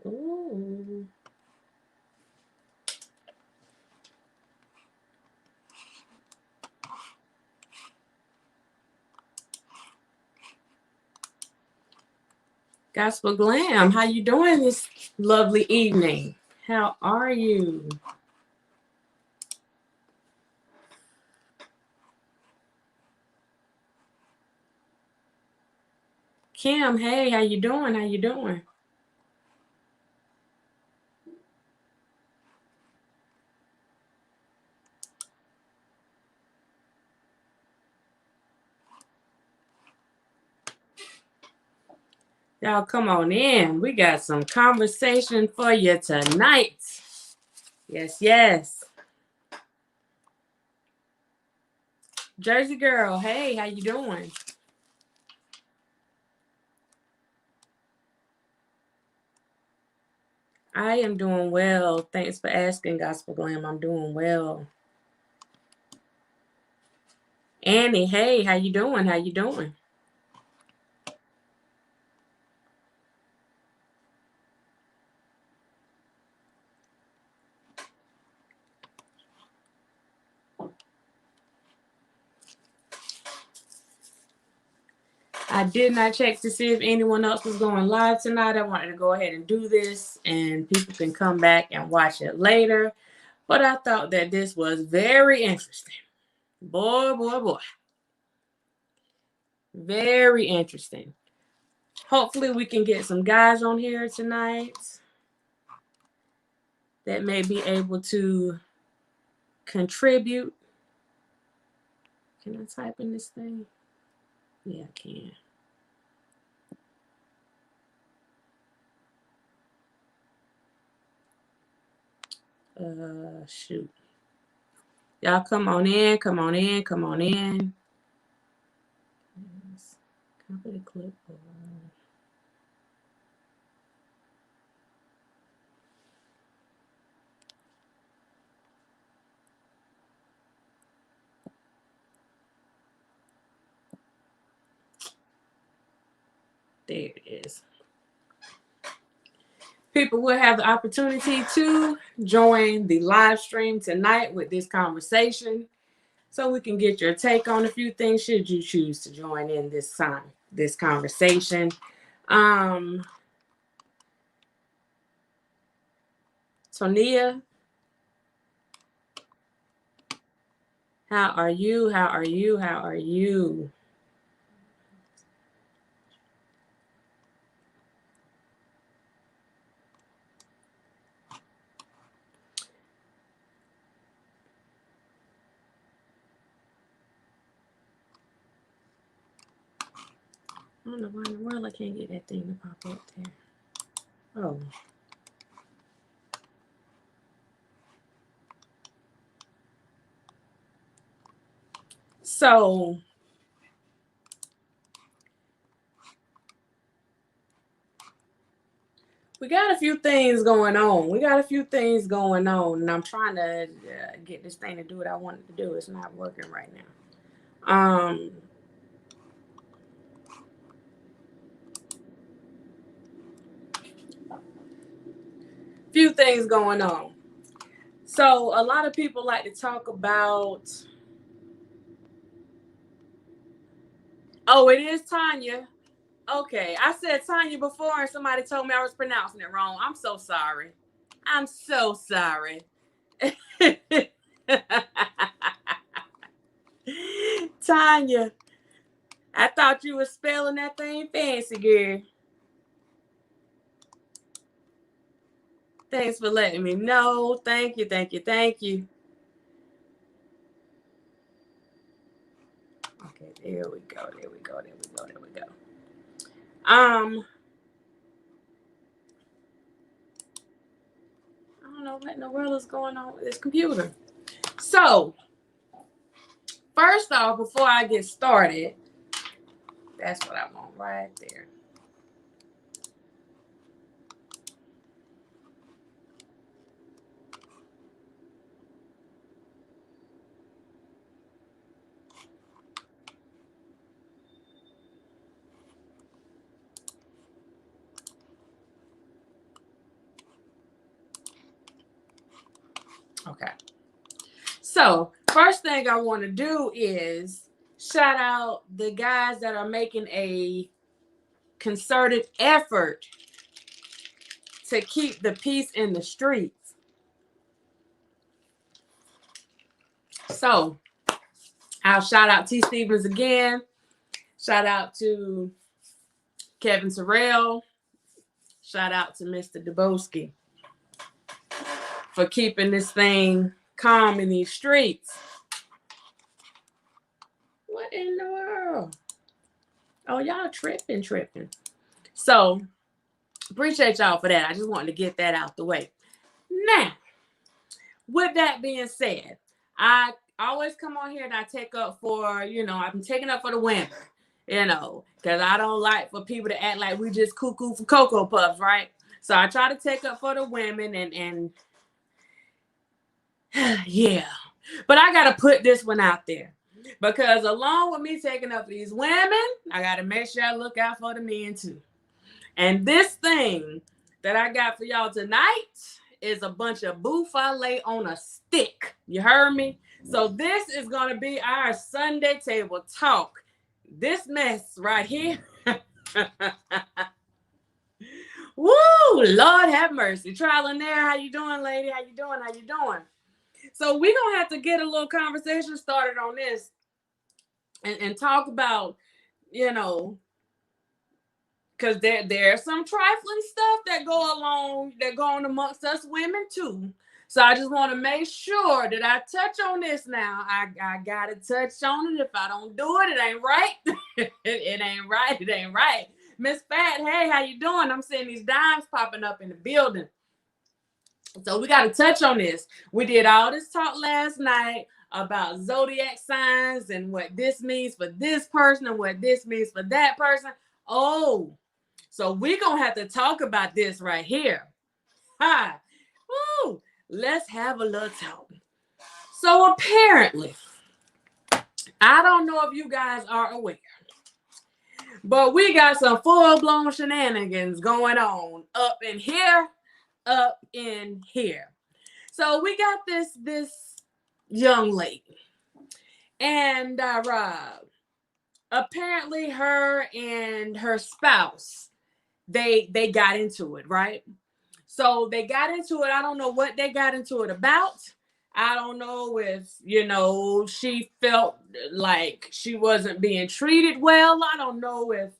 Ooh. Gospel Glam, how you doing this lovely evening? How are you? Kim, hey, how you doing? How you doing? Y'all come on in. We got some conversation for you tonight. Yes, yes. Jersey girl, hey, how you doing? I am doing well. Thanks for asking, Gospel Glam. I'm doing well. Annie, hey, how you doing? How you doing? I did not check to see if anyone else was going live tonight. I wanted to go ahead and do this, and people can come back and watch it later. But I thought that this was very interesting. Boy, boy, boy. Very interesting. Hopefully we can get some guys on here tonight that may be able to contribute. Can I type in this thing? Yeah, I can. Shoot. Y'all come on in, come on in, come on in. Copy the clipboard. There it is. People will have the opportunity to join the live stream tonight with this conversation, so we can get your take on a few things should you choose to join in this conversation. Tonia, how are you? How are you? How are you? I don't know why in the world I can't get that thing to pop up there. Oh. So we got a few things going on. And I'm trying to get this thing to do what I want it to do. It's not working right now. Few things going on. So a lot of people like to talk about. Oh, it is Tanya. Okay, I said Tanya before, and somebody told me I was pronouncing it wrong. I'm so sorry. I'm so sorry. Tanya, I thought you were spelling that thing fancy, girl. Thanks for letting me know. Thank you, thank you, thank you. Okay, there we go, there we go, there we go, there we go. I don't know what in the world is going on with this computer. So, first off, before I get started, that's what I want right there. So first thing I want to do is shout out the guys that are making a concerted effort to keep the peace in the streets. So I'll shout out T. Stevens again. Shout out to Kevin Terrell. Shout out to Mr. Dubowski for keeping this thing calm in these streets. What in the world? Oh, y'all tripping. So, appreciate y'all for that. I just wanted to get that out the way. Now, with that being said, I always come on here and I take up for, I'm taking up for the women, because I don't like for people to act like we just cuckoo for Cocoa Puffs, right? So I try to take up for the women and yeah. But I got to put this one out there. Because along with me taking up for these women, I got to make sure I look out for the men too. And this thing that I got for y'all tonight is a bunch of buffalo on a stick. You heard me? So this is going to be our Sunday table talk. This mess right here. Woo! Lord have mercy. Trial and error. How you doing, lady? How you doing? So we're going to have to get a little conversation started on this. And talk about, because there's some trifling stuff that go on amongst us women too. So I just want to make sure that I touch on this now. I gotta touch on it. If I don't do it, it ain't right. It ain't right. Miss Fat, hey, how you doing? I'm seeing these dimes popping up in the building. So we got to touch on this. We did all this talk last night about zodiac signs and what this means for this person and what this means for that person. Oh, so we're going to have to talk about this right here. Hi. Woo. Let's have a little talk. So apparently, I don't know if you guys are aware, but we got some full-blown shenanigans going on up in here. So we got this young lady, and apparently her and her spouse, they got into it, right? So they got into it. I don't know what they got into it about. I don't know if, she felt like she wasn't being treated well. I don't know if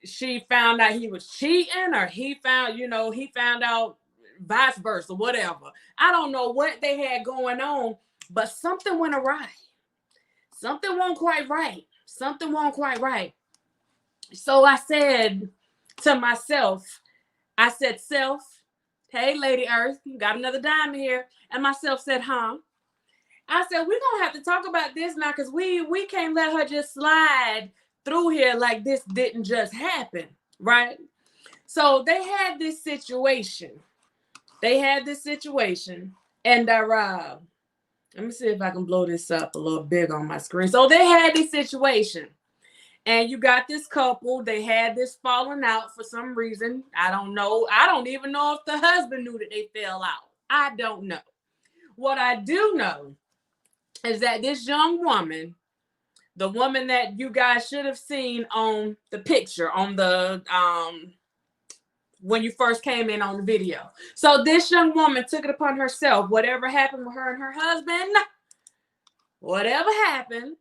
she found out he was cheating, or he found out vice versa, whatever. I don't know what they had going on, but something went awry. Something wasn't quite right. So I said to myself, self, hey, Lady Earth, you got another dime here. And myself said, huh? I said, we're going to have to talk about this now, because we can't let her just slide through here like this didn't just happen, right? So they had this situation. And let me see if I can blow this up a little big on my screen. So they had this situation. And you got this couple. They had this falling out for some reason. I don't know. I don't even know if the husband knew that they fell out. I don't know. What I do know is that this young woman, the woman that you guys should have seen on the picture, on the when you first came in on the video. So this young woman took it upon herself. Whatever happened with her and her husband, whatever happened,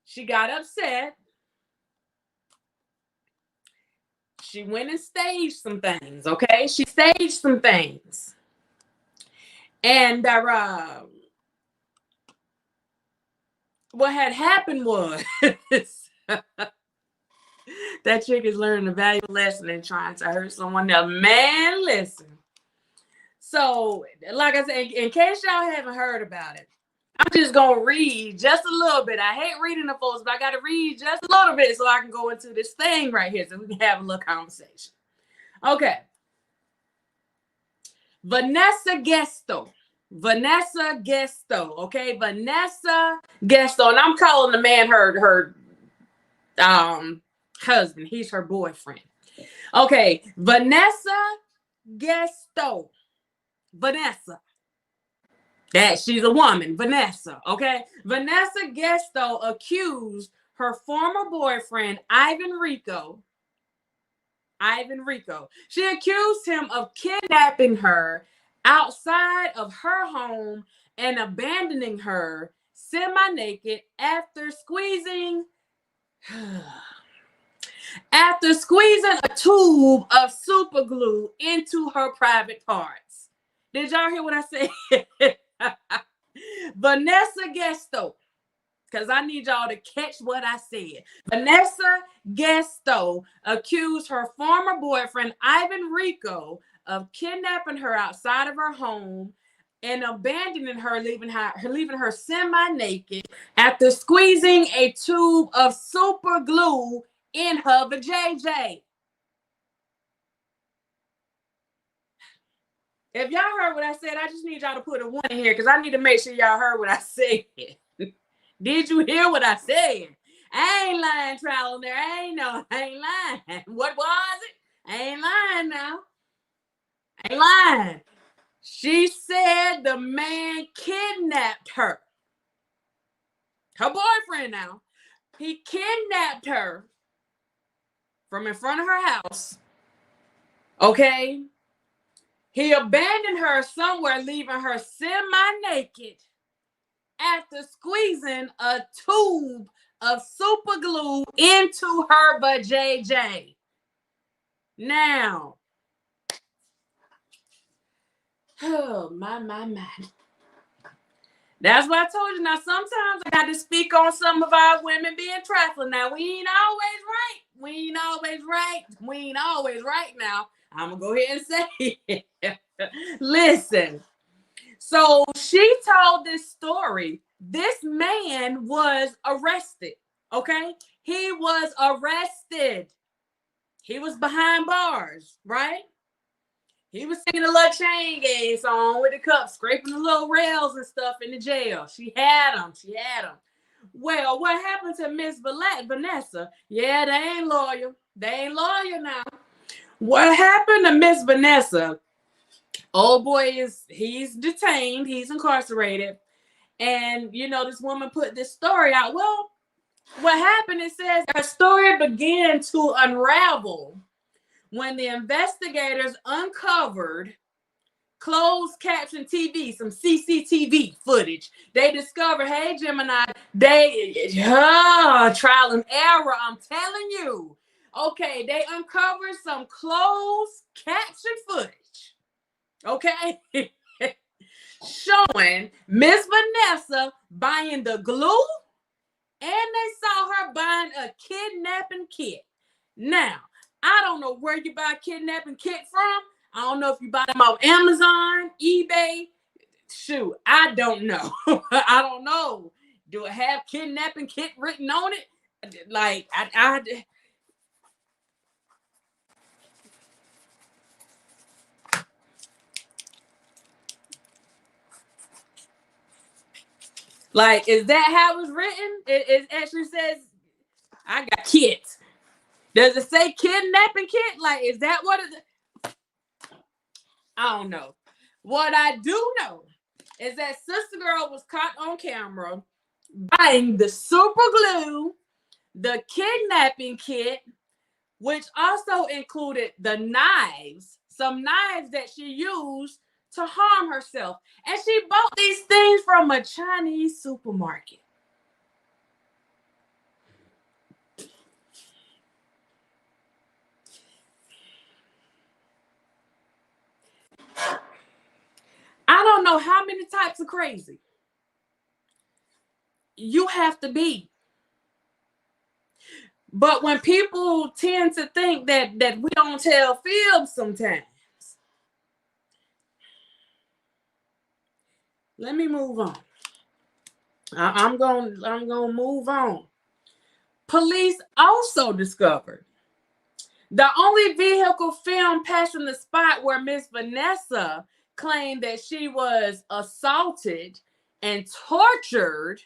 she got upset. She went and staged some things, okay? She staged some things. And what had happened was that chick is learning a valuable lesson and trying to hurt someone else. Man, listen. So, like I said, in case y'all haven't heard about it, I'm just going to read just a little bit. I hate reading the folks, but I got to read just a little bit so I can go into this thing right here so we can have a little conversation. Okay. Vanessa Gesto. Okay? Vanessa Gesto. And I'm calling the man her husband. He's her boyfriend. Okay. Vanessa Gesto. Vanessa. That she's a woman, Vanessa, okay? Vanessa Gesto accused her former boyfriend, Ivan Rico. She accused him of kidnapping her outside of her home and abandoning her semi-naked after squeezing a tube of super glue into her private parts. Did y'all hear what I said? Vanessa Gesto, because I need y'all to catch what I said. Vanessa Gesto accused her former boyfriend, Ivan Rico, of kidnapping her outside of her home and abandoning her, leaving her semi-naked after squeezing a tube of super glue in her vajayjay. If y'all heard what I said, I just need y'all to put a 1 in here because I need to make sure y'all heard what I said. Did you hear what I said? I ain't lying, trial there. I ain't lying. What was it? I ain't lying now. I ain't lying. She said the man kidnapped her. Her boyfriend now. He kidnapped her from in front of her house. Okay? He abandoned her somewhere, leaving her semi-naked after squeezing a tube of super glue into her vajayjay. Now, oh, my. That's what I told you. Now, sometimes I got to speak on some of our women being trifling. Now, we ain't always right now. I'm going to go ahead and say it. Listen. So she told this story. This man was arrested. Okay? He was arrested. He was behind bars, right? He was singing a little chain gang song with the cup, scraping the little rails and stuff in the jail. She had him. Well, what happened to Miss Vanessa? Yeah, they ain't loyal. Now. What happened to Miss Vanessa? Old boy he's detained. He's incarcerated. And, this woman put this story out. Well, what happened, it says her story began to unravel when the investigators uncovered closed caption TV, some CCTV footage. They discovered, hey, Gemini, trial and error, I'm telling you. Okay, they uncovered some closed caption footage. Okay? Showing Miss Vanessa buying the glue, and they saw her buying a kidnapping kit. Now, I don't know where you buy a kidnapping kit from. I don't know if you buy them off Amazon, eBay. Shoot, I don't know. I don't know. Do it have kidnapping kit written on it? Like, like, is that how it's written? It actually says, I got kits. Does it say kidnapping kit? Like, is that what it is? I don't know. What I do know is that Sister Girl was caught on camera buying the super glue, the kidnapping kit, which also included the knives, some knives that she used to harm herself. And she bought these things from a Chinese supermarket. I don't know how many types of crazy you have to be. But when people tend to think that we don't tell fibs sometimes, let me move on. I'm gonna move on. Police also discovered the only vehicle filmed passing the spot where Miss Vanessa claimed that she was assaulted and tortured.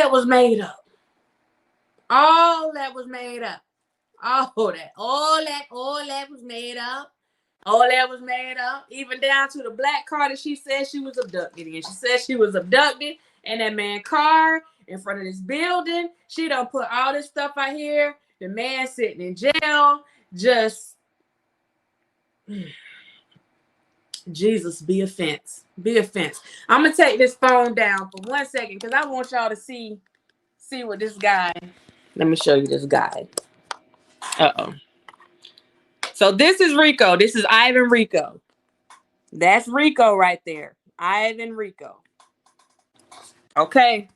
that was made up. All that was made up. All that was made up. All that was made up. Even down to the black car that she said she was abducted in. She said she was abducted in that man's car in front of this building. She done put all this stuff out here. The man sitting in jail. Just Jesus, be offense. Be offense. I'm gonna take this phone down for 1 second because I want y'all to see what this guy. Let me show you this guy. Uh-oh. So this is Rico. This is Ivan Rico. That's Rico right there. Ivan Rico. Okay.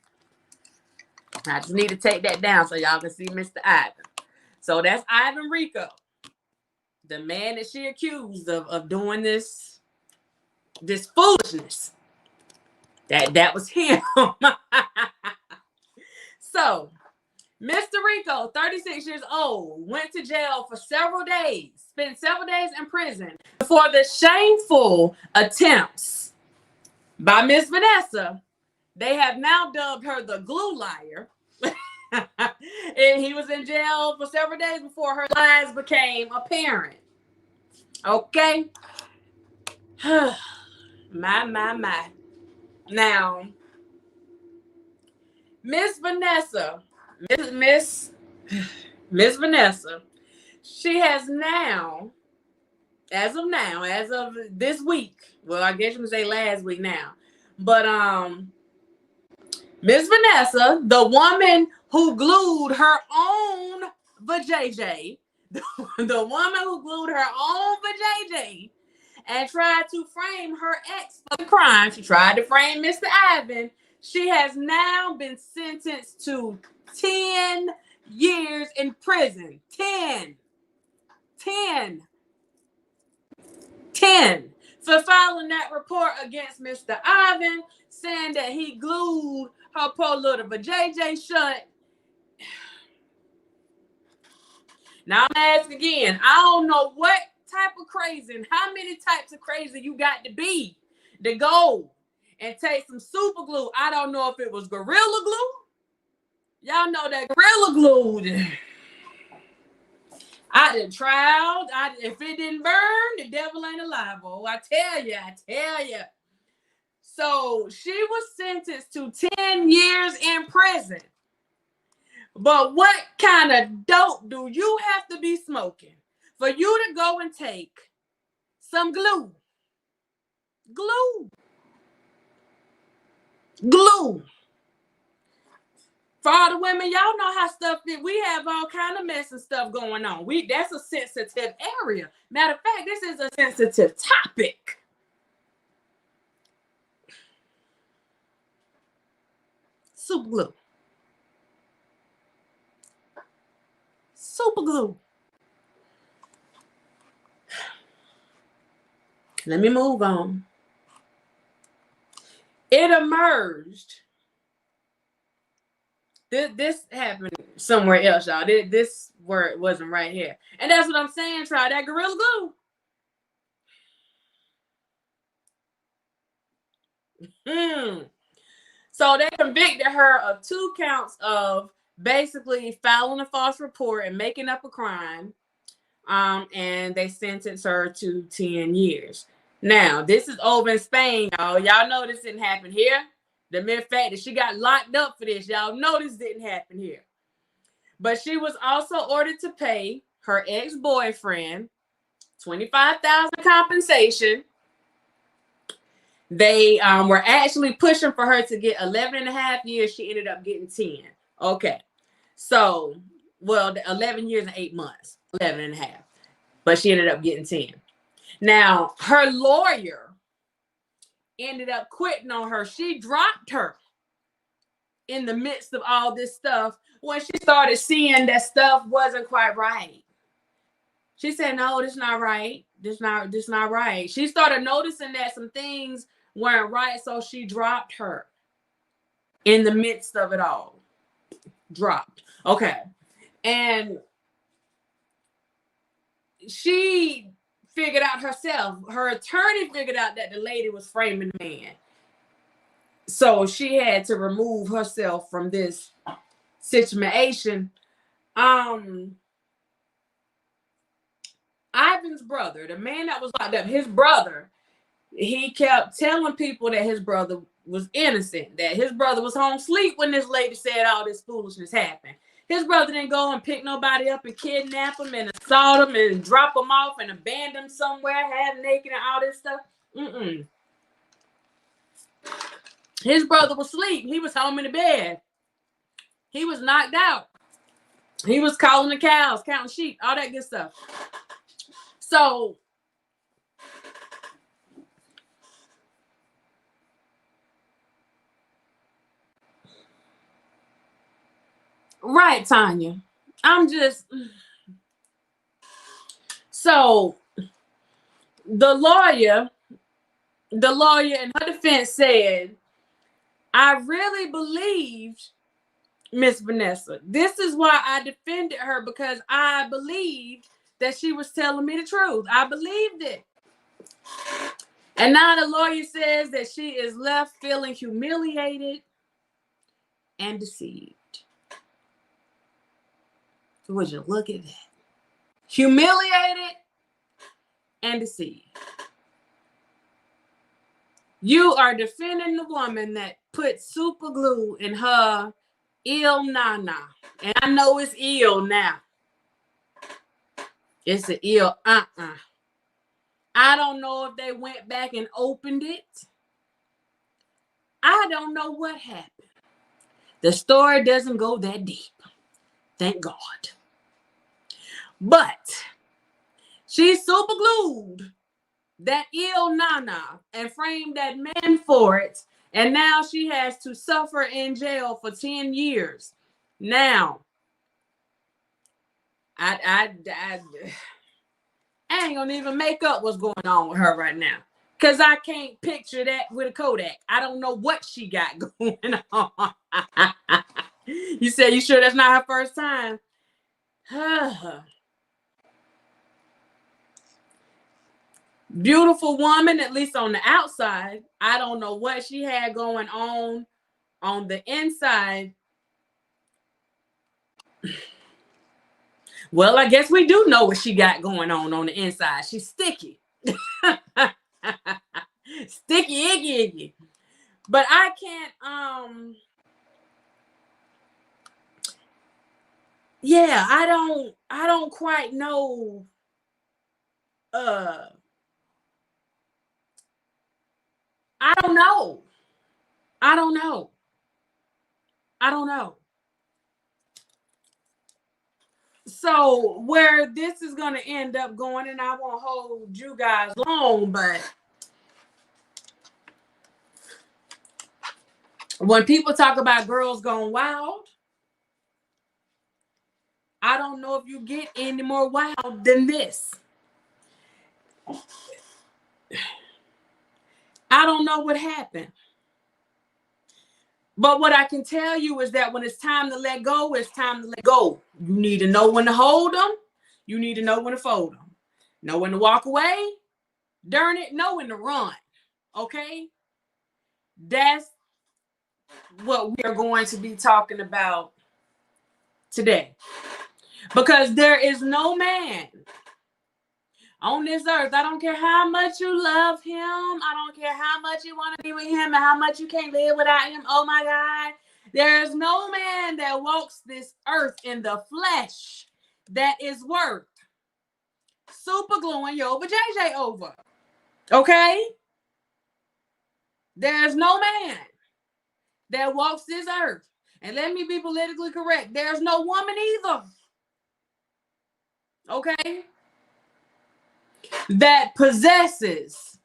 I just need to take that down so y'all can see Mr. Ivan. So that's Ivan Rico. The man that she accused of doing this foolishness. That was him. So, Mr. Rico, 36 years old, went to jail for several days, spent several days in prison for the shameful attempts by Miss Vanessa. They have now dubbed her the glue liar. And he was in jail for several days before her lies became apparent. Okay? My. Now, Miss Vanessa, Miss Vanessa, she has now, as of this week, well, I guess you can say last week now, but Miss Vanessa, the woman who glued her own vajayjay, the woman who glued her own vajayjay and tried to frame her ex for the crime, she tried to frame Mr. Ivan. She has now been sentenced to 10 years in prison. 10. For filing that report against Mr. Ivan, saying that he glued her poor little vajayjay shut. Now I'm asking again, I don't know what type of crazy and how many types of crazy you got to be to go and take some super glue. I don't know if it was Gorilla Glue. Y'all know that Gorilla Glue. I done tried. If it didn't burn, the devil ain't alive. Oh, I tell you. So she was sentenced to 10 years in prison. But what kind of dope do you have to be smoking for you to go and take some glue? Glue. For all the women, y'all know how stuff is. We have all kind of mess and stuff going on. That's a sensitive area. Matter of fact, this is a sensitive topic. Super glue. Let me move on. It emerged. This happened somewhere else, y'all. This word wasn't right here. And that's what I'm saying. Try that Gorilla Glue. So they convicted her of 2 counts of basically filing a false report and making up a crime. And they sentenced her to 10 years. Now, this is over in Spain, y'all. Y'all know this didn't happen here. The mere fact that she got locked up for this, y'all know this didn't happen here. But she was also ordered to pay her ex-boyfriend $25,000 compensation. They were actually pushing for her to get 11 and a half years. She ended up getting 10. Okay. So, well, 11 years and 8 months. 11 and a half. But she ended up getting 10. Now, her lawyer ended up quitting on her. She dropped her in the midst of all this stuff when she started seeing that stuff wasn't quite right. She said, no, this not right. This not right. She started noticing that some things weren't right, so she dropped her in the midst of it all. Dropped. Okay. And she figured out herself. Her attorney figured out that the lady was framing the man. So she had to remove herself from this situation. Ivan's brother, the man that was locked up, his brother, he kept telling people that his brother was innocent, that his brother was home asleep when this lady said all this foolishness happened. His brother didn't go and pick nobody up and kidnap him and assault him and drop him off and abandon him somewhere, half naked and all this stuff. His brother was asleep. He was home in the bed. He was knocked out. He was calling the cows, counting sheep, all that good stuff. So right, Tanya. So the lawyer in her defense said, I really believed Miss Vanessa. This is why I defended her, because I believed that she was telling me the truth. I believed it. And now the lawyer says that she is left feeling humiliated and deceived. So would you look at that? Humiliated and deceived. You are defending the woman that put super glue in her ill nana. And I know it's ill now. It's an ill I don't know if they went back and opened it. I don't know what happened. The story doesn't go that deep. Thank God. But she super glued that ill nana and framed that man for it. And now she has to suffer in jail for 10 years. Now, I ain't gonna even make up what's going on with her right now, because I can't picture that with a Kodak. I don't know what she got going on. You said you sure that's not her first time? Beautiful woman, at least on the outside. I don't know what she had going on the inside. Well, I guess we do know what she got going on the inside. She's sticky. Sticky, icky. But I can't, yeah, I don't quite know, I don't know. So where this is going to end up going, and I won't hold you guys long, but when people talk about girls going wild, I don't know if you get any more wild than this. I don't know what happened. But what I can tell you is that when it's time to let go, it's time to let go. You need to know when to hold them. You need to know when to fold them. Know when to walk away. Darn it, know when to run. Okay? That's what we are going to be talking about today. Because there is no man on this earth, I don't care how much you love him, I don't care how much you want to be with him and how much you can't live without him. Oh my God. There is no man that walks this earth in the flesh that is worth super gluing your JJ over. Okay? There's no man that walks this earth. And let me be politically correct. There's no woman either. Okay? That possesses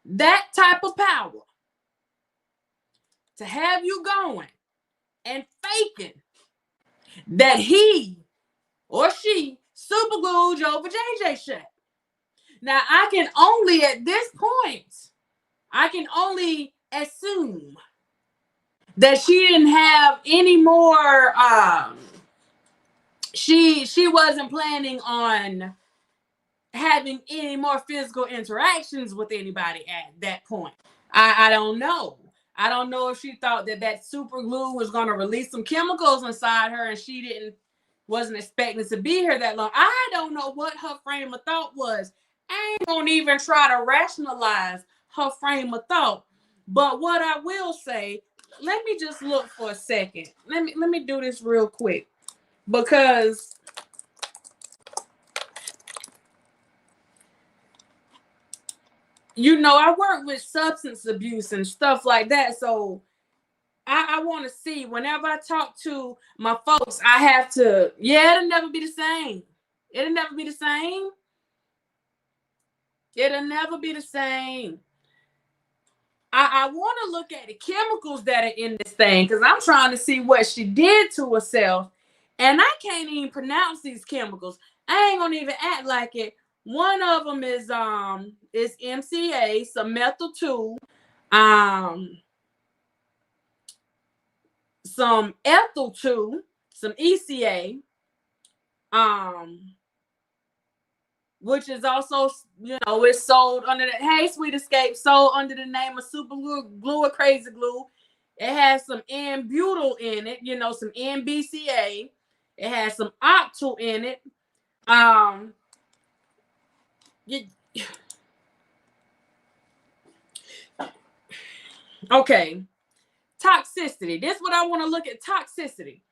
that type of power to have you going and faking that he or she super glued your JJ shut. Now, I can only, at this point, I can only assume that she didn't have any more, she wasn't planning on having any more physical interactions with anybody at that point. I don't know. I don't know if she thought that super glue was going to release some chemicals inside her and she wasn't expecting to be here that long. I don't know what her frame of thought was. I ain't gonna even try to rationalize her frame of thought. But what I will say, let me just look for a second. Let me do this real quick, because I work with substance abuse and stuff like that. So I want to see, whenever I talk to my folks, I have to, it'll never be the same. It'll never be the same. It'll never be the same. I want to look at the chemicals that are in this thing, because I'm trying to see what she did to herself. And I can't even pronounce these chemicals. I ain't gonna even act like it. One of them is MCA, some methyl 2, some ethyl 2, some ECA, which is also, it's sold under the, hey, Sweet Escape, sold under the name of Superglued or Crazy Glue. It has some N-butyl in it, some NBCA. It has some octyl in it. Okay. Toxicity. This is what I want to look at. Toxicity.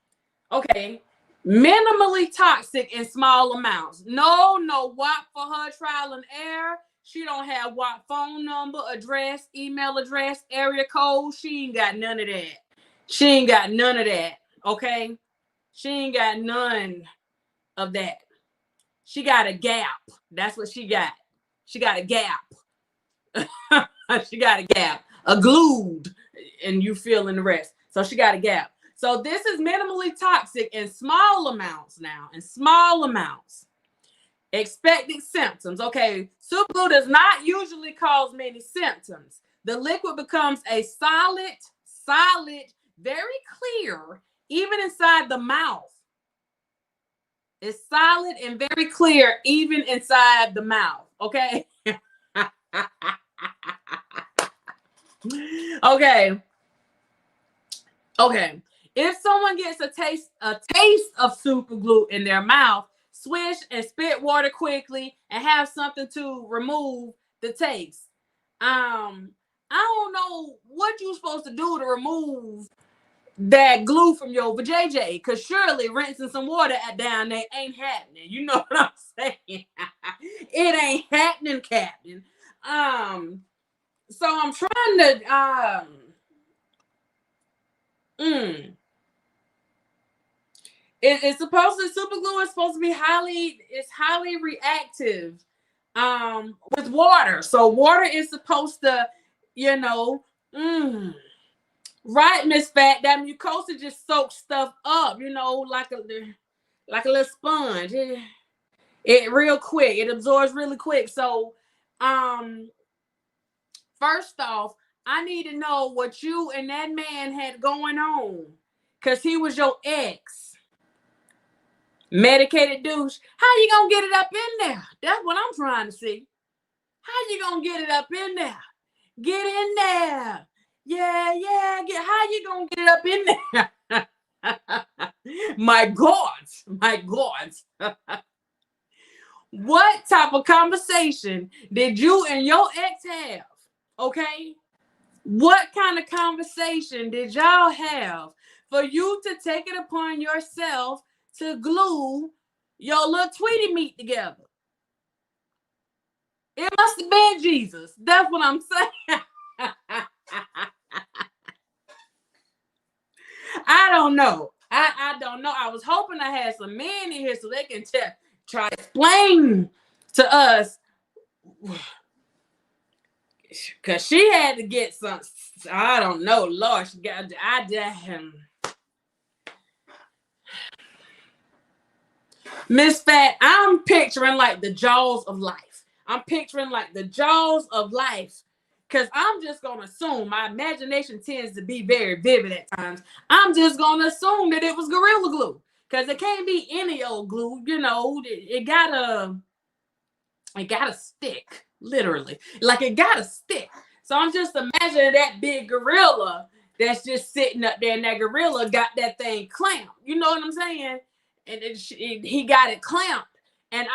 Okay. Minimally toxic in small amounts. No WAP for her trial and error. She don't have WAP phone number, address, email address, area code. She ain't got none of that. She ain't got none of that. Okay. She ain't got none of that. She got a gap. That's what she got. She got a gap. She got a gap. A glued, and you feeling the rest. So she got a gap. So this is minimally toxic in small amounts now. In small amounts. Expected symptoms. Okay. Superglue does not usually cause many symptoms. The liquid becomes a solid, very clear, even inside the mouth. It's solid and very clear, even inside the mouth. Okay. Okay. If someone gets a taste of Superglue in their mouth, swish and spit water quickly and have something to remove the taste. I don't know what you're supposed to do to remove that glue from your vajayjay, because surely rinsing some water down there ain't happening. You know what I'm saying? It ain't happening, Captain. So I'm trying to it's supposed to, Superglue is supposed to be highly reactive with water. So water is supposed to, right, Miss Fat, that mucosa just soaks stuff up, like a little sponge. It real quick. It absorbs really quick. So first off, I need to know what you and that man had going on, because he was your ex. Medicated douche. How you gonna get it up in there? That's what I'm trying to see. How you gonna get it up in there? Get in there. Yeah. How you gonna get it up in there? My God. What type of conversation did you and your ex have? Okay. What kind of conversation did y'all have for you to take it upon yourself to glue your little Tweety meat together? It must have been Jesus. That's what I'm saying. I don't know. I don't know. I was hoping I had some men in here so they can try to explain to us, because she had to get some. I don't know, Lord. She got. Miss Fat, I'm picturing like the jaws of life. Because I'm just going to assume, my imagination tends to be very vivid at times. I'm just going to assume that it was Gorilla Glue. Because it can't be any old glue. It gotta stick. Literally. Like, it gotta stick. So I'm just imagining that big gorilla that's just sitting up there, and that gorilla got that thing clamped. You know what I'm saying? And he got it clamped. And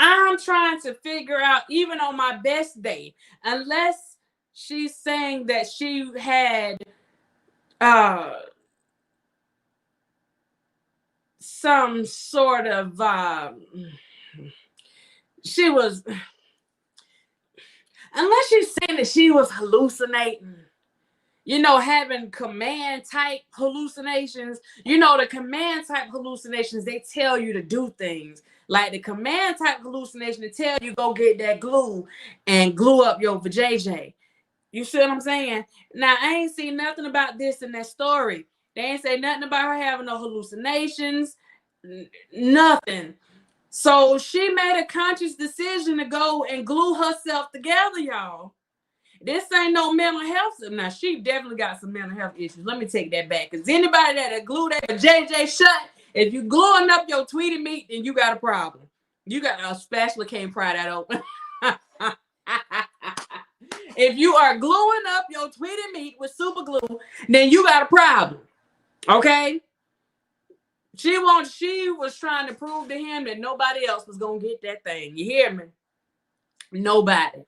I'm trying to figure out, even on my best day, unless she's saying that she had some sort of she was, unless she's saying that she was hallucinating, you know, having command type hallucinations. You know, the command type hallucinations, they tell you to do things. Like the command type hallucination to tell you go get that glue and glue up your vajayjay. You see what I'm saying? Now, I ain't seen nothing about this in that story. They ain't say nothing about her having no hallucinations, nothing. So she made a conscious decision to go and glue herself together, y'all. This ain't no mental health. Now, she definitely got some mental health issues. Let me take that back. Because anybody that glue that JJ shut, if you gluing up your Tweety meat, then you got a problem. You got a spatula, can't pry that open. If you are gluing up your Tweety meat with super glue, then you got a problem. Okay? She was trying to prove to him that nobody else was going to get that thing. You hear me? Nobody.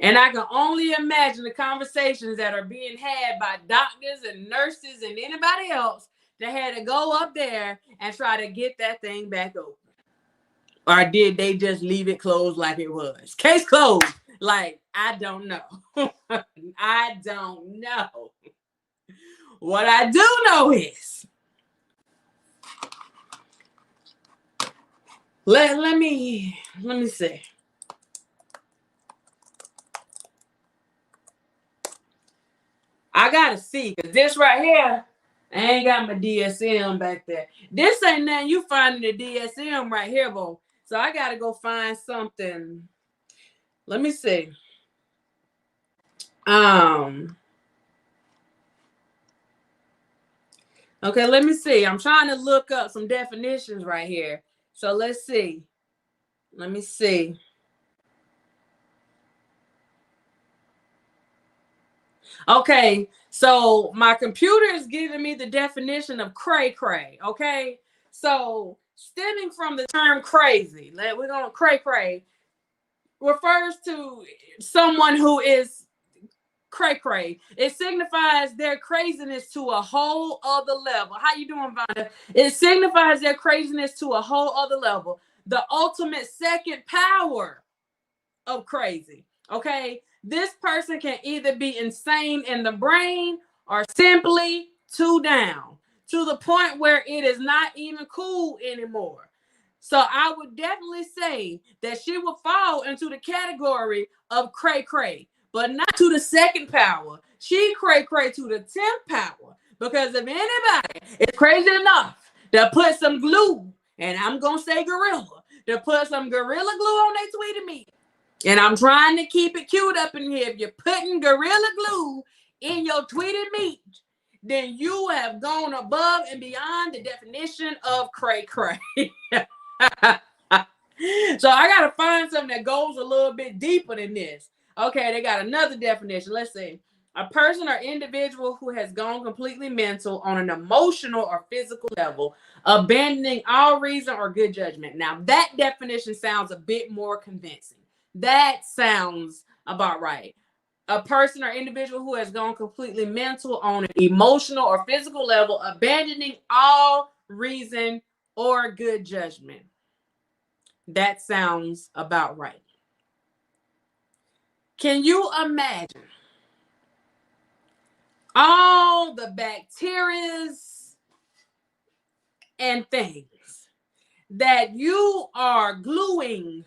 And I can only imagine the conversations that are being had by doctors and nurses and anybody else that had to go up there and try to get that thing back open. Or did they just leave it closed like it was? Case closed. Like, I don't know. I don't know. What I do know is, let me see. I gotta see, because this right here, I ain't got my DSM back there. This ain't nothing you find in the DSM right here, bro. So I gotta go find something. Let me see. Okay, let me see. I'm trying to look up some definitions right here. So let's see. Let me see. Okay, so my computer is giving me the definition of cray-cray, okay? So stemming from the term crazy, we're going to cray-cray, refers to someone who is cray-cray. It signifies their craziness to a whole other level. How you doing, Vonda? It signifies their craziness to a whole other level. The ultimate second power of crazy, okay? This person can either be insane in the brain or simply too down to the point where it is not even cool anymore. So I would definitely say that she would fall into the category of cray cray, but not to the second power. She cray cray to the 10th power, because if anybody is crazy enough to put some glue, and I'm gonna say gorilla, to put some gorilla glue on their Tweety meat, and I'm trying to keep it cute up in here. If you're putting gorilla glue in your Tweety meat, then you have gone above and beyond the definition of cray cray. So I got to find something that goes a little bit deeper than this. Okay, they got another definition. Let's see. A person or individual who has gone completely mental on an emotional or physical level, abandoning all reason or good judgment. Now, that definition sounds a bit more convincing. That sounds about right. A person or individual who has gone completely mental on an emotional or physical level, abandoning all reason or good judgment. That sounds about right. Can you imagine all the bacteria and things that you are gluing?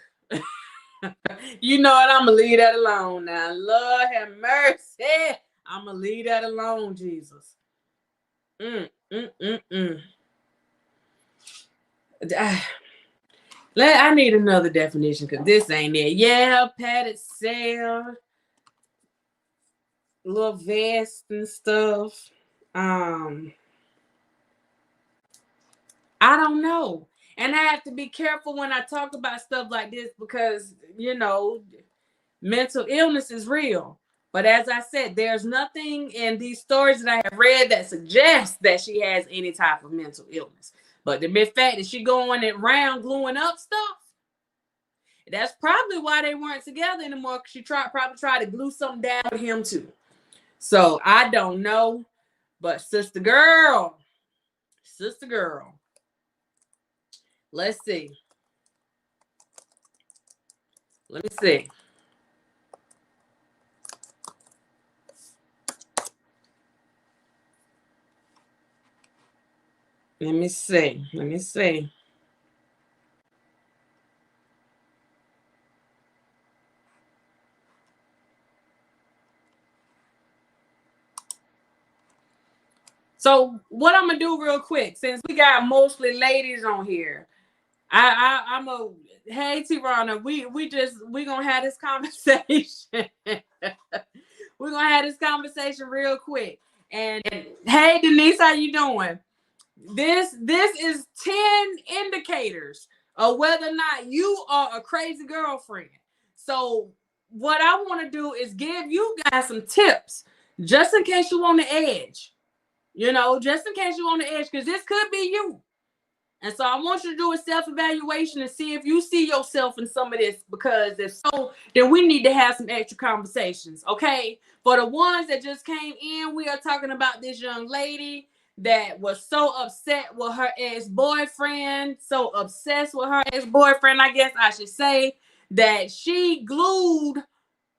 You know what? I'm going to leave that alone now. Lord have mercy. I'm going to leave that alone, Jesus. I need another definition, because this ain't it. Yeah, padded cell, little vest and stuff. I don't know. And I have to be careful when I talk about stuff like this because, mental illness is real. But as I said, there's nothing in these stories that I have read that suggests that she has any type of mental illness. But the mere fact that she going around gluing up stuff, that's probably why they weren't together anymore. Because she probably tried to glue something down with him too. So I don't know. But sister girl, let's see. Let me see. Let me see. So what I'm gonna do real quick, since we got mostly ladies on here, I'm a hey Tirana, we gonna have this conversation. We're gonna have this conversation real quick. And hey Denise, how you doing? This is 10 indicators of whether or not you are a crazy girlfriend. So what I want to do is give you guys some tips just in case you're on the edge. Just in case you're on the edge, because this could be you. And so I want you to do a self-evaluation and see if you see yourself in some of this, because if so, then we need to have some extra conversations, okay? For the ones that just came in, we are talking about this young lady that was so upset with her ex-boyfriend, so obsessed with her ex-boyfriend, I guess I should say, that she glued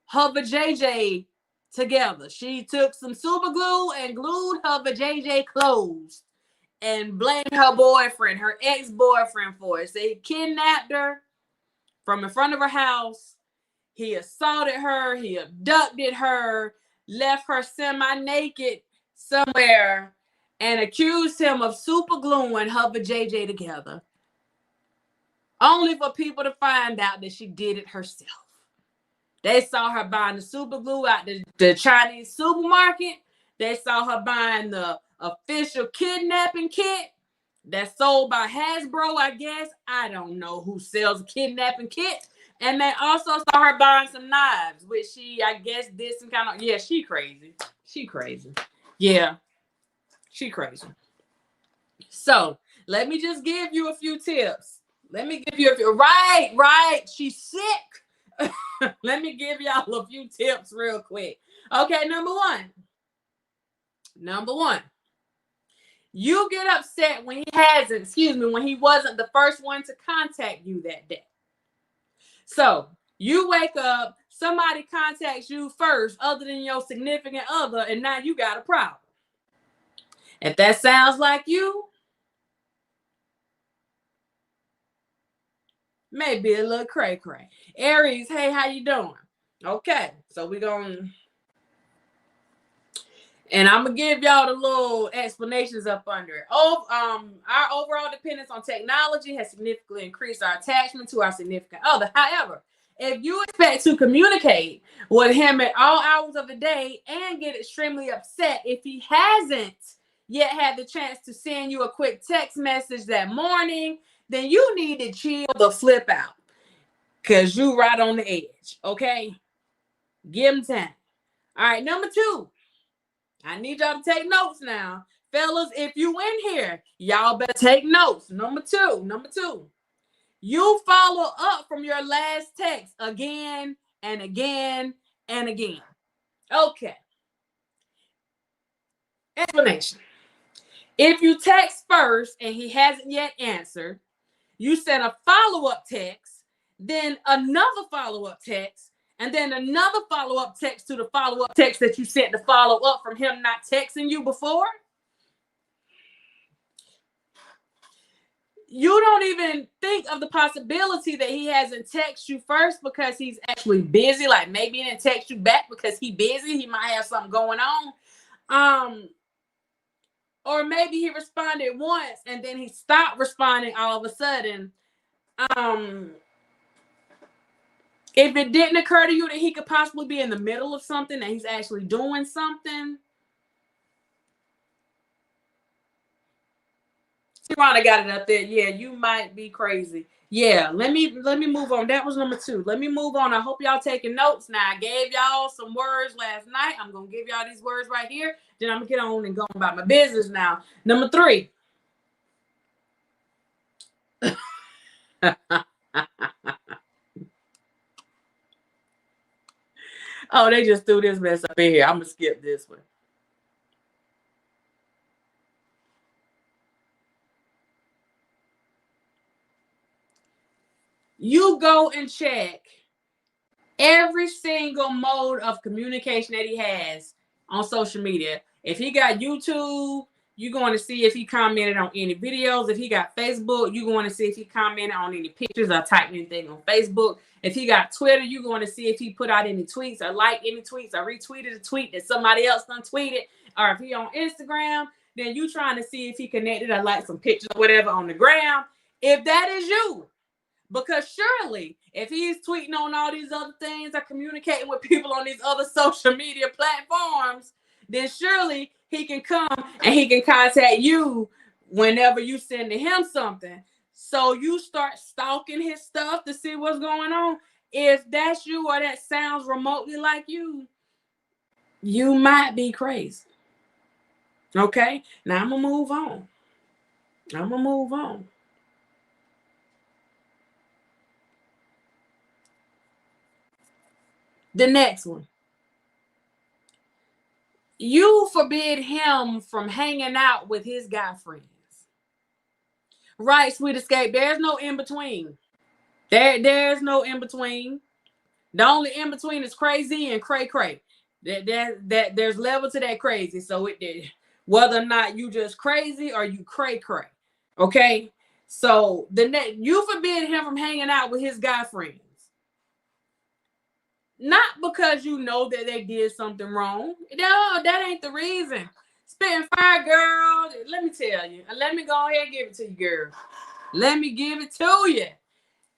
her vajayjay together. She took some super glue and glued her vajayjay closed and blamed her boyfriend, her ex-boyfriend, for it. So he kidnapped her from in front of her house. He assaulted her. He abducted her, left her semi-naked somewhere, and accused him of super gluing her vajayjay together. Only for people to find out that she did it herself. They saw her buying the super glue at the Chinese supermarket. They saw her buying the official kidnapping kit that's sold by Hasbro, I guess. I don't know who sells a kidnapping kit. And they also saw her buying some knives, which she, I guess, did some kind of, yeah, she crazy. Yeah, she crazy. So let me just give you a few tips. Right. She's sick. Let me give y'all a few tips real quick. Okay, number one. You get upset when he wasn't the first one to contact you that day. So you wake up, somebody contacts you first other than your significant other, and now you got a problem. If that sounds like you, maybe a little cray. Aries, hey, how you doing? Okay, so we're going, and I'm gonna give y'all the little explanations up under it. Our overall dependence on technology has significantly increased our attachment to our significant other. However, if you expect to communicate with him at all hours of the day and get extremely upset if he hasn't yet had the chance to send you a quick text message that morning, then you need to chill the flip out, because you right on the edge, okay? Give him time. All right, number two. I need y'all to take notes now. Fellas, if you in here, y'all better take notes. Number two. You follow up from your last text again and again and again. Okay. Explanation. If you text first and he hasn't yet answered, you send a follow-up text, then another follow-up text, and then another follow-up text to the follow-up text that you sent to follow up from him not texting you before. You don't even think of the possibility that he hasn't texted you first because he's actually busy. Like maybe he didn't text you back because he's busy. He might have something going on. Or maybe he responded once and then he stopped responding all of a sudden. If it didn't occur to you that he could possibly be in the middle of something, that he's actually doing something. Ronda got it up there. Yeah, you might be crazy. Yeah, let me move on. That was number 2. Let me move on. I hope y'all taking notes. Now, I gave y'all some words last night. I'm gonna give y'all these words right here. Then I'm gonna get on and go about my business now. Number 3. Oh, they just threw this mess up in here. I'm gonna skip this one. You go and check every single mode of communication that he has on social media. If he got YouTube, you're going to see if he commented on any videos. If he got Facebook, you're going to see if he commented on any pictures or typed anything on Facebook. If he got Twitter, you're going to see if he put out any tweets or liked any tweets or retweeted a tweet that somebody else done tweeted. Or if he on Instagram, then you trying to see if he connected or liked some pictures or whatever on the gram. If that is you, because surely if he's tweeting on all these other things or communicating with people on these other social media platforms, then surely he can come and he can contact you whenever you send to him something. So you start stalking his stuff to see what's going on. If that's you or that sounds remotely like you, you might be crazy. Okay? Now I'm going to move on. The next one. You forbid him from hanging out with his guy friends. Right, Sweet Escape. There's no in between. There's no in between. The only in between is crazy and cray cray. That there's level to that crazy. So it whether or not you just crazy or you cray cray. Okay. So you forbid him from hanging out with his guy friends. Not because you know that they did something wrong. No, that ain't the reason. Spitting fire, girl. Let me tell you. Let me go ahead and give it to you, girl. Let me give it to you.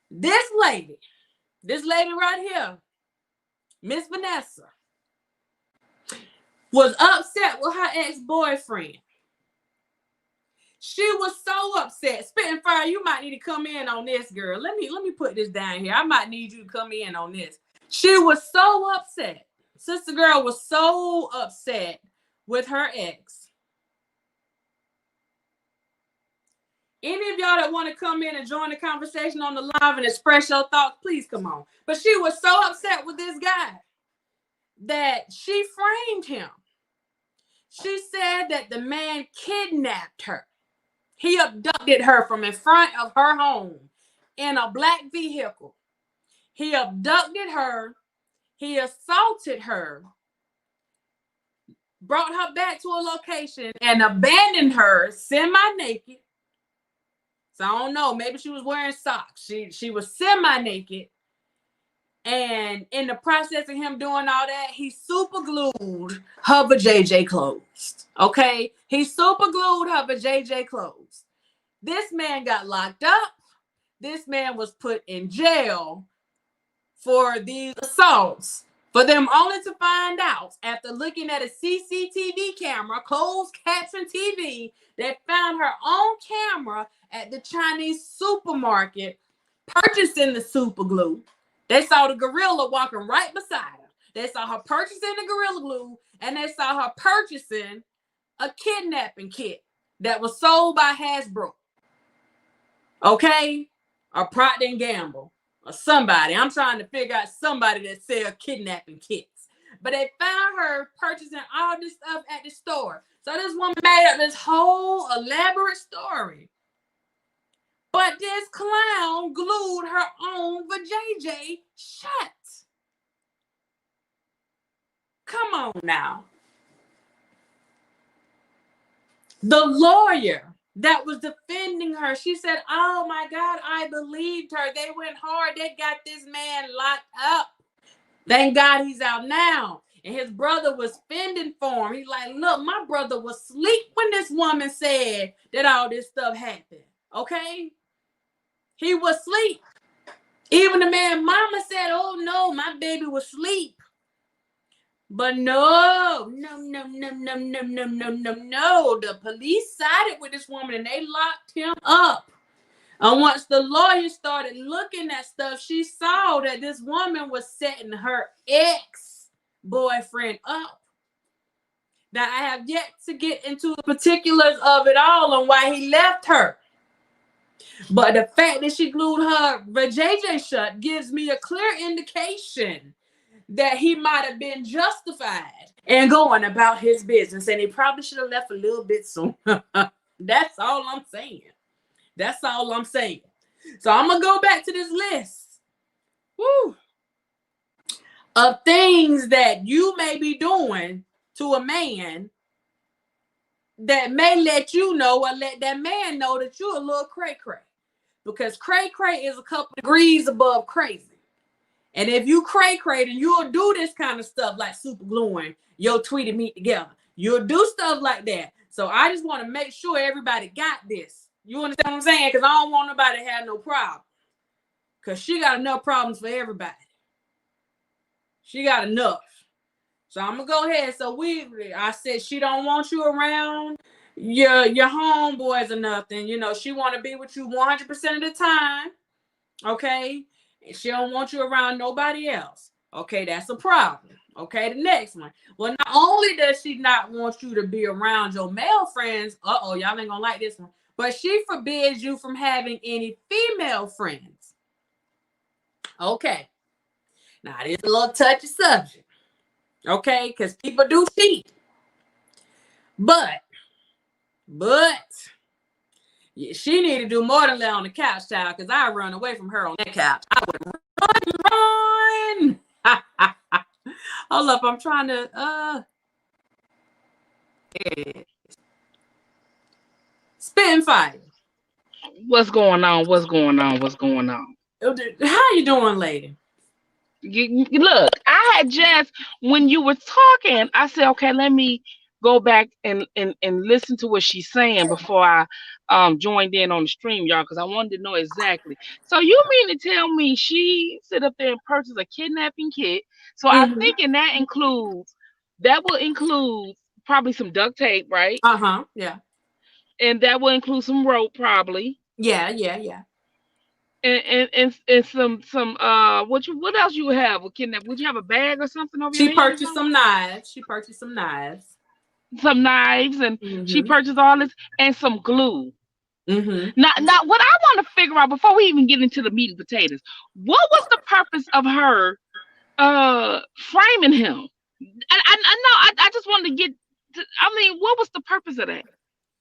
This lady right here, Miss Vanessa, was upset with her ex-boyfriend. She was so upset. Spitting fire, you might need to come in on this, girl. Let me put this down here. I might need you to come in on this. She was so upset. Sister girl was so upset with her ex. Any of y'all that want to come in and join the conversation on the live and express your thoughts, please come on. But she was so upset with this guy that she framed him. She said that the man kidnapped her. He abducted her from in front of her home in a black vehicle. He abducted her. He assaulted her, brought her back to a location and abandoned her semi-naked. So I don't know, maybe she was wearing socks. She was semi-naked. And in the process of him doing all that, he super glued her vajayjay closed. Okay? He super glued her vajayjay closed. This man got locked up. This man was put in jail for these assaults. For them only to find out after looking at a CCTV camera, closed caption TV, that found her on camera at the Chinese supermarket purchasing the super glue. They saw the gorilla walking right beside her. They saw her purchasing the gorilla glue, and they saw her purchasing a kidnapping kit that was sold by Hasbro. Okay? Or Procter & Gamble. Or somebody. I'm trying to figure out somebody that sells kidnapping kits. But they found her purchasing all this stuff at the store. So this woman made up this whole elaborate story. But this clown glued her own vajayjay shut. Come on now. The lawyer that was defending her, she said, oh my God, I believed her. They went hard. They got this man locked up. Thank God he's out now. And his brother was fending for him. He's like, look, my brother was asleep when this woman said that all this stuff happened. Okay? He was asleep. Even the man mama said, oh no, my baby was asleep. But no. The police sided with this woman and they locked him up. And once the lawyer started looking at stuff, she saw that this woman was setting her ex-boyfriend up. Now, I have yet to get into the particulars of it all on why he left her. But the fact that she glued her JJ shut gives me a clear indication that he might have been justified in going about his business. And he probably should have left a little bit sooner. That's all I'm saying. That's all I'm saying. So I'm going to go back to this list. Woo. Of things that you may be doing to a man that may let you know or let that man know that you're a little cray-cray. Because cray-cray is a couple degrees above crazy. And if you cray-cray, then you'll do this kind of stuff like super gluing your tweeted meat together. You'll do stuff like that. So I just want to make sure everybody got this. You understand what I'm saying? Because I don't want nobody to have no problem. Because she got enough problems for everybody. She got enough. So I'm going to go ahead. So I said she don't want you around your homeboys or nothing. You know, she want to be with you 100% of the time. Okay? And she don't want you around nobody else. Okay, that's a problem. Okay, the next one. Well, not only does she not want you to be around your male friends, y'all ain't going to like this one, but she forbids you from having any female friends. Okay. Now, this is a little touchy subject. Okay, because people do cheat. But yeah, she need to do more than lay on the couch, child, because I run away from her on that couch. I would run. Hold up, I'm trying to spitting fire. What's going on? What's going on? What's going on? How you doing, lady? Look, I had just, when you were talking, I said, okay, let me go back and listen to what she's saying before I joined in on the stream, y'all, because I wanted to know exactly. So you mean to tell me she sit up there and purchased a kidnapping kit? So I'm thinking that will include probably some duct tape, right? Yeah. And that will include some rope, probably. Yeah. And some what else you would have with kidnap? Would you have a bag or something over your She head? purchased some knives. Some knives, and she purchased all this and some glue. Now, what I want to figure out before we even get into the meat and potatoes, what was the purpose of her framing him? I just wanted to get. What was the purpose of that?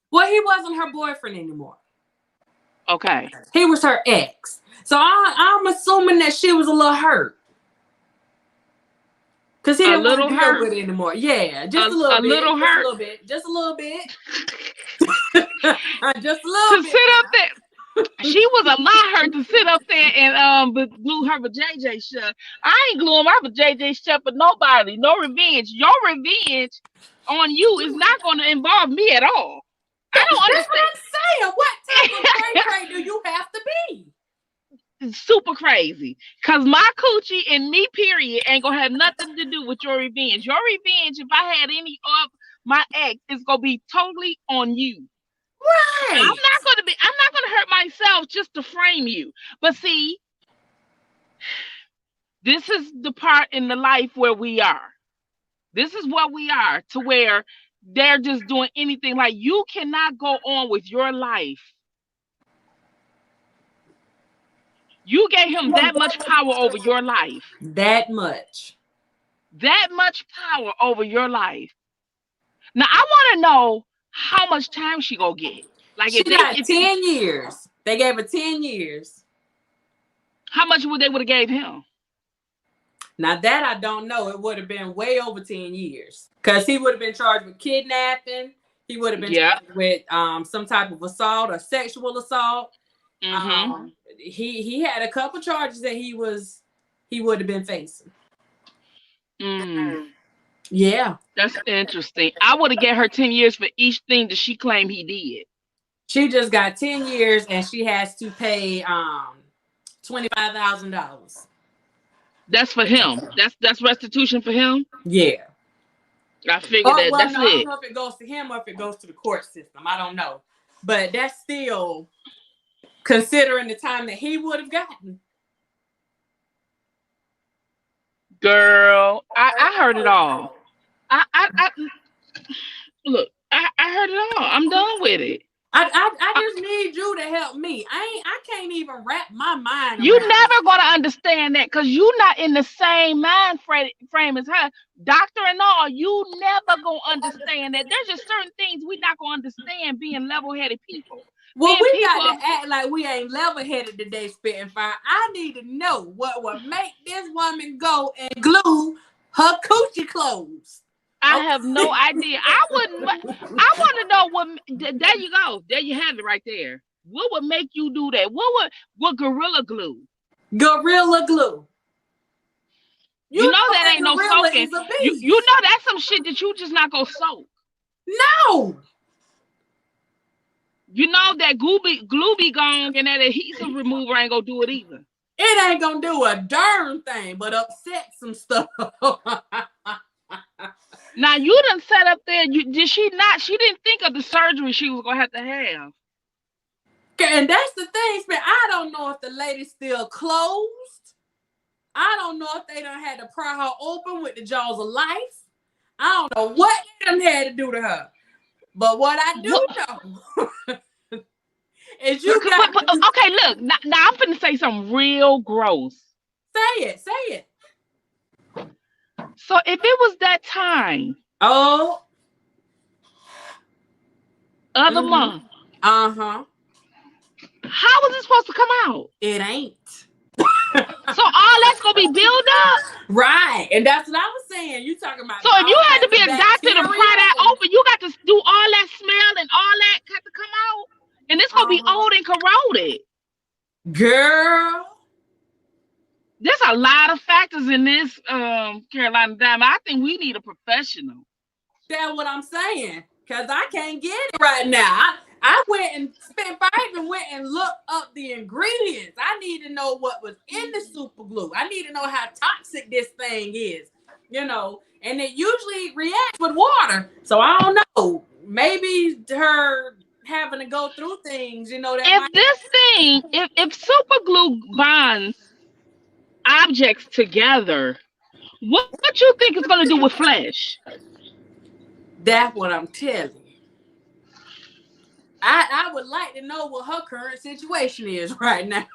Well, he wasn't her boyfriend anymore. Okay. He was her ex. So I'm assuming that she was a little hurt. Because he didn't want to deal with it anymore. Yeah, just a little bit. Little hurt. Just a little bit. Just a little to bit. Sit up there. She was a lot hurt to sit up there and glue her for JJ shut. I ain't gluing my for JJ shut for nobody. No revenge. Your revenge on you is not going to involve me at all. I don't understand. That's what I'm saying. What type of cray-cray do you have to be? Super crazy. Because my coochie and me, period, ain't going to have nothing to do with your revenge. Your revenge, if I had any of my ex, is going to be totally on you. Right. I'm not going to hurt myself just to frame you. But see, this is the part in the life where we are. This is what we are, to where they're just doing anything. Like, you cannot go on with your life. You gave him that much power over your life. That much power over your life. Now, I want to know how much time she gonna get. Like, she got 10 years. They gave her 10 years. How much would they have gave him? Now, that I don't know. It would have been way over 10 years. Because he would have been charged with kidnapping. He would have been charged with some type of assault or sexual assault. He had a couple charges that he would have been facing. Yeah. That's interesting. I would have given her 10 years for each thing that she claimed he did. She just got 10 years and she has to pay $25,000. That's for him. That's restitution for him? Yeah. I figured Oh that. well, That's no, I don't it. know if it goes to him or if it goes to the court system. I don't know, but that's still considering the time that he would have gotten. Girl, I heard it all. I look. I heard it all. I'm done with it. I just need you to help me. I can't even wrap my mind You around it. never gonna understand that because you not in the same frame as her, doctor and all. You never gonna understand that. There's just certain things we not gonna understand being level-headed people. Well, Being we people got to of, act like we ain't level headed today, spitting fire. I need to know what would make this woman go and glue her coochie clothes. I have no Okay. idea. I wouldn't. I want to know what. There you go. There you have it right there. What would make you do that? What gorilla glue? Gorilla glue. You You know know that that ain't no gorilla soaking. is a You beast. know that's some shit that you just not gonna soak. No, You know that glue be gone and that adhesive remover ain't gonna do it either. it ain't gonna do a darn thing but upset some stuff. Now you done sat up there. Did she not? She didn't think of the surgery she was gonna have to have. And that's the thing, man. I don't know if the lady's still closed. I don't know if they done had to pry her open with the jaws of life. I don't know what they done had to do to her. But what I do What? know is you got But to okay, look. Now I'm finna say something real gross. say it. Say it. So if it was that time Oh. of the Mm-hmm. month, Uh-huh. how was it supposed to come out? It ain't. So all that's gonna be built up. Right. And that's what I was saying. You talking about So if you all had to kinds be of a doctor to bacteria pry that and open, you got to do all that smell and all that got to come out, and it's gonna be uh-huh. old and corroded. Girl. There's a lot of factors in this, Carolina Diamond. I think we need a professional. That's what I'm saying. Cause I can't get it right now. I went and spent I even went and looked up the ingredients. I need to know what was in the super glue. I need to know how toxic this thing is. And it usually reacts with water. So I don't know. Maybe her having to go through things, that If might. this thing, if super glue bonds objects together, what you think it's gonna do with flesh? That's what I'm telling you. I would like to know what her current situation is right now.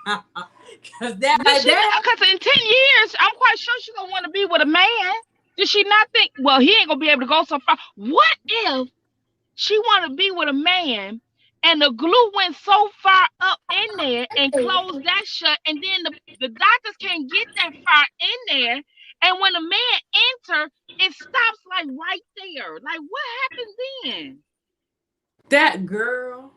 Because that Did right she? there. Because in 10 years, I'm quite sure she's gonna want to be with a man. Did she not think? Well, he ain't gonna be able to go so far. What if she want to be with a man, and the glue went so far up in there and closed that shut, and then the doctors can't get that far in there, and when a man enter, it stops like right there. Like what happens then? That girl.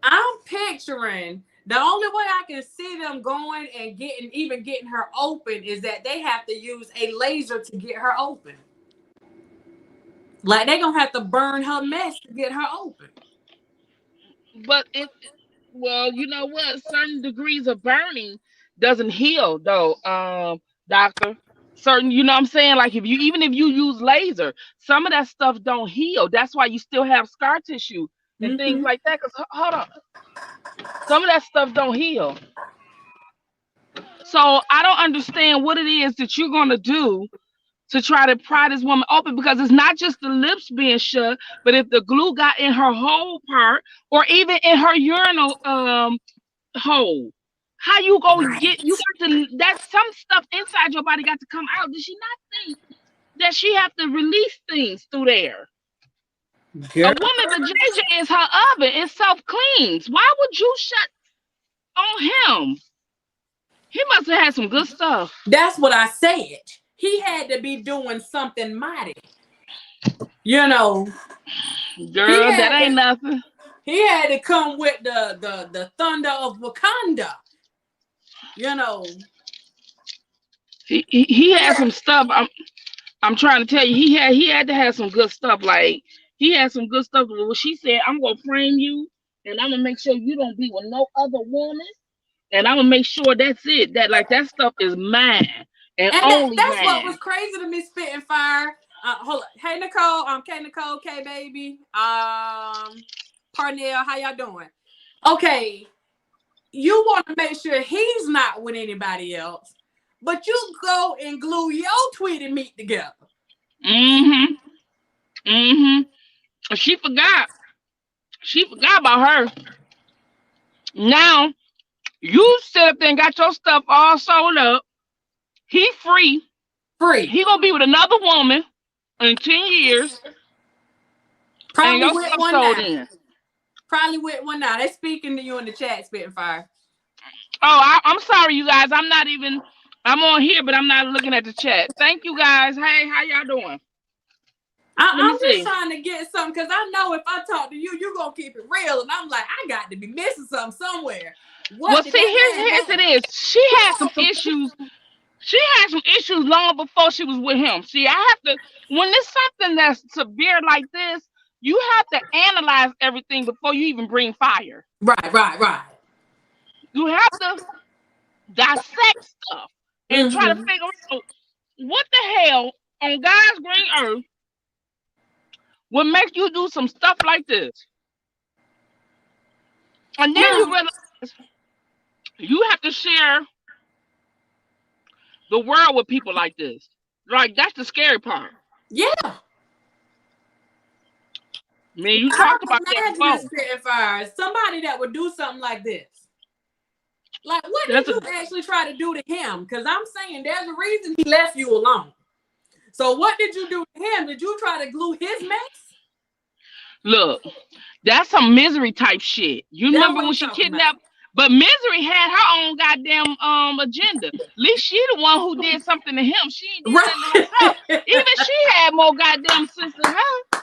I'm picturing the only way I can see them going and getting her open is that they have to use a laser to get her open. Like they gonna have to burn her mess to get her open. But well, you know what? Certain degrees of burning doesn't heal though, doctor. Certain, you know what I'm saying? Like even if you use laser, some of that stuff don't heal. That's why you still have scar tissue and things Mm-hmm. like that. Cause hold on, some of that stuff don't heal. So I don't understand what it is that you're gonna do to try to pry this woman open because it's not just the lips being shut, but if the glue got in her whole part or even in her urinal hole. How you go get you Right. got to that's some stuff inside your body got to come out. Did she not think that she have to release things through there? A Girl. woman vagina is her oven, it self cleans. Why would you shut on him? He must have had some good stuff. That's what I said. He had to be doing something mighty. You know, he Girl, that had ain't to nothing. he had to come with the thunder of Wakanda. You know. He had some stuff. I'm trying to tell you, he had to have some good stuff. Like he had some good stuff. What she said, I'm gonna frame you, and I'm gonna make sure you don't be with no other woman, and I'm gonna make sure that's it. That like that stuff is mine and And only that's what was mine. crazy to me, spitting fire. Hold on. Hey Nicole, K Nicole, K baby, Parnell, how y'all doing? Okay, you want to make sure he's not with anybody else, but you go and glue your tweet meat together. Mm-hmm. Mm-hmm. She forgot. She forgot about her. Now you sit up there and got your stuff all sold up. He free. Free. He gonna be with another woman in 10 years. And Probably your with stuff one sold now. in. Probably with one now. They speaking to you in the chat, spitting fire. Oh, I'm sorry, you guys. I'm on here, but I'm not looking at the chat. Thank you guys. Hey, how y'all doing? Let me I'm just see. trying to get something because I know if I talk to you, you're gonna keep it real. And I'm like, I got to be missing something somewhere. Well, What did see, that man here's have? it is. She had some issues. She had some issues long before she was with him. See, I have to, when it's something that's severe like this, you have to analyze everything before you even bring fire. Right. You have to dissect stuff and try to Mm-hmm. figure out what the hell on God's green earth would make you do some stuff like this. And then you Now, realize you have to share the world with people like this. Like, that's the scary part. yeah. Man, you I'm talked about that imagining before. spitting fire. Somebody that would do something like this. Like, what did That's a you actually try to do to him? Because I'm saying there's a reason he left you alone. So what did you do to him? Did you try to glue his mess? look. That's some misery type shit. You That's remember what when I'm she talking about. kidnapped? But Misery had her own goddamn agenda. At least she the one who did something to him. She ain't did nothing to herself. Right. Even she had more goddamn sense than her.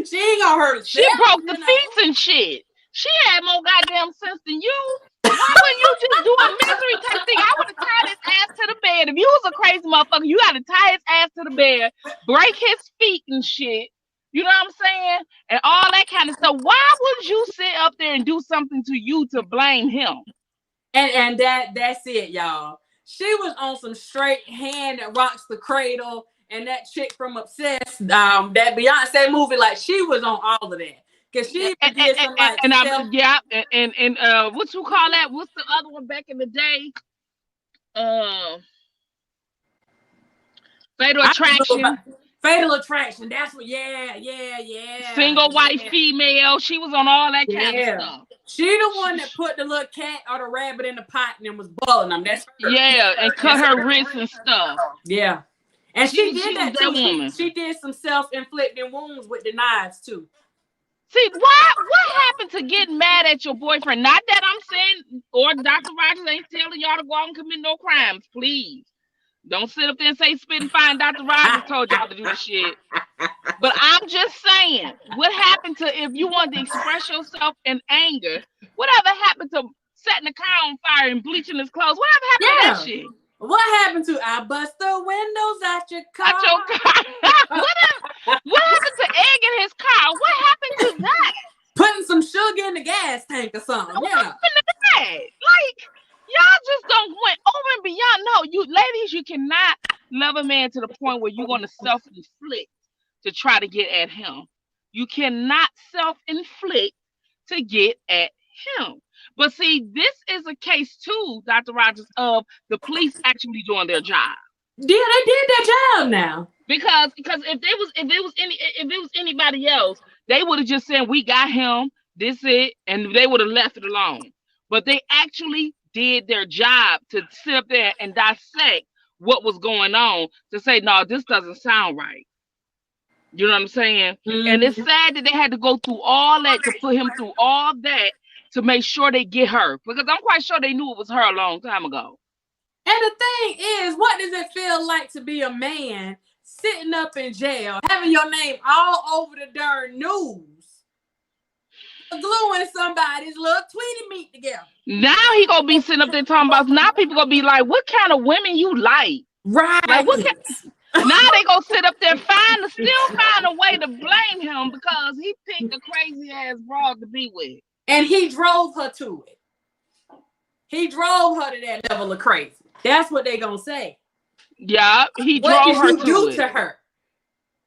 She ain't gonna hurt She herself, broke the you know. feet and shit. She had more goddamn sense than you. Why wouldn't you just do a misery type thing? I would have tied his ass to the bed. If you was a crazy motherfucker, you got to tie his ass to the bed, break his feet and shit. You know what I'm saying? And all that kind of stuff. Why would you sit up there and do something to you to blame him? And that's it, y'all. She was on some straight hand that rocks the cradle, and that chick from Obsessed, that Beyonce movie, like she was on all of that. Cause she did some like And I'm self. yeah, and what you call that? What's the other one back in the day? Fatal Attraction. Fatal Attraction. That's what. Yeah. Single white female. She was on all that kind of stuff. She the one that put the little cat or the rabbit in the pot and then was bullying them. That's her. Yeah, and cut her wrists and stuff. Yeah. And she did was that too. woman. She did some self-inflicting wounds with the knives too. See, what happened to getting mad at your boyfriend? Not that I'm saying, or Dr. Rogers ain't telling y'all to go out and commit no crimes, please. Don't sit up there and say spit and fine. Dr. Rogers told y'all to do the shit. But I'm just saying, what happened to if you wanted to express yourself in anger? Whatever happened to setting the car on fire and bleaching his clothes? Whatever happened to that shit? What happened to I bust the windows at your car? At your car. What happened to egging his car? What happened to that? Putting some sugar in the gas tank or something. What happened to that? Like, y'all just don't went over and beyond. No, you ladies, you cannot love a man to the point where you're going to self-inflict to try to get at him. You cannot self-inflict to get at him. But see, this is a case too, Dr. Rogers, of the police actually doing their job. Yeah, they did their job now. Because if it was anybody else, they would have just said, we got him, this it, and they would have left it alone. But they actually did their job to sit up there and dissect what was going on to say, no, this doesn't sound right. You know what I'm saying? Mm-hmm. And it's sad that they had to go through all that to put him through all that to make sure they get her. Because I'm quite sure they knew it was her a long time ago. And the thing is, what does it feel like to be a man sitting up in jail, having your name all over the darn news, gluing somebody's little tweety meat together? Now he gonna be sitting up there talking about. Now people gonna be like, "What kind of women you like?" Right? Like what? Now they gonna sit up there still find a way to blame him because he picked a crazy ass broad to be with, and he drove her to it. He drove her to that level of crazy. That's what they gonna say. Yeah, he what drove her to it. What did you do to her?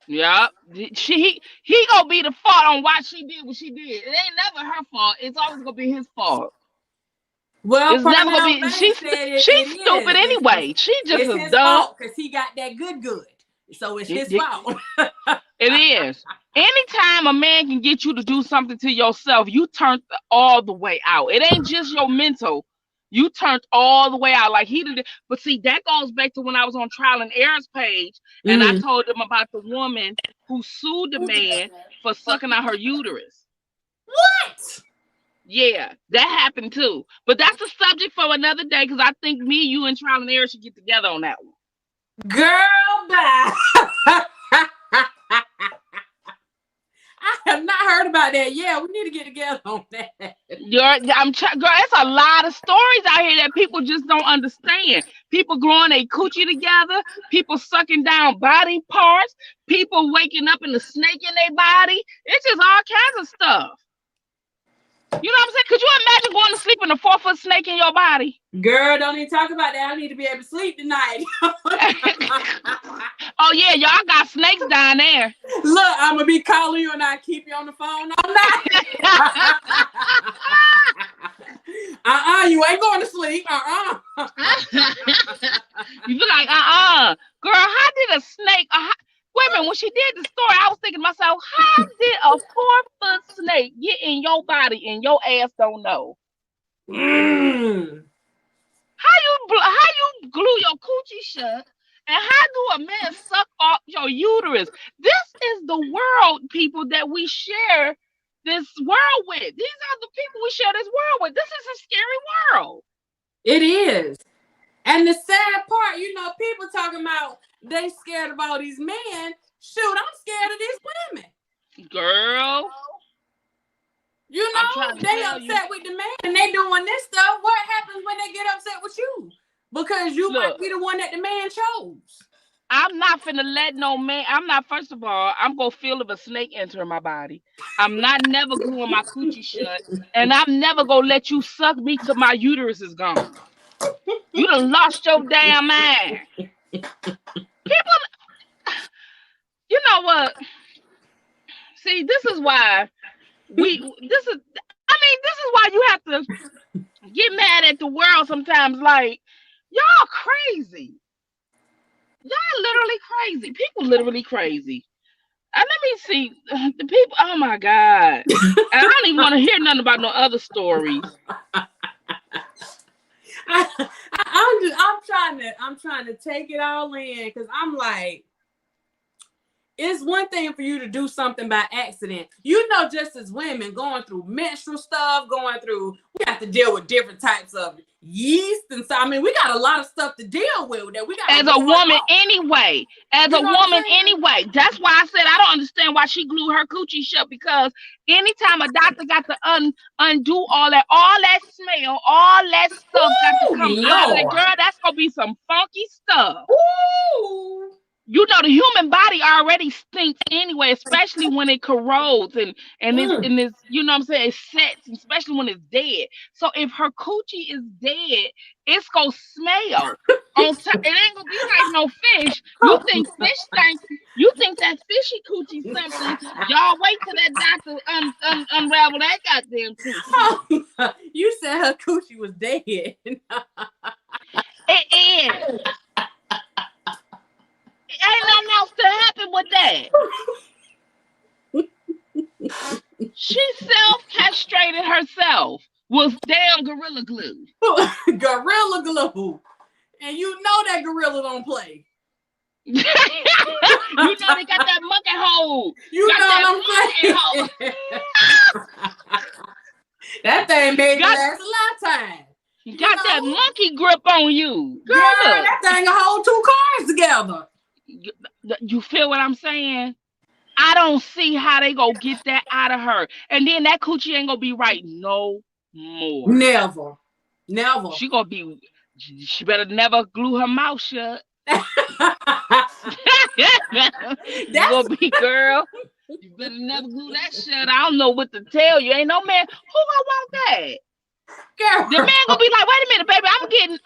Yeah, he gonna be the fault on why she did what she did. It ain't never her fault. It's always gonna be his fault. Well, It's never gonna Parnell be. Bank said She's stupid anyway. She just it's as his dumb. fault because he got that good. So it's his It, fault. it is. Anytime a man can get you to do something to yourself, you turn all the way out. It ain't just your mental. You turned all the way out like he did. But see, that goes back to when I was on Trial and Error's page, and I Mm. told them about the woman who sued the man for sucking out her uterus. What? Yeah, that happened too. But that's a subject for another day because I think me, you, and Trial and Error should get together on that one. Girl, bye. I have not heard about that. Yeah, we need to get together on that. Girl, it's a lot of stories out here that people just don't understand. People growing a coochie together, people sucking down body parts, people waking up in a snake in their body. It's just all kinds of stuff. You know what I'm saying? Could you imagine going to sleep in a 4-foot snake in your body? Girl, don't even talk about that. I need to be able to sleep tonight. Oh yeah, y'all got snakes down there. Look, I'm gonna be calling you and I keep you on the phone all night. You ain't going to sleep. You be like, girl, how did a snake? Wait a minute, when she did the story, I was thinking to myself, how did a 4-foot snake get in your body and your ass don't know? Mm. How you glue your coochie shut? And how do a man suck off your uterus? This is the world, people, that we share this world with. These are the people we share this world with. This is a scary world. It is. And the sad part, people talking about they scared of all these men. Shoot, I'm scared of these women. Girl. They upset with the man and they doing this stuff. What happens when they get upset with you? Because you might be the one that the man chose. I'm not finna let no man. First of all, I'm gonna feel if a snake enter my body. I'm not never gluing my coochie shut. And I'm never gonna let you suck me till my uterus is gone. You done lost your damn mind. People, you know what? See, this is why this is why you have to get mad at the world sometimes. Like, y'all crazy. Y'all literally crazy. People literally crazy. Let me see. The people, oh my God. I don't even want to hear nothing about no other stories. I'm trying to take it all in because I'm like, it's one thing for you to do something by accident. Just as women going through menstrual stuff, we have to deal with different types of yeast. And so, we got a lot of stuff to deal with that we got as a woman anyway. That's why I said I don't understand why she glued her coochie shut, because anytime a doctor got to undo all that smell, all that stuff got to come out of the girl, that's gonna be some funky stuff. Ooh. The human body already stinks anyway, especially when it corrodes and it's what I'm saying, it sets, especially when it's dead. So if her coochie is dead, it's gonna smell. On top, it ain't gonna be like no fish. You think fish stink? You think that fishy coochie something? Y'all wait till that doctor unravel that goddamn coochie. You said her coochie was dead. It is. Ain't nothing else to happen with that. She self-castrated herself with damn Gorilla Glue. Gorilla Glue. And that gorilla don't play. They got that monkey hole. What I'm saying? That thing made you last a lifetime. Got that monkey grip on you. Girl, that thing will hold 2 cars together. You feel what I'm saying? I don't see how they gonna get that out of her. And then that coochie ain't gonna be right no more. Never. She better never glue her mouth shut. You gonna be, girl. You better never glue that shut. I don't know what to tell you. Ain't no man who gonna want that. Girl. The man gonna be like, wait a minute, baby, I'm getting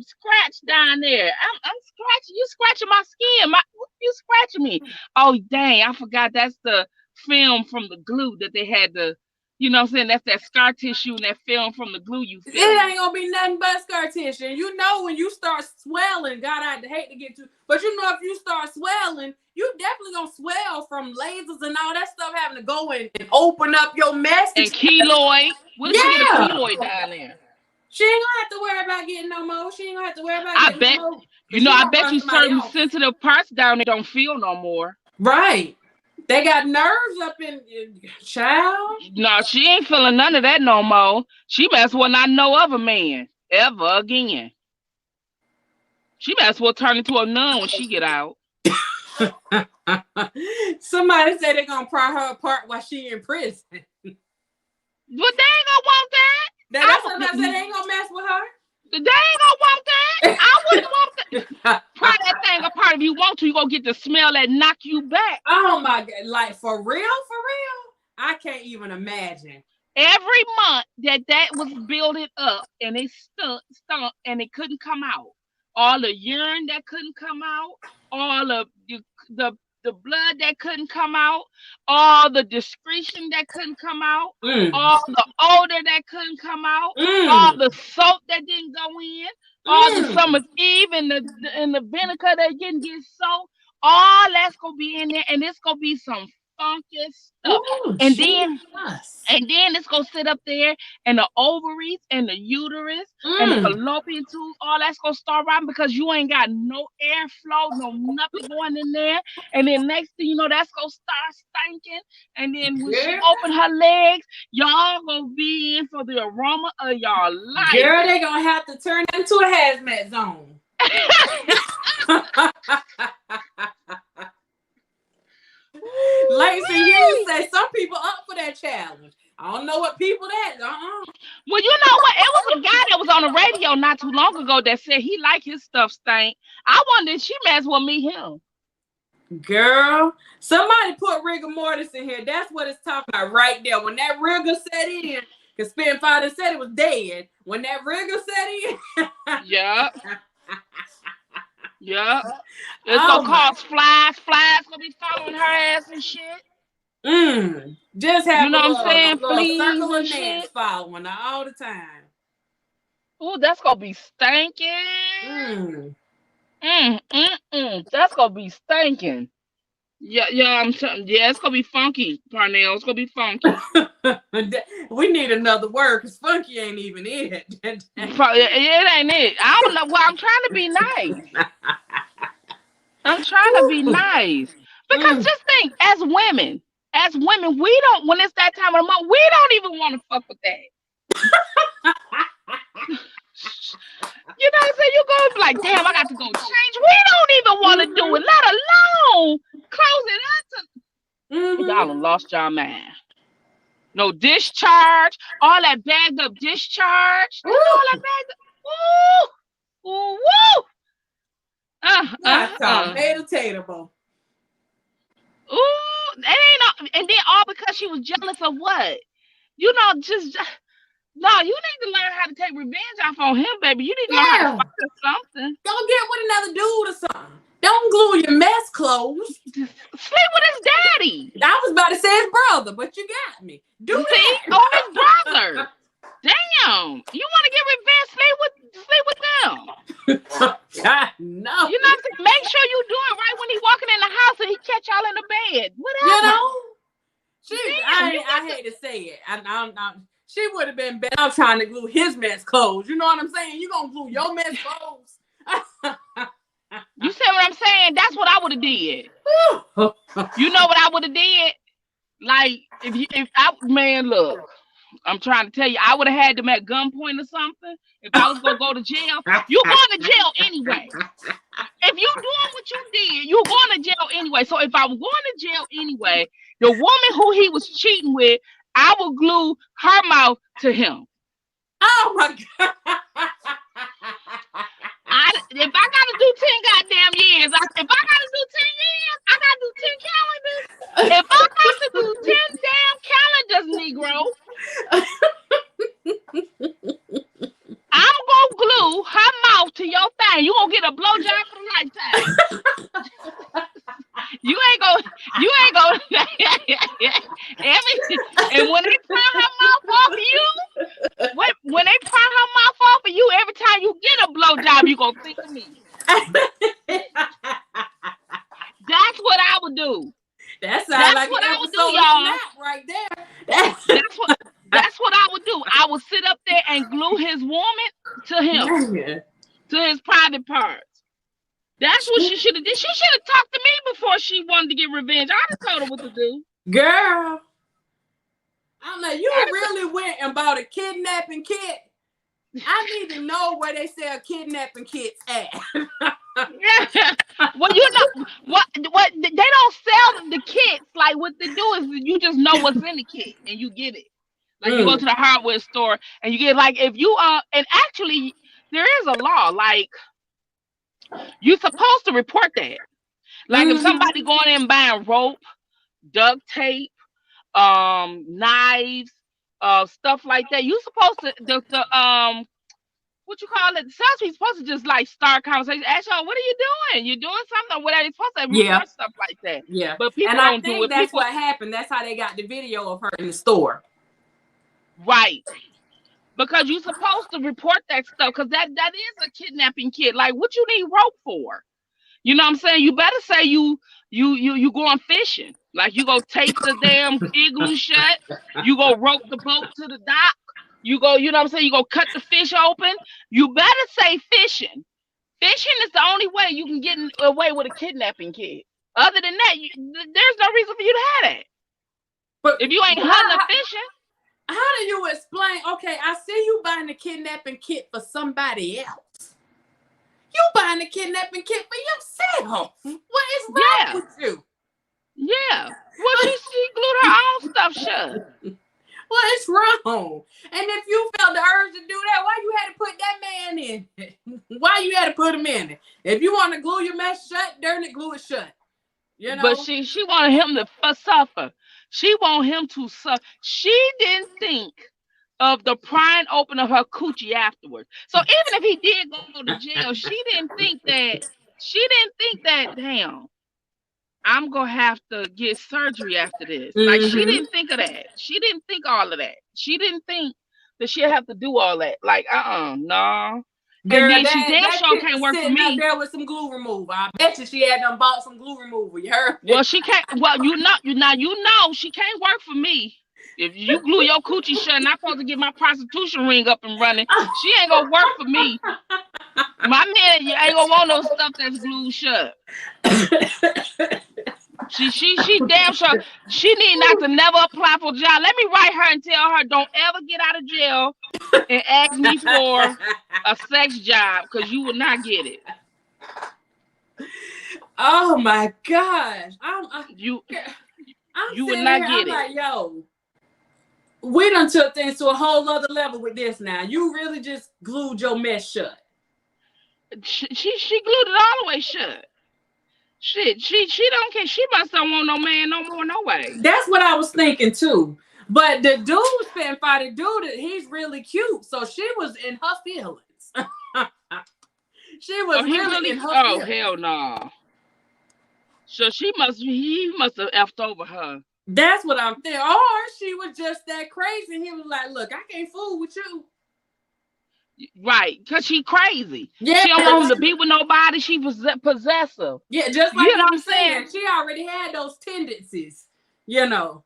scratched down there. I'm scratching. You scratching my skin. you scratching me? Oh, dang, I forgot that's the film from the glue that they had to, you know what I'm saying? That's that scar tissue and that film from the glue you It feeling. ain't gonna be nothing but scar tissue. You know when you start swelling, God, I'd hate to get to, but you know if you start swelling, you definitely gonna swell from lasers and all that stuff having to go in and open up your mess. And keloid. What if she get a keloid down there? She ain't gonna have to worry about getting no more. She ain't gonna have to worry about I getting bet, no more. you know, She I gonna bet run you somebody certain off. sensitive parts down there don't feel no more. Right. They got nerves up in child. No, she ain't feeling none of that no more. She might as well not know of a man ever again. She might as well turn into a nun when she get out. Somebody said they're gonna pry her apart while she in prison. But they ain't gonna want that. That's what I said. They ain't gonna mess with her. They ain't gonna want that. I wouldn't want that. Pry that thing apart if you want to. You gonna get the smell that knock you back. Oh my God! Like for real? I can't even imagine. Every month that was building up and it stunk and it couldn't come out. All the urine that couldn't come out, all of the blood that couldn't come out, all the discretion that couldn't come out, all the odor that couldn't come out, all the soap that didn't go in, all the summer's eve and the vinegar that didn't get soaked, all that's gonna be in there, and it's gonna be some funky stuff. Ooh, and Jesus. then it's gonna sit up there, and the ovaries and the uterus and the fallopian tubes, all that's gonna start rotting because you ain't got no airflow, no nothing going in there. And then next thing you know, that's gonna start stinking. And then when she open her legs, y'all gonna be in for the aroma of y'all life. Girl, they gonna have to turn into a hazmat zone. Lacey, you say some people up for that challenge. I don't know what people that. Well, you know what? It was a guy that was on the radio not too long ago that said he liked his stuff stank. I wonder if she may as well meet him. Girl, somebody put rigor mortis in here. That's what it's talking about right there. When that rigor set in, because Spitfire said it was dead. When that rigor set in. Yeah. Yeah. It's gonna cause flies. Flies gonna be following her ass and shit. Just have, you know what I'm saying? Fleas circle of ants following her all the time. Oh, that's gonna be stinking. That's gonna be stinking. Yeah, it's gonna be funky, Parnell. It's gonna be funky. We need another word because funky ain't even it. It ain't it. I don't know. Well, I'm trying to be nice. Because just think, as women, we don't. When it's that time of the month, we don't even want to fuck with that. You know what I'm saying? You go be like, damn, I got to go change. We don't even want to do it, let alone close it up. Y'all done lost y'all mind. No discharge, all that bagged up discharge. All that bagged up. Woo! That's meditatable. Ooh, it ain't. And then all because she was jealous of what? You know, no, you need to learn how to take revenge off on him, baby. You need to learn how to fight or something. Don't get with another dude or something. Don't glue your mess clothes. Sleep with his daddy. I was about to say his brother, but you got me. Or his brother. Damn. You want to get revenge? Sleep with them. God, no. You know what I'm saying? Make sure you do it right when he walking in the house and he catch y'all in the bed. Whatever. You know? I hate to say it. She would have been better off trying to glue his mess clothes. You know what I'm saying? You gonna glue your mess clothes. You see what I'm saying? That's what I would have did. You know what I would have did? Like, look, I'm trying to tell you, I would have had them at gunpoint or something. If I was gonna go to jail, you're going to jail anyway. If you doing what you did, you're going to jail anyway. So if I was going to jail anyway, the woman who he was cheating with, I would glue her mouth to him. Oh my God. If I gotta do 10 goddamn years, if I gotta do 10 years, I gotta do 10 calendars. If I have to do 10 damn calendars, Negro, I'm gonna glue her mouth to your thing. You gonna get a blowjob for the lifetime. You ain't gonna every and when they pry her mouth off of you, when they pry her mouth off of you, every time you get a blowjob, you gonna think of me. That's what I would do. That sounds That's like an what I would do, episode of y'all. Snap right there. That's what I would do. I would sit up there and glue his woman to him, Man. to his private parts. That's what she should have did. She should have talked to me before she wanted to get revenge. I'd have told her what to do. Girl, I don't know. You really went and bought a kidnapping kit. I need to know where they sell kidnapping kits at. Well, you know what they don't sell the kits. Like what they do is you just know what's in the kit and you get it. Like you go to the hardware store and you get like if you and actually there is a law like you're supposed to report that. Like if somebody going in buying rope, duct tape, knives, stuff like that, you supposed to the what you call it? The salespeople supposed to just like start conversation. Ask y'all, what are you doing? You doing something or whatever. You're supposed to report stuff like that. Yeah. But people and don't I think do it. That's People, what happened. That's how they got the video of her in the store. Right. Because you're supposed to report that stuff because that is a kidnapping kit. Like what you need rope for? You know what I'm saying? You better say you going fishing. Like you go tape the damn igloo shut. You go rope the boat to the dock. You go, you know what I'm saying? You go cut the fish open. You better say fishing. Fishing is the only way you can get away with a kidnapping kit. Other than that, there's no reason for you to have that. But if you ain't hunting or fishing. How do you explain? Okay, I see you buying a kidnapping kit for somebody else. You buying a kidnapping kit for yourself. What is wrong with you? Yeah. Well, she glued her own stuff shut. What is wrong? And if you felt the urge to do that, why you had to put that man in it? Why you had to put him in it? If you want to glue your mess shut, darn it, glue it shut. You know? But she wanted him to suffer. She wanted him to suffer. She didn't think of the prying open of her coochie afterwards. So even if he did go to jail, she didn't think that, damn, I'm going to have to get surgery after this. Like, she didn't think of that. She didn't think all of that. She didn't think that she'd have to do all that. Like, no. Girl, and then she damn sure can't work for me. Out there with some glue remover. I bet you she had done bought some glue remover. You heard? Well, she can't. Well, you know, she can't work for me. If you glue your coochie shut and I'm supposed to get my prostitution ring up and running, she ain't gonna work for me. My man, you ain't gonna want no stuff that's glued shut. She damn sure she need not to never apply for a job. Let me write her and tell her don't ever get out of jail and ask me for a sex job because you will not get it. Oh my gosh! You would not get it. Like, yo, we done took things to a whole other level with this. Now you really just glued your mess shut. She glued it all the way shut. Shit, she don't care. She must don't want no man no more, no way. That's what I was thinking too. But the dude's finna fight a dude. He's really cute, so she was in her feelings. She was really in her feelings. Oh hell no! So he must have effed over her. That's what I'm thinking. Or she was just that crazy. He was like, "Look, I can't fool with you." Right, because she crazy. Yeah. She don't want him to be with nobody. She was possessive. Yeah, just like you know what I'm saying. She already had those tendencies, you know.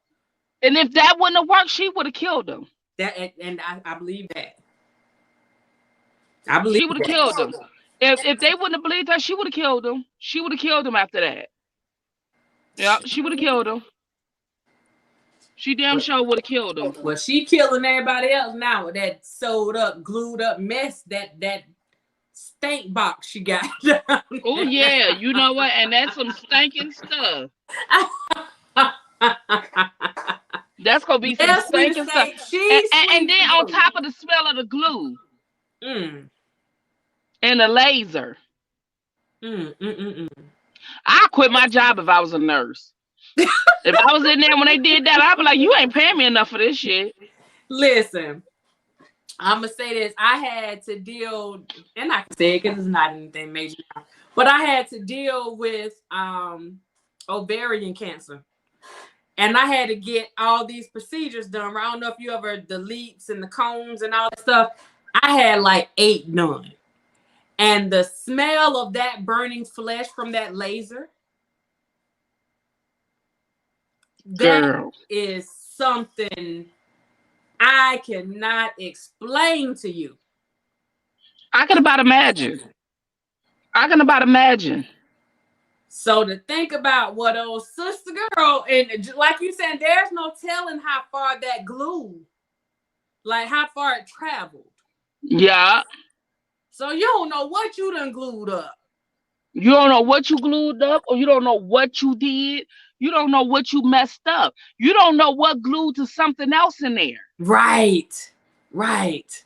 And if that wouldn't have worked, she would have killed him. I believe that. I believe she would have killed him. If they wouldn't have believed her, she would have killed him. She would have killed him after that. Yeah, she would have killed him. She damn sure would have killed him. Well, she killing everybody else now with that sewed up, glued up mess, that stank box she got. Oh yeah, you know what? And that's some stinking stuff. That's gonna be some stinking stuff. And then on top of the smell of the glue. And the laser. I quit my job if I was a nurse. If I was in there when they did that, I'd be like, you ain't paying me enough for this shit. Listen, I'm going to say this. I had to deal, and I can say it because it's not anything major, but I had to deal with ovarian cancer. And I had to get all these procedures done. I don't know if you ever, the leaps and the cones and all that stuff. I had like 8 done. And the smell of that burning flesh from that laser, that Girl, is something I cannot explain to you. I can about imagine. I can about imagine. So to think about what old sister girl, and like you said, there's no telling how far that glue, like how far it traveled. Yeah. So you don't know what you done glued up. You don't know what you glued up, or you don't know what you did. You don't know what you messed up. You don't know what glued to something else in there. Right. Right.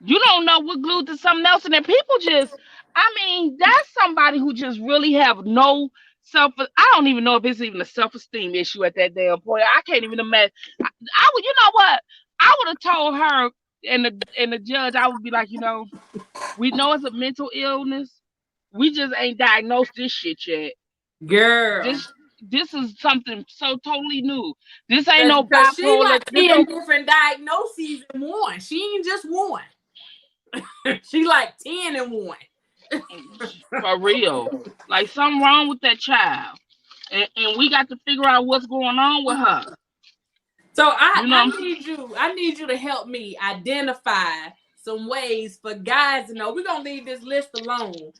You don't know what glued to something else in there. People just, I mean, that's somebody who just really have no self. I don't even know if it's even a self-esteem issue at that damn point. I can't even imagine. I would, you know what? I would have told her and the judge. I would be like, we know it's a mental illness. We just ain't diagnosed this shit yet. Girl. This is something so totally new. This ain't no Because she bipolar. like This 10 no different diagnoses in one. She ain't just one. She like 10 in one. for real. Like something wrong with that child, and we got to figure out what's going on with her. So You know, I need you to help me identify some ways for guys to know. We're gonna leave this list alone.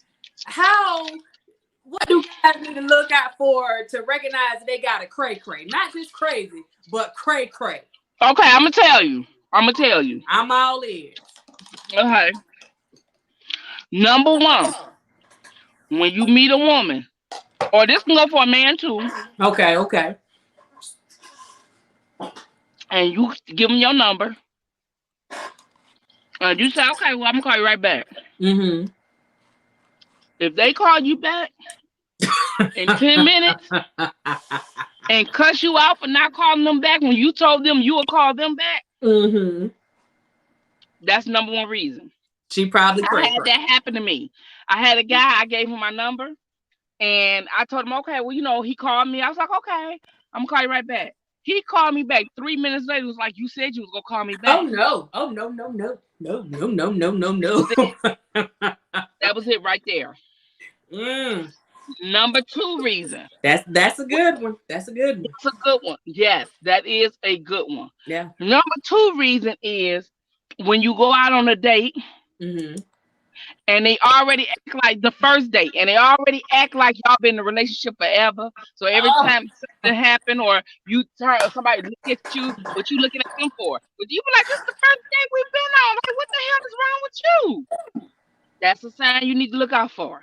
What do guys need to look out for to recognize they got a cray cray? Not just crazy, but cray cray. okay, I'm gonna tell you. I'm gonna tell you. I'm all ears. Okay, number one, when you meet a woman, or this can go for a man too, Okay, okay. and you give them your number, and you say, okay, well, I'm gonna call you right back. Mm-hmm. If they call you back in 10 minutes and cuss you out for not calling them back when you told them you would call them back, Mm-hmm. that's number one reason. She probably I cray had cray. that happen to me. I had a guy, I gave him my number, and I told him, okay, well, he called me. I was like, okay, I'm gonna call you right back. He called me back 3 minutes later. It was like, you said you was gonna call me Oh back. no. Oh no, no, no. No, no, no, no, no, no. That was it right there. Mm. Number two reason. That's a good one. That's a good one. That's a good one. Yes, that is a good one. Yeah. Number two reason is when you go out on a date Mm-hmm. and they already act like the first date, and they already act like y'all been in a relationship forever. So every Oh, time something happen, or you turn, or somebody look at you, what you looking at them for? But you be like, this is the first date we've been on. Like, what the hell is wrong with you? That's a sign you need to look out for.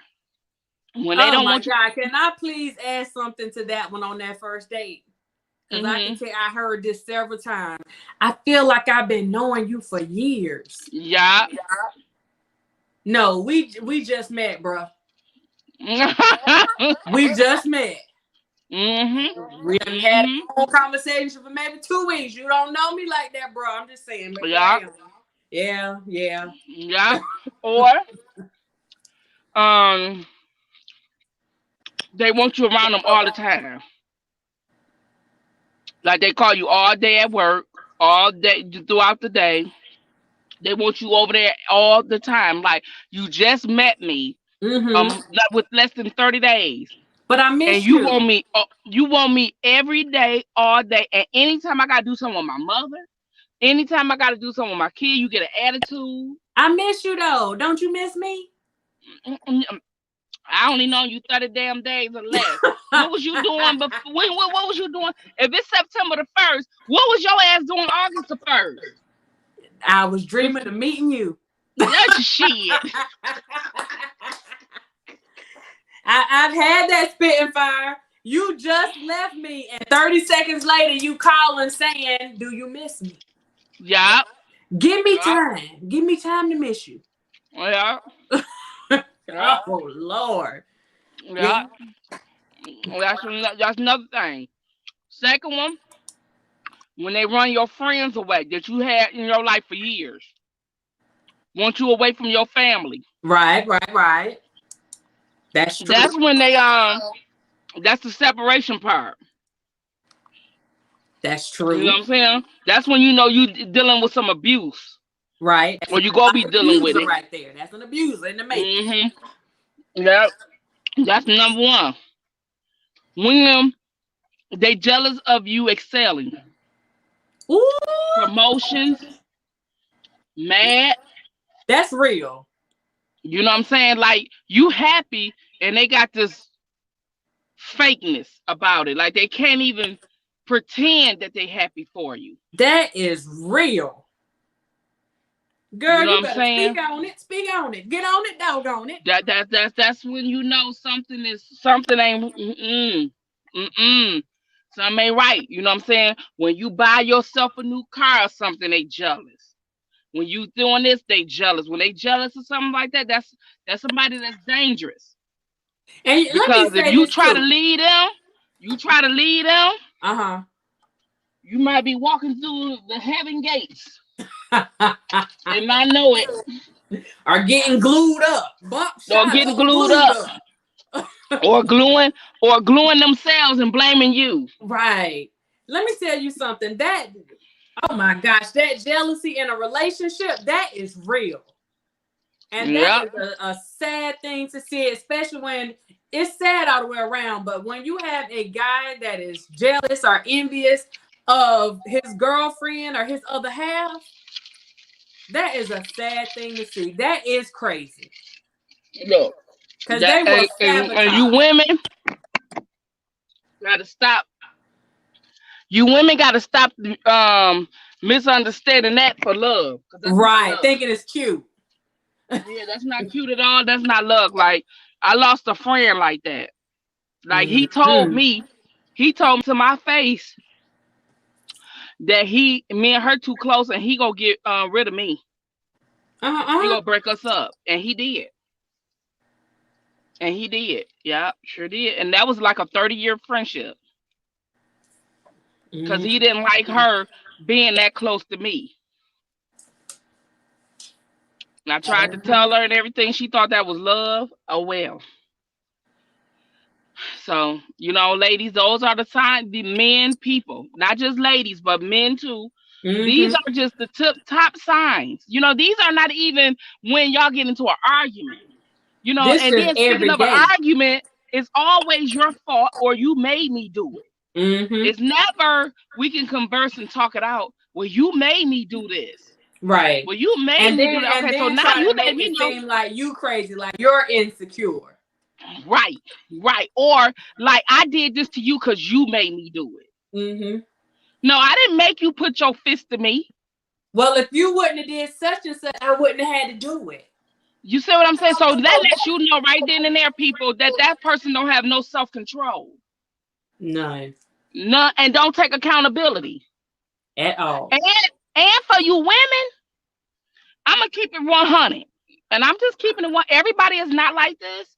When they oh don't my want you. God. Can I please add something to that one on that first date? Because I can tell I heard this several times. I feel like I've been knowing you for years. Yeah. No, we just met, bro. We just met. We done had a whole conversation for maybe 2 weeks. You don't know me like that, bro. I'm just saying. But Yeah. Yeah. Yeah. Or um they want you around them all the time. Like they call you all day at work, all day throughout the day. They want you over there all the time. Like you just met me, Mm-hmm. like with less than 30 days. But I And miss you you. want me every day, all day. And anytime I gotta do something with my mother, anytime I gotta do something with my kid, you get an attitude. I miss you though. Don't you miss me? I only know you 30 damn days or less. What was you doing before? What was you doing? If it's September the 1st, what was your ass doing August the 1st? I was dreaming of meeting you. That's shit. I've had that spitting fire. You just left me, and 30 seconds later, you calling saying, "Do you miss me?" Yeah. Give me time. Give me time to miss you. Yeah. Yeah. Oh Lord. Yeah. That's another thing. Second one, when they run your friends away that you had in your life for years, want you away from your family. Right. That's true. That's when That's the separation part. That's You know true. what I'm saying? That's when you know you dealing with some abuse, Right. or That's you gonna be an dealing with abuser it. right there. That's an abuser in the making. Hmm. Yep. That's number one. When they jealous of you excelling, Ooh, promotions, mad. that's real. You know what I'm saying? Like you happy, and they got this fakeness about it. Like they can't even pretend that they happy for you. That is real. You Girl, know what you I'm better speak saying? on it. Speak on it. Get on it, doggone it. That's when you know something ain't something ain't right. You know what I'm saying? When you buy yourself a new car or something, they jealous. When you doing this, they jealous. When they jealous or something like that, that's somebody that's dangerous. And let me Because if say you this try to too. lead them, you try to lead them, Uh you might be walking through the heaven gates huh. and not know it, Are getting glued up. Bump or shot getting up, glued glued up, up. or gluing themselves and blaming you. Right. Let me tell you something. That, oh my gosh, that jealousy in a relationship, that is real. And that Yep. is a sad thing to see, especially when it's sad all the way around. But when you have a guy that is jealous or envious of his girlfriend or his other half, that is a sad thing to see. That is crazy. Look, Because that they will and you sabotage. women gotta stop. You women gotta stop misunderstanding that for love, because that's not Right. love. Thinking it's cute. Yeah, that's not cute at all. That's not love. Like I lost a friend like that. Like Mm-hmm. he told me to my face that me and her too close, and he gonna get rid of me. He Uh-uh. gonna break us up, and he did. And he did. Yeah, sure did. And that was like a 30-year friendship, because he didn't like her being that close to me. And I tried to tell her and everything. She thought that was love. Oh well. So, ladies, those are the signs, the men, people, not just ladies, but men too. These Mm-hmm. are just the top signs. These are not even when y'all get into an argument. This And is then speaking every of an day. argument, it's always your fault or you made me do it. Mm-hmm. It's never we can converse and talk it out. Well, you made me do this. Right. Well, you made And me do then that. and Okay, so then now try you to let make me it know. seem like you crazy, like you're insecure. Right, right. Or like I did this to you because you made me do it. Mm-hmm. No, I didn't make you put your fist to me. Well, if you wouldn't have did such and such, I wouldn't have had to do it. You see what I'm saying? So that lets you know right then and there, people, that person don't have no self-control. None None, and don't take accountability. at all. And for you women, I'm gonna keep it 100. And I'm just keeping it one. Everybody is not like this.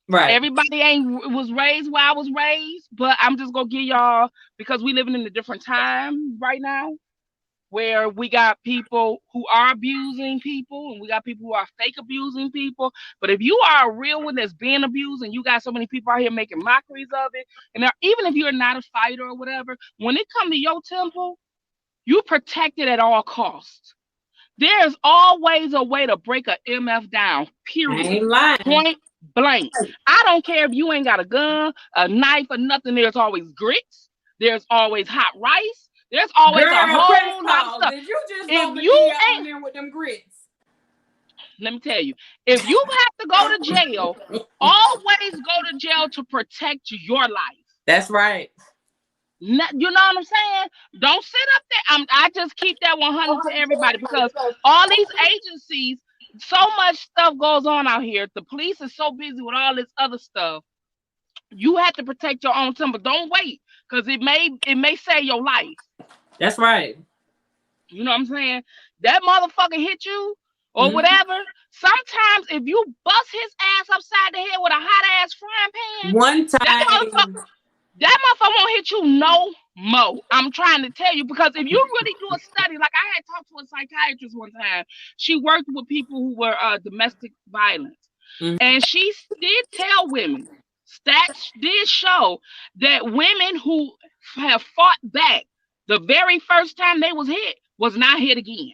Right. Everybody ain't was raised where I was raised, but I'm just gonna give y'all, because we living in a different time right now, where we got people who are abusing people and we got people who are fake abusing people. But if you are a real one that's being abused and you got so many people out here making mockeries of it, and even if you're not a fighter or whatever, when it comes to your temple, you protect it at all costs. There's always a way to break a MF down, I period. ain't lying. Point blank. I don't care if you ain't got a gun, a knife, or nothing. There's always grits. There's always hot rice. There's always a Girl, press whole lot of pause. stuff. Did you just If go you Medea on ain't, there with them grits? let me tell you, if you have to go to jail, always go to jail to protect your life. That's right. You know what I'm saying? Don't sit up there. I just keep that 100 to everybody, because all these agencies, so much stuff goes on out here. The police is so busy with all this other stuff. You have to protect your own temper. Don't wait, because it may save your life. That's right. You know what I'm saying? That motherfucker hit you or Mm-hmm. whatever. Sometimes if you bust his ass upside the head with a hot ass frying pan, One that time. motherfucker that motherfucker won't hit you no more. I'm trying to tell you, because if you really do a study, like I had talked to a psychiatrist one time. She worked with people who were domestic violence. Mm-hmm. And she did tell women, Stats did show that women who have fought back the very first time they was hit was not hit again.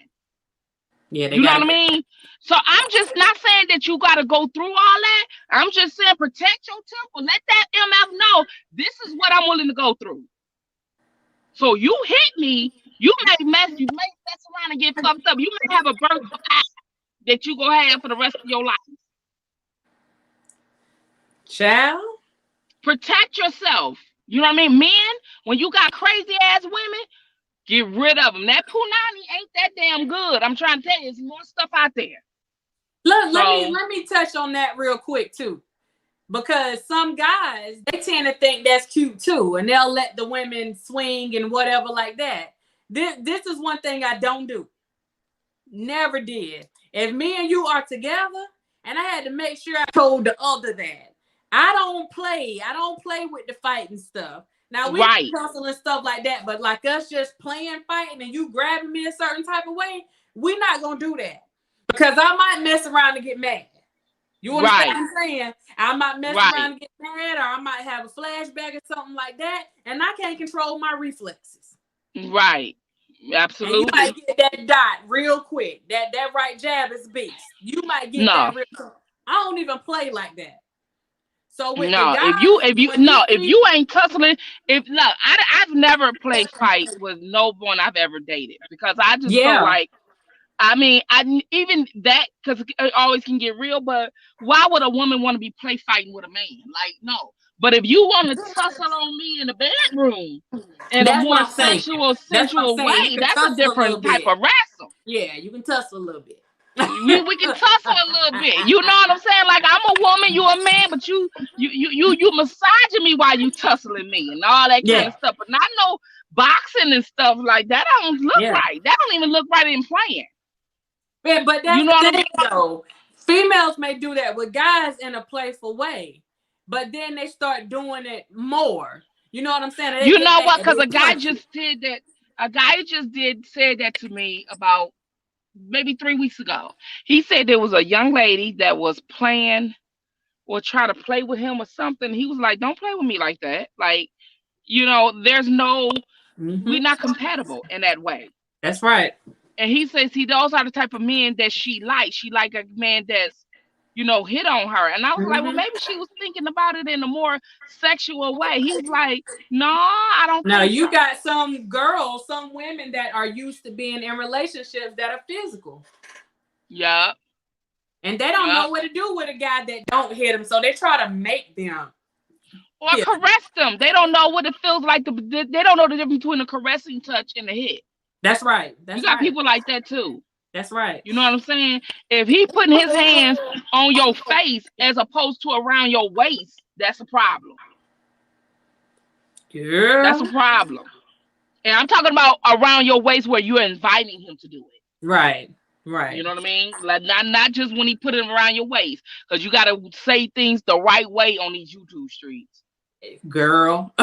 Yeah, they You know got what I to. mean? So I'm just not saying that you got to go through all that. I'm just saying protect your temper. Let that MF know this is what I'm willing to go through. So you hit me, you may mess around and get fucked up. You may have a birth that you gonna have for the rest of your life. Child. Protect yourself. You know what I mean? Men, when you got crazy ass women, get rid of them. That punani ain't that damn good. I'm trying to tell you, there's more stuff out there. Look, So let me touch on that real quick too. Because some guys, they tend to think that's cute too, and they'll let the women swing and whatever like that. This is one thing I don't do. Never did. If me and you are together, and I had to make sure I told the other that I don't play. I don't play with the fighting stuff. Now we right, tussle and stuff like that, but like us just playing fighting and you grabbing me a certain type of way, we're not gonna do that because I might mess around and get mad. You understand right, what I'm saying? I might mess around right, and get mad, or I might have a flashback or something like that, and I can't control my reflexes. right. And you might Absolutely. get that dot real quick. That right jab is beast. You might get No. that real quick. I don't even play like that. So with the No, guys, when you if see, you ain't tussling, if look, I've never played fight with no one I've ever dated because I just felt yeah, like, I mean, even that because it always can get real. But why would a woman want to be play fighting with a man? Like, no. But if you want to tussle on me in the bedroom in a that's what more I'm saying. sexual, That's what I'm sensual saying. You way, can that's a tussle a little different type bit. of wrestle. Yeah, you can tussle a little bit. We can tussle a little bit. You know what I'm saying? Like I'm a woman, you a man, but you massaging me while you tussling me and all that kind Yeah, of stuff. But not no boxing and stuff like that. That don't look yeah. right. That don't even look right in playing. Yeah, but You that's know the what I'm thing though. Females may do that with guys in a playful way, but then they start doing it more. You know what I'm saying? They You get know what? that and Because they a guy punch you. just did that. A guy just did said that to me about maybe 3 weeks ago. He said there was a young lady that was playing or try to play with him or something. He was like, "Don't play with me like that." Like, there's no, we're Mm-hmm. not compatible in that way. That's right. And he says those are the type of men that she likes. She like a man that's, hit on her. And I was like, well, Mm-hmm. maybe she was thinking about it in a more sexual way. He was like, no, I don't Now think you so. got some girls, some women that are used to being in relationships that are physical, Yep, and they don't know yep. what to do with a guy that don't hit them, so they try to make them Or hit 'em. caress them. They don't know what it feels like they don't know the difference between a caressing touch and a hit. That's right. You That's got right. people like that too. That's right. You know what I'm saying? If he putting his hands on your face as opposed to around your waist, that's a problem. That's a Girl. problem. And I'm talking about around your waist where you're inviting him to do it. Right. You Right. know what I mean? Like not just when he put it around your waist, because you gotta say things the right way on these YouTube streets. Girl.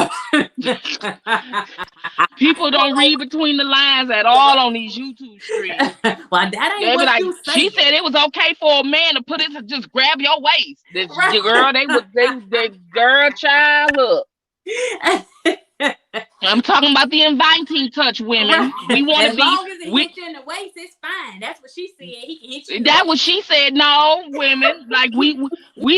People don't read between the lines at all on these YouTube streets. Well, that ain't They be what like, you she saying. said it was okay for a man to put it to just grab your waist. This girl, they girl child look. Right. I'm talking about the inviting touch women. We Right. want to As be long as it we hits you in the waist, it's fine. That's what she said. He can hit you in the that waist. what she said. No, women. Like we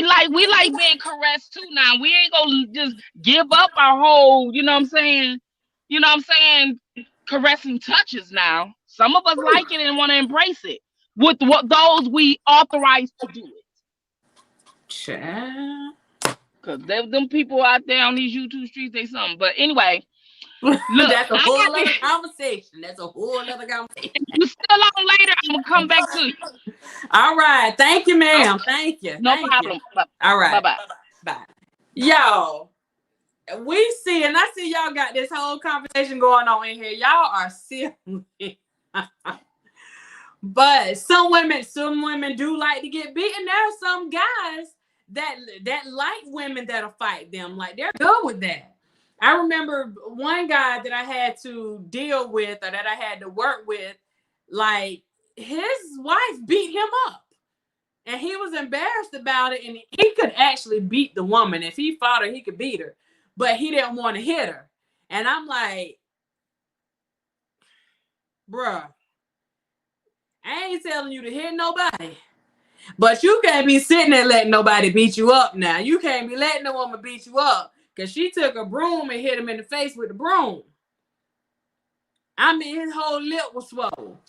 like being caressed too now. We ain't gonna just give up our whole, you know what I'm saying? You know what I'm saying? Caressing touches now. Some of us like it and want to embrace it. With what those we authorize to do it. Child. Cause them people out there on these YouTube streets, they something. But anyway, look, That's a I whole got other to. conversation. That's a whole other conversation. You still on later? I'm gonna come back to you. All right. Thank you, ma'am. Okay, Thank you. no Thank you. problem. All Bye right. bye. Bye. Y'all, we see, and I see y'all got this whole conversation going on in here. Y'all are silly. But some women do like to get beaten. There are some guys that like women that'll fight them. Like they're good with that. I remember one guy that I had to deal with or that I had to work with, like his wife beat him up. And he was embarrassed about it. And he could actually beat the woman. If he fought her, he could beat her. But he didn't want to hit her. And I'm like, bruh, I ain't telling you to hit nobody. But you can't be sitting there letting nobody beat you up now. You can't be letting the woman beat you up. Because she took a broom and hit him in the face with the broom. I mean, his whole lip was swole.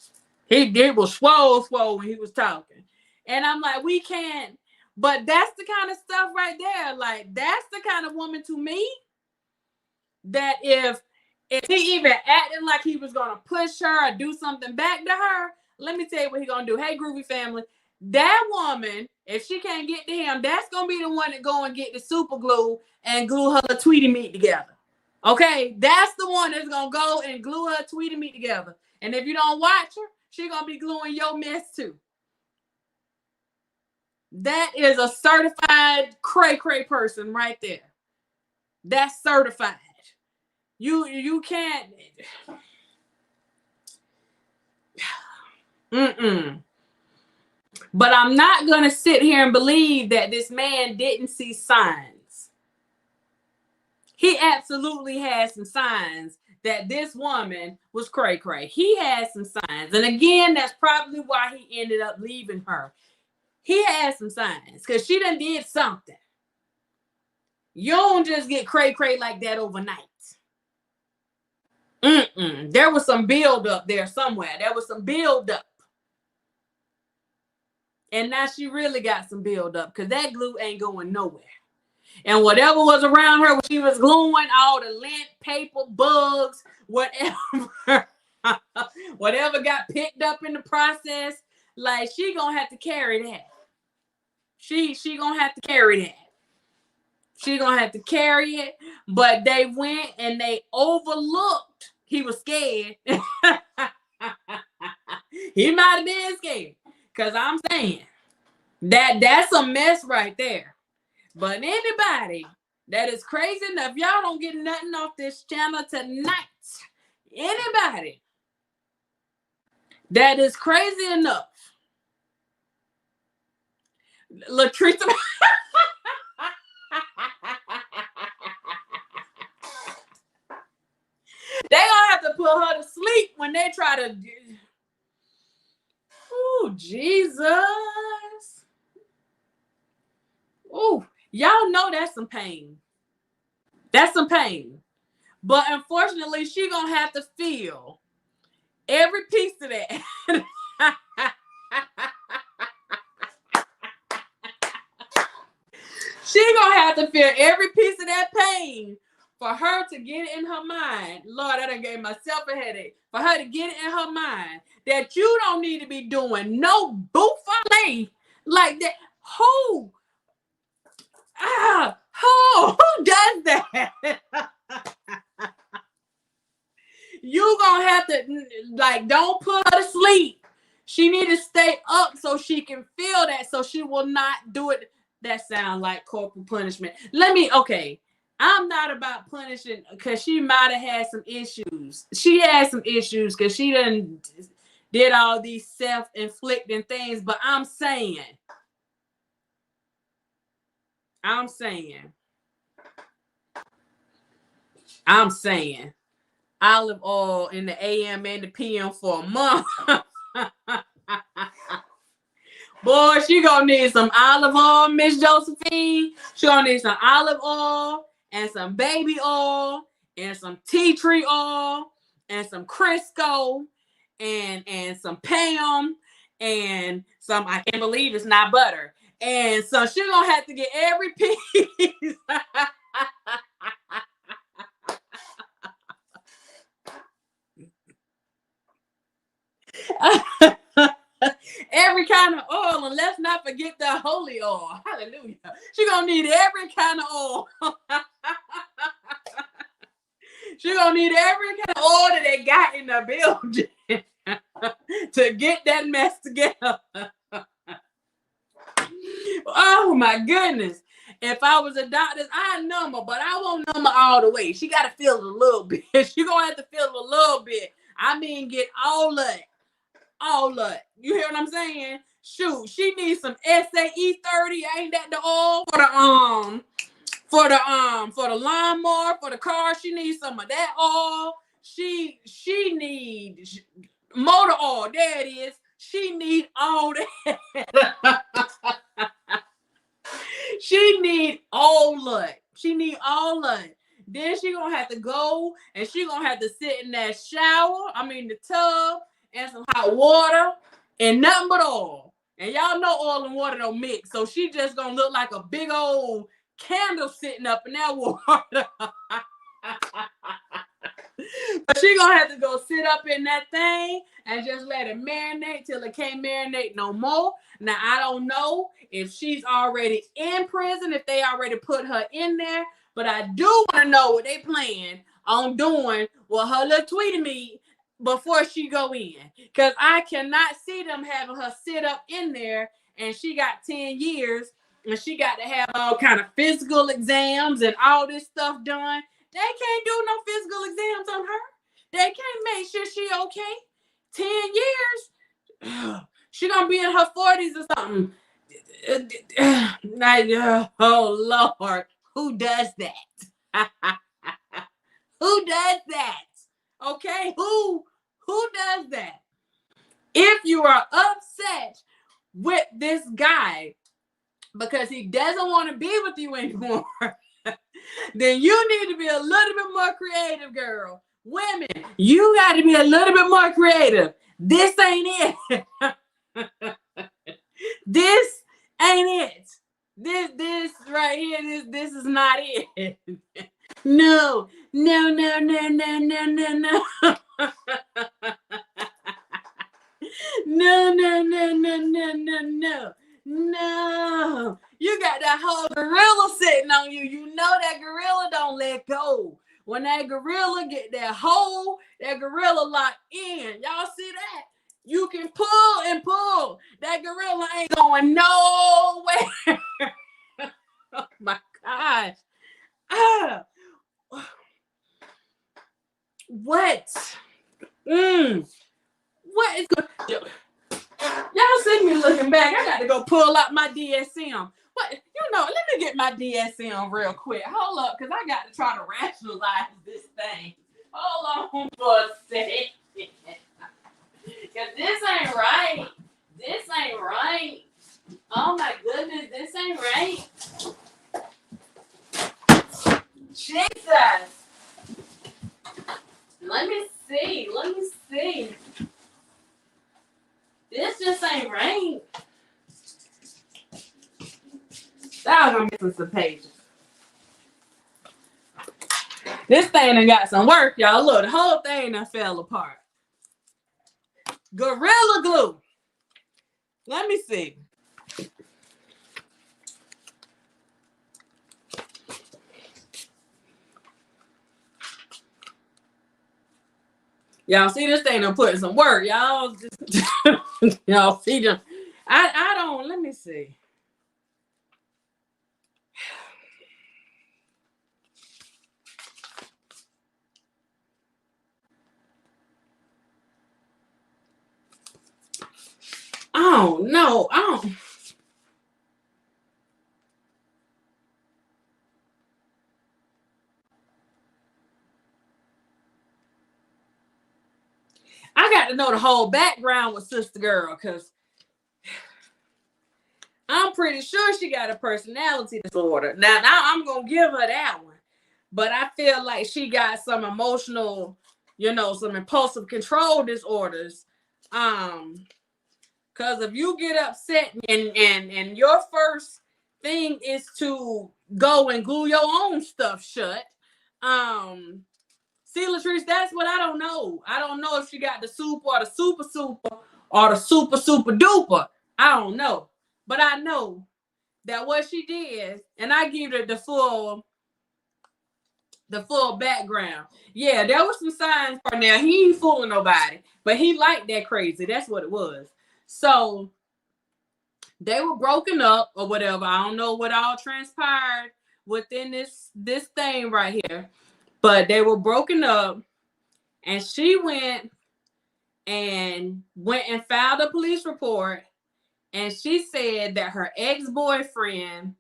It was swole when he was talking. And I'm like, we can't. But that's the kind of stuff right there. Like, that's the kind of woman to me that if he even acting like he was going to push her or do something back to her, let me tell you what he going to do. Hey, Groovy family, that woman, if she can't get to him, that's going to be the one that go and get the super glue and glue her Tweety meat together. Okay? That's the one that's going to go and glue her Tweety meat together. And if you don't watch her, she going to be gluing your mess too. That is a certified cray-cray person right there. That's certified. You can't. But I'm not going to sit here and believe that this man didn't see signs. He absolutely had some signs that this woman was cray-cray. He had some signs. And again, that's probably why he ended up leaving her. He had some signs because she done did something. You don't just get cray-cray like that overnight. There was some build-up there somewhere. There was some build-up. And now she really got some build-up because that glue ain't going nowhere. And whatever was around her when she was gluing, all the lint, paper, bugs, whatever, whatever got picked up in the process, like she gonna have to carry that. She gonna have to carry that. She gonna have to carry it. But they went and they overlooked. He was scared. He might have been scared. Because I'm saying that's a mess right there. But anybody that is crazy enough, y'all don't get nothing off this channel tonight. Anybody that is crazy enough, Latrice. They gonna have to put her to sleep when they try to. Oh, Jesus. Oh, y'all know that's some pain. That's some pain. But unfortunately, she gonna have to feel every piece of that. She gonna have to feel every piece of that pain for her to get it in her mind. Lord, I done gave myself a headache. For her to get it in her mind that you don't need to be doing no buffet like that. Who does that? You gonna have to, like, don't put her to sleep. She need to stay up so she can feel that, so she will not do it. That sounds like corporal punishment. Okay. I'm not about punishing because she might have had some issues. She had some issues because she did all these self-inflicting things. But I'm saying, olive oil in the AM and the PM for a month. Boy, she gonna need some olive oil, Miss Josephine. She gonna need some olive oil and some baby oil and some tea tree oil and some Crisco and some Pam and some, I can't believe it's not butter. And so she gonna have to get every piece. Every kind of oil, and let's not forget the holy oil. Hallelujah. She gonna need every kind of oil. She gonna need every kind of oil that they got in the building to get that mess together. Oh my goodness. If I was a doctor, I'd number, but I won't number all the way. She gotta feel it a little bit. She gonna have to feel it a little bit. I mean, get all of it. All of it. You hear what I'm saying? Shoot, she needs some SAE 30. Ain't that the oil for the lawnmower, for the car? She needs some of that oil. She needs motor oil. There it is. She need all that. She need all of it. She need all of it. Then she gonna have to go and she gonna have to sit in that shower. I mean the tub and some hot water and nothing but oil. And y'all know oil and water don't mix. So she just gonna look like a big old candle sitting up in that water. But she gonna have to go sit up in that thing and just let it marinate till it can't marinate no more. Now I don't know if she's already in prison, if they already put her in there, but I do want to know what they plan on doing with her little tweety me before she go in. Because I cannot see them having her sit up in there and she got 10 years and she got to have all kind of physical exams and all this stuff done. They can't do no physical exams on her. They can't make sure she okay. 10 years. She gonna be in her 40s or something. Oh Lord, who does that? Who does that? Okay, who does that? If you are upset with this guy because he doesn't want to be with you anymore, then you need to be a little bit more creative, girl. Women, you got to be a little bit more creative. This ain't it. This ain't it. This right here, this is not it. No. No. No. You got that whole gorilla sitting on you. You know that gorilla don't let go. When that gorilla get that gorilla locked in. Y'all see that? You can pull and pull. That gorilla ain't going nowhere. Oh my gosh. What? What is going? Y'all see me looking back. I got to go pull out my DSM. What? Let me get my DSM real quick. Hold up, because I got to try to rationalize this thing. Hold on for a second. Because this ain't right. This ain't right. Oh my goodness, this ain't right. Jesus. Let me see. This just ain't right. I'm missing some pages. This thing done got some work, y'all. Look, the whole thing done fell apart. Gorilla glue. Let me see. Y'all see this thing done putting some work. Y'all just y'all see them. I don't, let me see. Oh no, I got to know the whole background with Sister Girl, because I'm pretty sure she got a personality disorder. Now I'm going to give her that one. But I feel like she got some emotional, some impulsive control disorders. Because if you get upset and your first thing is to go and glue your own stuff shut, see, Latrice, that's what I don't know. I don't know if she got the super or the super or the super duper. I don't know. But I know that what she did, and I give her the full background. Yeah, there was some signs for now. He ain't fooling nobody, but he liked that crazy. That's what it was. So they were broken up or whatever. I don't know what all transpired within this thing right here. But they were broken up, and she went and filed a police report and she said that her ex-boyfriend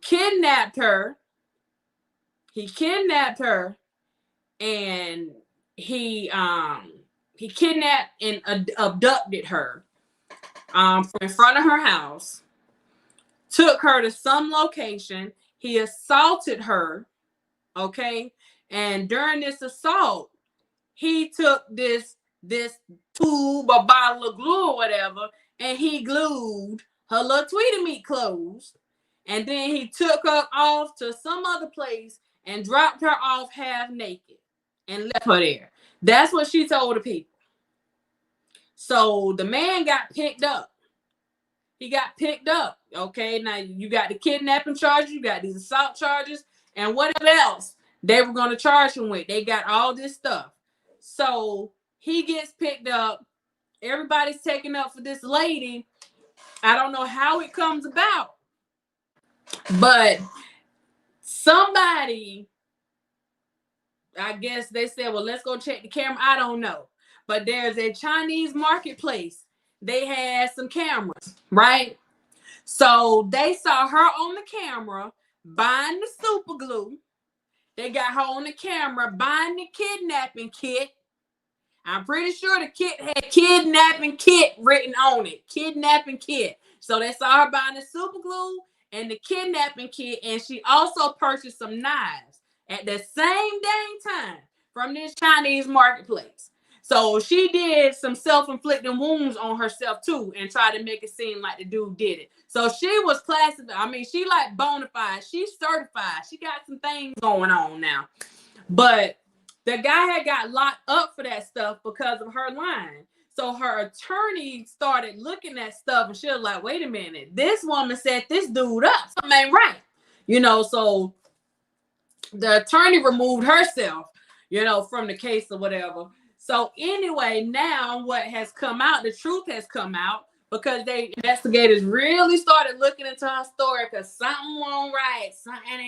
kidnapped her. He kidnapped her, and he kidnapped and abducted her from in front of her house, took her to some location. He assaulted her, okay? And during this assault, he took this tube or bottle of glue or whatever, and he glued her little Tweety Meat clothes. And then he took her off to some other place and dropped her off half naked and left her there. That's what she told the people. So the man got picked up. He got picked up. Okay, now you got the kidnapping charges, you got these assault charges, and whatever else they were going to charge him with. They got all this stuff. So he gets picked up. Everybody's taking up for this lady. I don't know how it comes about, but somebody, I guess they said, well, let's go check the camera. I don't know. But there's a Chinese marketplace. They had some cameras, right? So they saw her on the camera buying the super glue. They got her on the camera buying the kidnapping kit. I'm pretty sure the kit had kidnapping kit written on it. Kidnapping kit. So they saw her buying the super glue and the kidnapping kit. And she also purchased some knives at the same dang time from this Chinese marketplace. So she did some self-inflicting wounds on herself too and tried to make it seem like the dude did it. So she was classified. I mean, she like bona fide. She's certified. She got some things going on now. But the guy had got locked up for that stuff because of her lying. So her attorney started looking at stuff and she was like, wait a minute. This woman set this dude up. Something ain't right. You know, so the attorney removed herself, you know, from the case or whatever. So anyway, now what has come out, the truth has come out because they investigators really started looking into her story because something won't right, something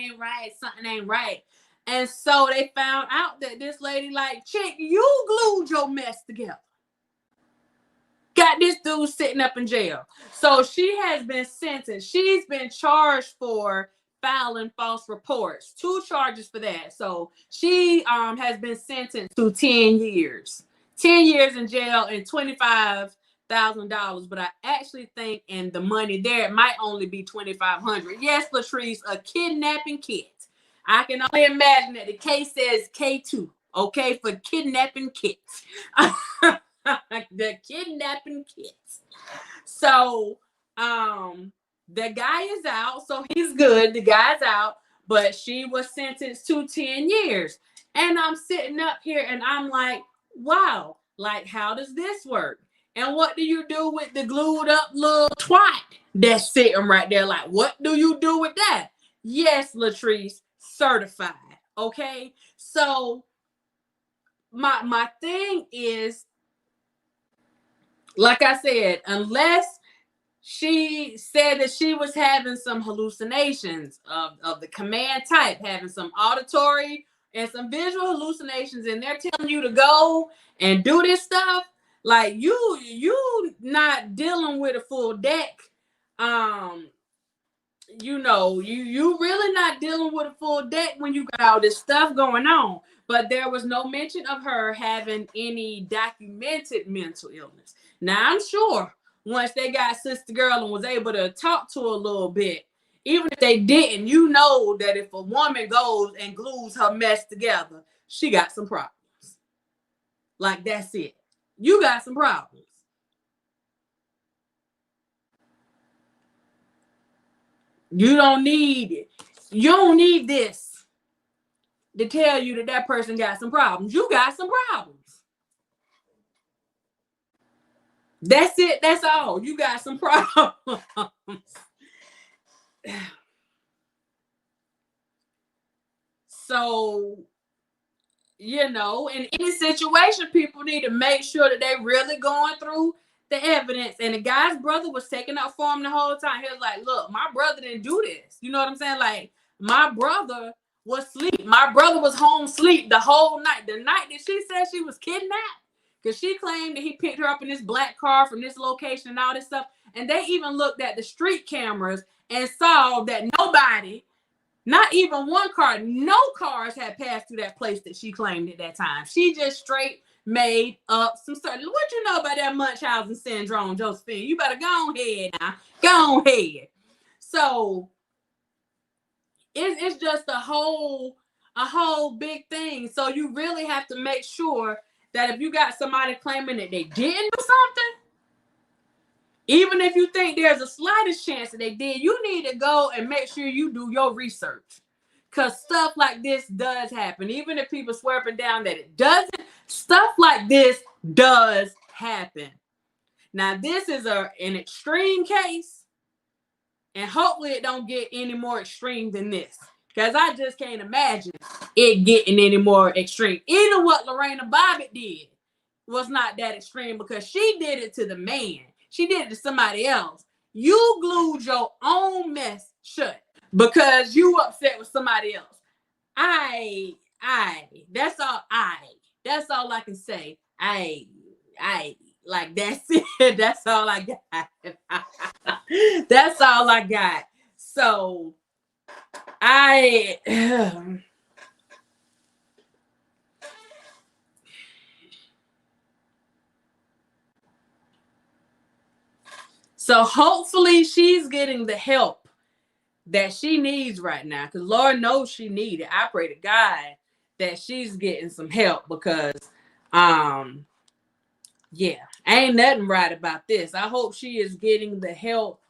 ain't right. And so they found out that this lady like, chick, you glued your mess together. Got this dude sitting up in jail. So she has been sentenced. She's been charged for filing false reports. 2 charges for that. So she has been sentenced to 10 years. 10 years in jail and $25,000. But I actually think in the money there, it might only be $2,500. Yes, Latrice, a kidnapping kit. I can only imagine that the case says K2, okay, for kidnapping kits. The kidnapping kits. So, the guy is out, so he's good. The guy's out, but she was sentenced to 10 years. And I'm sitting up here and I'm like, wow, like, how does this work? And what do you do with the glued up little twat that's sitting right there? Like, what do you do with that? Yes, Latrice, certified. Okay. So my thing is, like I said, unless she said that she was having some hallucinations of the command type, having some auditory and some visual hallucinations, and they're telling you to go and do this stuff, like you not dealing with a full deck. You know, you really not dealing with a full deck when you got all this stuff going on. But there was no mention of her having any documented mental illness. Now, I'm sure once they got Sister Girl and was able to talk to her a little bit, even if they didn't, you know that if a woman goes and glues her mess together, she got some problems. Like, that's it. You got some problems. You don't need it. You don't need this to tell you that that person got some problems. You got some problems. That's it. That's all. You got some problems. So, you know, in any situation, people need to make sure that they're really going through the evidence. And the guy's brother was taking up for him the whole time. He was like, look, my brother didn't do this. You know what I'm saying? Like, my brother was asleep. My brother was home asleep the whole night. The night that she said she was kidnapped, Because she claimed that he picked her up in this black car from this location and all this stuff. And they even looked at the street cameras and saw that nobody, not even one car, no cars had passed through that place that she claimed at that time. She just straight made up some stuff. What you know about that Munchausen syndrome, Josephine? You better go ahead now. Go ahead. So it's just a whole big thing. So you really have to make sure that if you got somebody claiming that they didn't do something, even if you think there's a slightest chance that they did, you need to go and make sure you do your research. Because stuff like this does happen. Even if people swear up and down that it doesn't, stuff like this does happen. Now, this is an extreme case, and hopefully it don't get any more extreme than this. Because I just can't imagine it getting any more extreme. Even what Lorena Bobbitt did was not that extreme because she did it to the man. She did it to somebody else. You glued your own mess shut because you upset with somebody else. That's all I can say. Like that's it. That's all I got. That's all I got. So so hopefully she's getting the help that she needs right now, because Lord knows she needs it. I pray to God that she's getting some help because yeah, ain't nothing right about this. I hope she is getting the help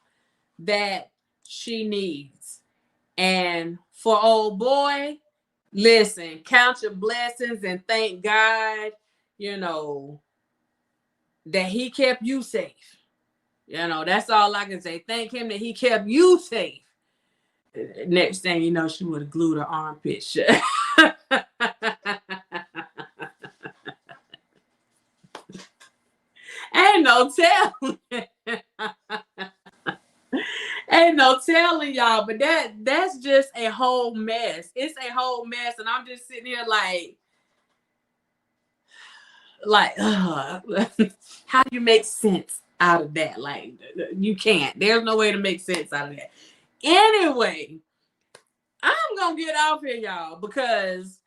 that she needs. And for old boy, listen, count your blessings and thank God, that he kept you safe. That's all I can say. Thank him that he kept you safe. Next thing you know, she would have glued her armpit shut. Ain't no telling. Ain't no telling y'all, but that's just a whole mess. It's a whole mess, and I'm just sitting here like, how do you make sense out of that? Like, you can't. There's no way to make sense out of that. Anyway, I'm gonna get off here, y'all, because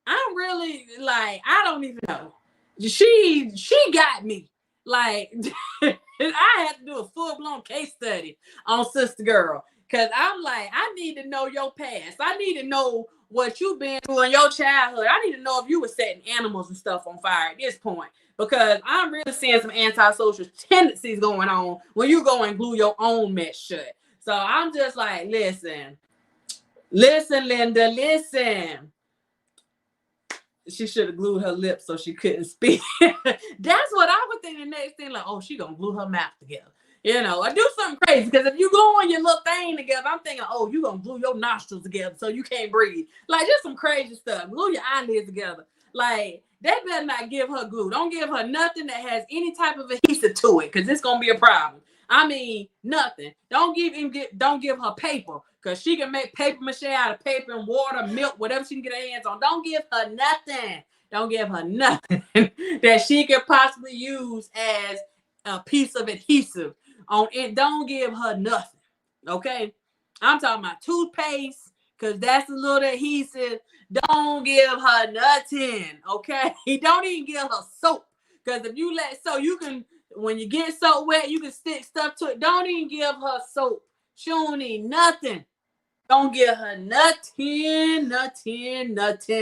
I'm really like, I don't even know. She got me. Like, I had to do a full-blown case study on Sister Girl. Because I'm like, I need to know your past. I need to know what you've been through in your childhood. I need to know if you were setting animals and stuff on fire at this point. Because I'm really seeing some antisocial tendencies going on when you go and glue your own mess shut. So I'm just like, listen, Linda, listen. She should have glued her lips so she couldn't speak. That's what I was thinking. The next thing, like, oh, she gonna glue her mouth together, or do something crazy. Because if you gluing your little thing together, I'm thinking, oh, you gonna glue your nostrils together so you can't breathe. Like, just some crazy stuff. Glue your eyelids together. Like, they better not give her glue. Don't give her nothing that has any type of adhesive to it, because it's gonna be a problem. I mean, nothing. Don't give her paper, because she can make paper mache out of paper and water, milk, whatever she can get her hands on. Don't give her nothing. Don't give her nothing that she could possibly use as a piece of adhesive on it. Don't give her nothing. Okay? I'm talking about toothpaste, because that's a little adhesive. Don't give her nothing. Okay? Don't even give her soap. Because if you let you can, when you get so wet, you can stick stuff to it. Don't even give her soap. She don't need nothing. Don't give her nothing.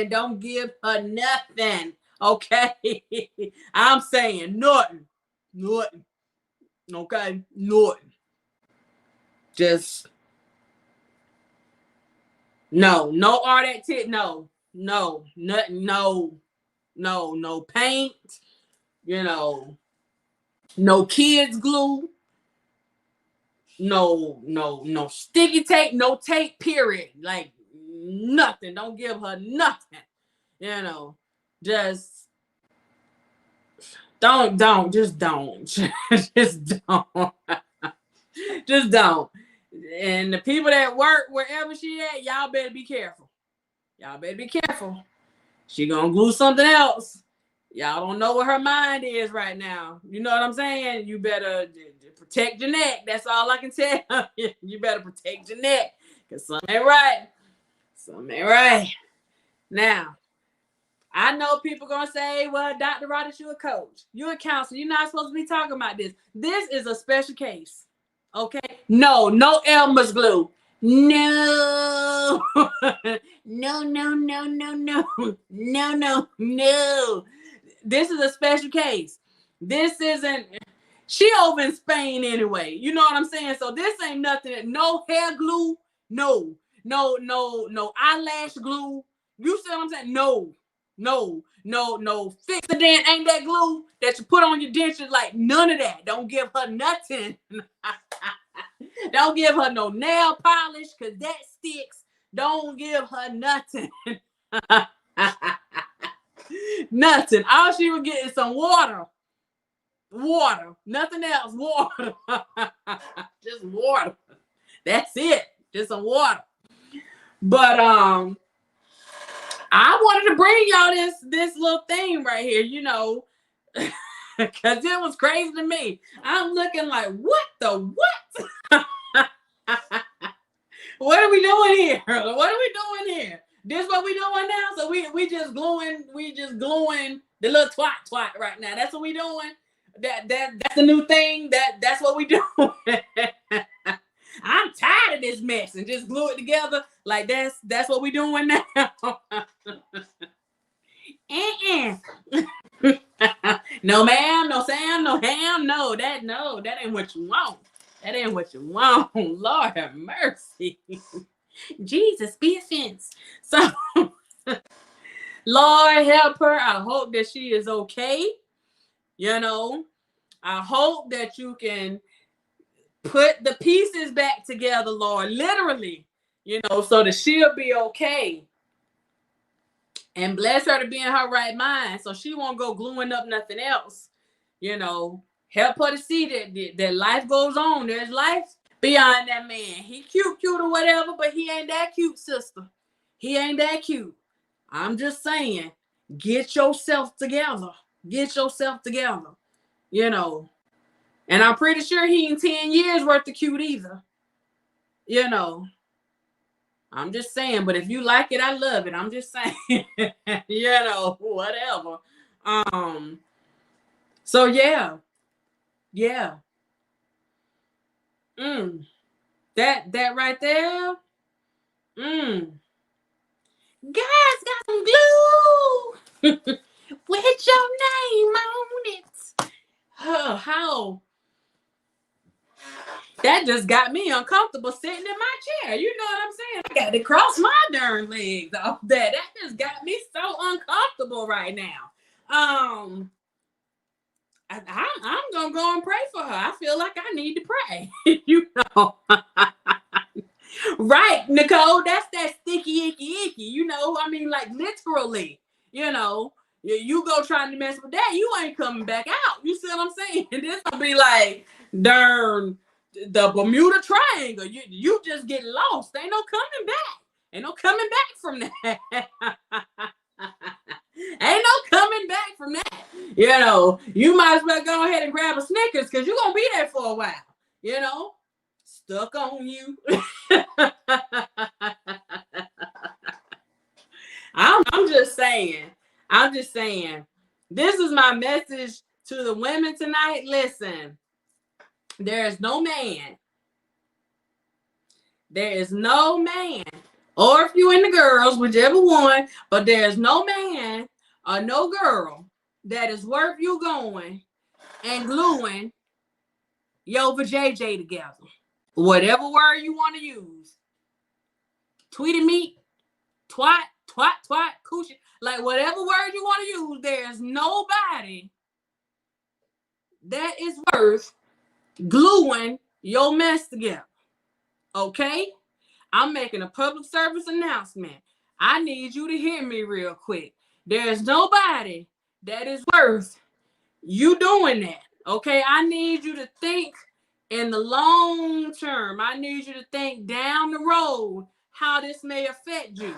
Don't give her nothing. Okay? I'm saying nothing. Okay? Nothing. Just no art activity. No, nothing. No paint. No kids glue. No sticky tape, no tape, period. Like, nothing. Don't give her nothing. Just don't. Just don't. Just don't. Just don't. And the people that work wherever she at, y'all better be careful. She gonna glue something else. Y'all don't know what her mind is right now. You know what I'm saying? You better protect your neck. That's all I can tell you. You better protect your neck. Because something ain't right. Something ain't right. Now, I know people gonna say, well, Dr. Roddick, you a coach. You a counselor. You're not supposed to be talking about this. This is a special case. Okay? No Elmer's glue. No. No. This is a special case. This isn't, she over in Spain anyway. You know what I'm saying? So this ain't nothing. No hair glue. No eyelash glue. You see what I'm saying? No. Fixodent ain't that glue that you put on your dentures. Like, none of that. Don't give her nothing. Don't give her no nail polish, because that sticks. Don't give her nothing. Nothing. All she would get is some water. Nothing else. Water. Just water. That's it. Just some water. But I wanted to bring y'all this little thing right here, you know, because it was crazy to me. I'm looking like, what the what? What are we doing here? What are we doing here? This what we doing now? So we just gluing the little twat right now. That's what we doing. That's the new thing. That's what we doing. I'm tired of this mess, and just glue it together. Like that's what we doing now. No ma'am, no Sam, no ham, no, that ain't what you want. That ain't what you want. Lord have mercy. Jesus be offense. So Lord help her. I hope that she is okay. You know, I hope that you can put the pieces back together, Lord, literally, you know, so that she'll be okay. And bless her to be in her right mind, so she won't go gluing up nothing else. You know, help her to see that life goes on. There's life beyond that man. He cute or whatever, but he ain't that cute, sister. He ain't that cute. I'm just saying, get yourself together. Get yourself together. You know. And I'm pretty sure he ain't 10 years worth of cute either. You know. I'm just saying, but if you like it, I love it. I'm just saying, you know, whatever. So yeah. That right there. Guys, got some glue with your name on it. Oh, how? That just got me uncomfortable sitting in my chair. You know what I'm saying? I got to cross my darn legs off that. That just got me so uncomfortable right now. I'm gonna go and pray for her. I feel like I need to pray. You know. Right, Nicole. That's that sticky, icky. You know, I mean, like literally. You know, you go trying to mess with that, you ain't coming back out. You see what I'm saying? This will be like darn the Bermuda Triangle. You just get lost. Ain't no coming back. Ain't no coming back from that. Ain't no coming back from that. You know, you might as well go ahead and grab a Snickers, because you're gonna be there for a while. You know, stuck on you. I'm just saying. This is my message to the women tonight. Listen, there is no man. There is no man, or if you and the girls, whichever one, but there is no man or no girl that is worth you going and gluing your vajayjay together. Whatever word you want to use. Tweety meat, twat, coochie. Like whatever word you want to use, there's nobody that is worth gluing your mess together. Okay? I'm making a public service announcement. I need you to hear me real quick. There's nobody that is worth you doing that. Okay? I need you to think in the long term. I need you to think down the road how this may affect you.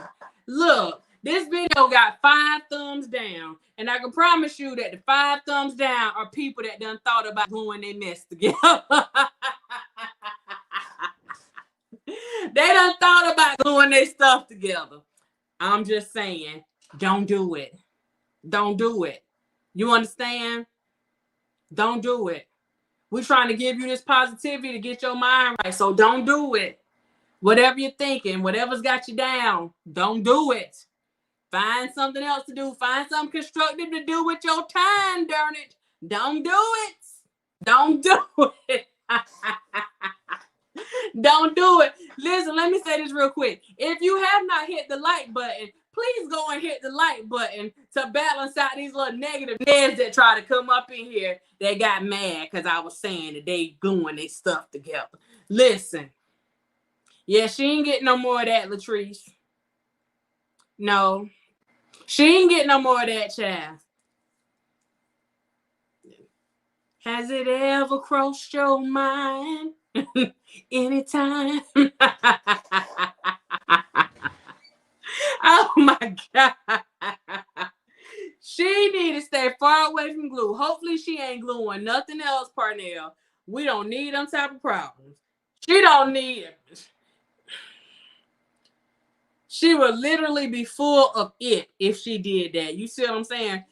Look, This video got 5 thumbs down. And I can promise you that the 5 thumbs down are people that done thought about gluing their mess together. They done thought about gluing their stuff together. I'm just saying, don't do it. Don't do it. You understand? Don't do it. We're trying to give you this positivity to get your mind right. So don't do it. Whatever you're thinking, whatever's got you down, don't do it. Find something else to do. Find something constructive to do with your time, darn it. Don't do it. Don't do it. Don't do it. Listen, let me say this real quick. If you have not hit the like button, please go and hit the like button to balance out these little negative Neds that try to come up in here. They got mad because I was saying that they gluing their stuff together. Listen. Yeah, she ain't getting no more of that, Latrice. No. She ain't getting no more of that, child. Has it ever crossed your mind? Anytime. Oh my God. She need to stay far away from glue. Hopefully she ain't gluing nothing else, Parnell. We don't need them type of problems. She don't need it. She would literally be full of it if she did that. You see what I'm saying?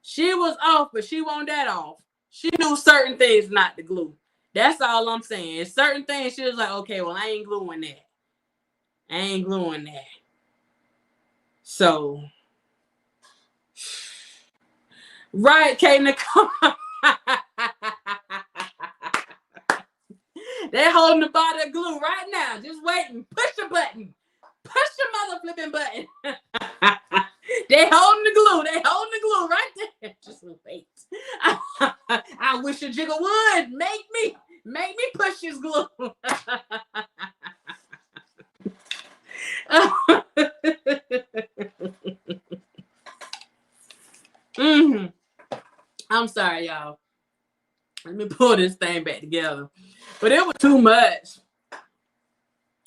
She was off, but she wasn't that off. She knew certain things not to glue. That's all I'm saying. Certain things she was like, okay, well, I ain't gluing that. I ain't gluing that. So, right, Kate Nicole. They're holding the bottle of glue right now. Just waiting. Push the button. Push the mother flipping button. They holding the glue. They holding the glue right there. Just wait. I wish a jigger would make me push his glue. I'm sorry, y'all. Let me pull this thing back together. But it was too much.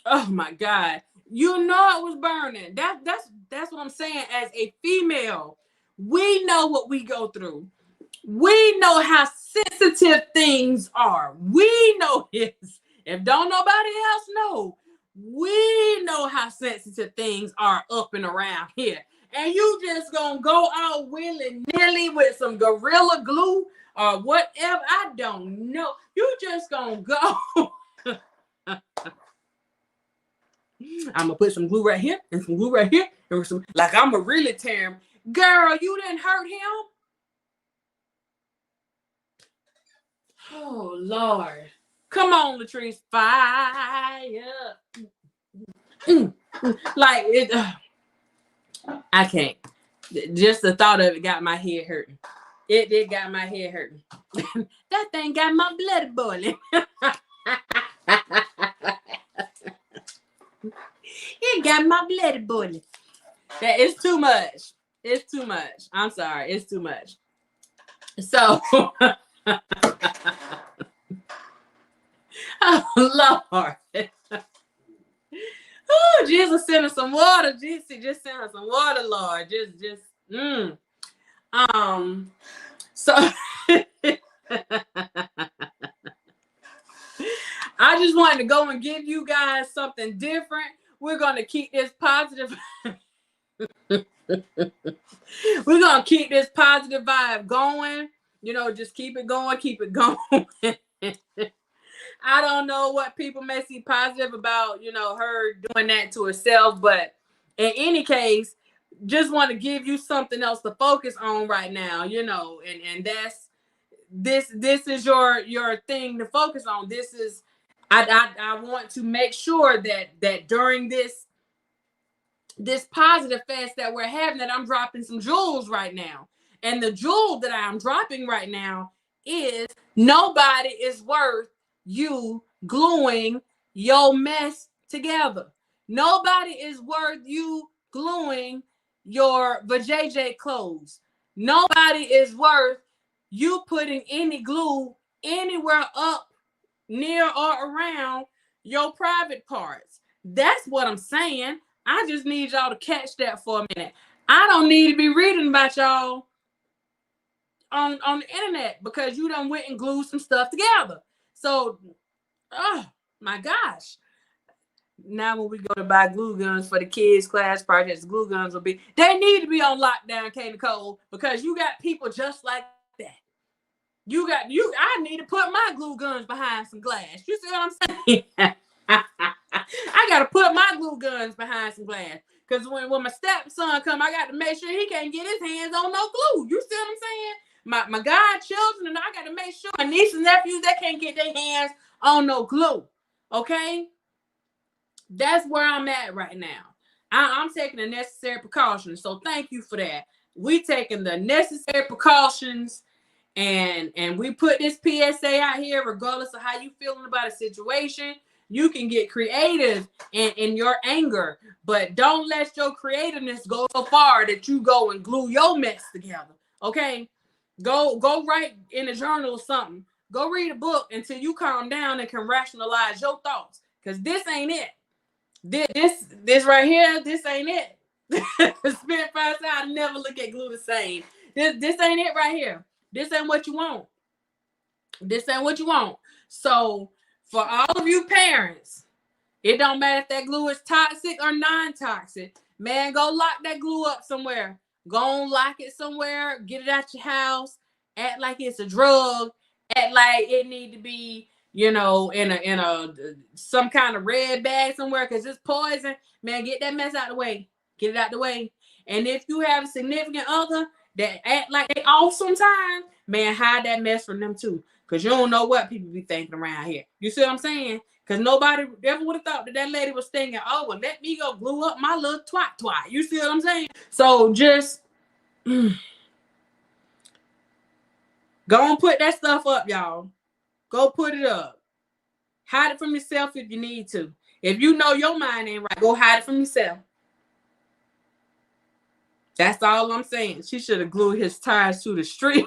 Oh my God. You know it was burning. That's what I'm saying. As a female, we know what we go through. We know how sensitive things are. We know this. If don't nobody else know, we know how sensitive things are up and around here. And you just gonna go out willy-nilly with some Gorilla Glue or whatever. I don't know. You just gonna go. I'm gonna put some glue right here and some glue right here. And some, like I'm gonna really tear him. Girl, you didn't hurt him. Oh Lord. Come on, Latrice. Fire. Like it. I can't. Just the thought of it got my head hurting. It got my head hurting. That thing got my blood boiling. It got my blood boiling. That is too much. It's too much. I'm sorry. It's too much. So, oh Lord. Oh, Jesus, send us some water. Jesus, just send us some water, Lord. Just. So I just wanted to go and give you guys something different. We're gonna keep this positive. We're gonna keep this positive vibe going. You know, just keep it going, keep it going. I don't know what people may see positive about, you know, her doing that to herself, but in any case, just want to give you something else to focus on right now, you know, and that's this is your thing to focus on. This is I want to make sure that during this positive fast that we're having, that I'm dropping some jewels right now. And the jewel that I'm dropping right now is nobody is worth you gluing your mess together. Nobody is worth you gluing your vajayjay clothes. Nobody is worth you putting any glue anywhere up, near, or around your private parts. That's what I'm saying. I just need y'all to catch that for a minute. I don't need to be reading about y'all on the internet because you done went and glued some stuff together. So, oh my gosh. Now when we go to buy glue guns for the kids' class projects, glue guns will be, they need to be on lockdown, K Nicole, because you got people just like that. I need to put my glue guns behind some glass. You see what I'm saying? I gotta put my glue guns behind some glass. Cause when my stepson come, I got to make sure he can't get his hands on no glue. You see what I'm saying? My godchildren and I got to make sure my nieces and nephews, they can't get their hands on no glue. Okay? That's where I'm at right now. I'm taking the necessary precautions. So thank you for that. We taking the necessary precautions and we put this PSA out here, regardless of how you feeling about a situation. You can get creative in your anger, but don't let your creativeness go so far that you go and glue your mess together. Okay? Go write in a journal or something. Go read a book until you calm down and can rationalize your thoughts. Because this ain't it. This right here, this ain't it. Spitfire said I never look at glue the same. This ain't it right here. This ain't what you want. This ain't what you want. So for all of you parents, it don't matter if that glue is toxic or non-toxic. Man, go lock that glue up somewhere. Go on, lock it somewhere. Get it out your house. Act like it's a drug. Act like it need to be, in a some kind of red bag somewhere because it's poison. Man, get that mess out the way. Get it out the way. And if you have a significant other that act like they off sometimes, man, hide that mess from them too. Because you don't know what people be thinking around here. You see what I'm saying? Because nobody ever would have thought that lady was thinking, oh, well, let me go glue up my little twat. You see what I'm saying? So just go and put that stuff up, y'all. Go put it up. Hide it from yourself if you need to. If you know your mind ain't right, go hide it from yourself. That's all I'm saying. She should have glued his tires to the street.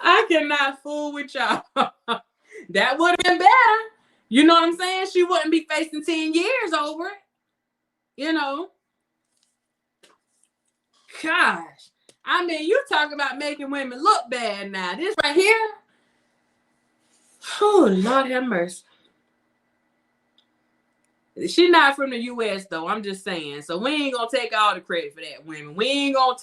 I cannot fool with y'all. That would have been better. You know what I'm saying? She wouldn't be facing 10 years over it. Gosh. I mean, you talk about making women look bad now. This right here. Oh, Lord have mercy. She's not from the U.S. though. I'm just saying. So we ain't gonna take all the credit for that, women. We not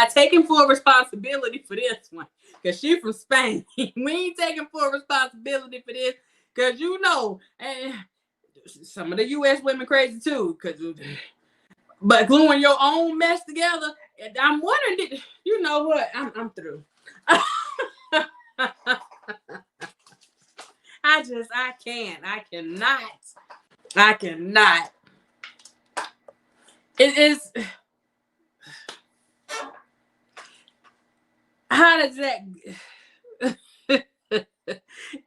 taking full responsibility for this one. Cause she from Spain. We ain't taking full responsibility for this. Cause some of the U.S. women crazy too. But gluing your own mess together, I'm wondering, you know what? I'm through. I cannot. It is. How does that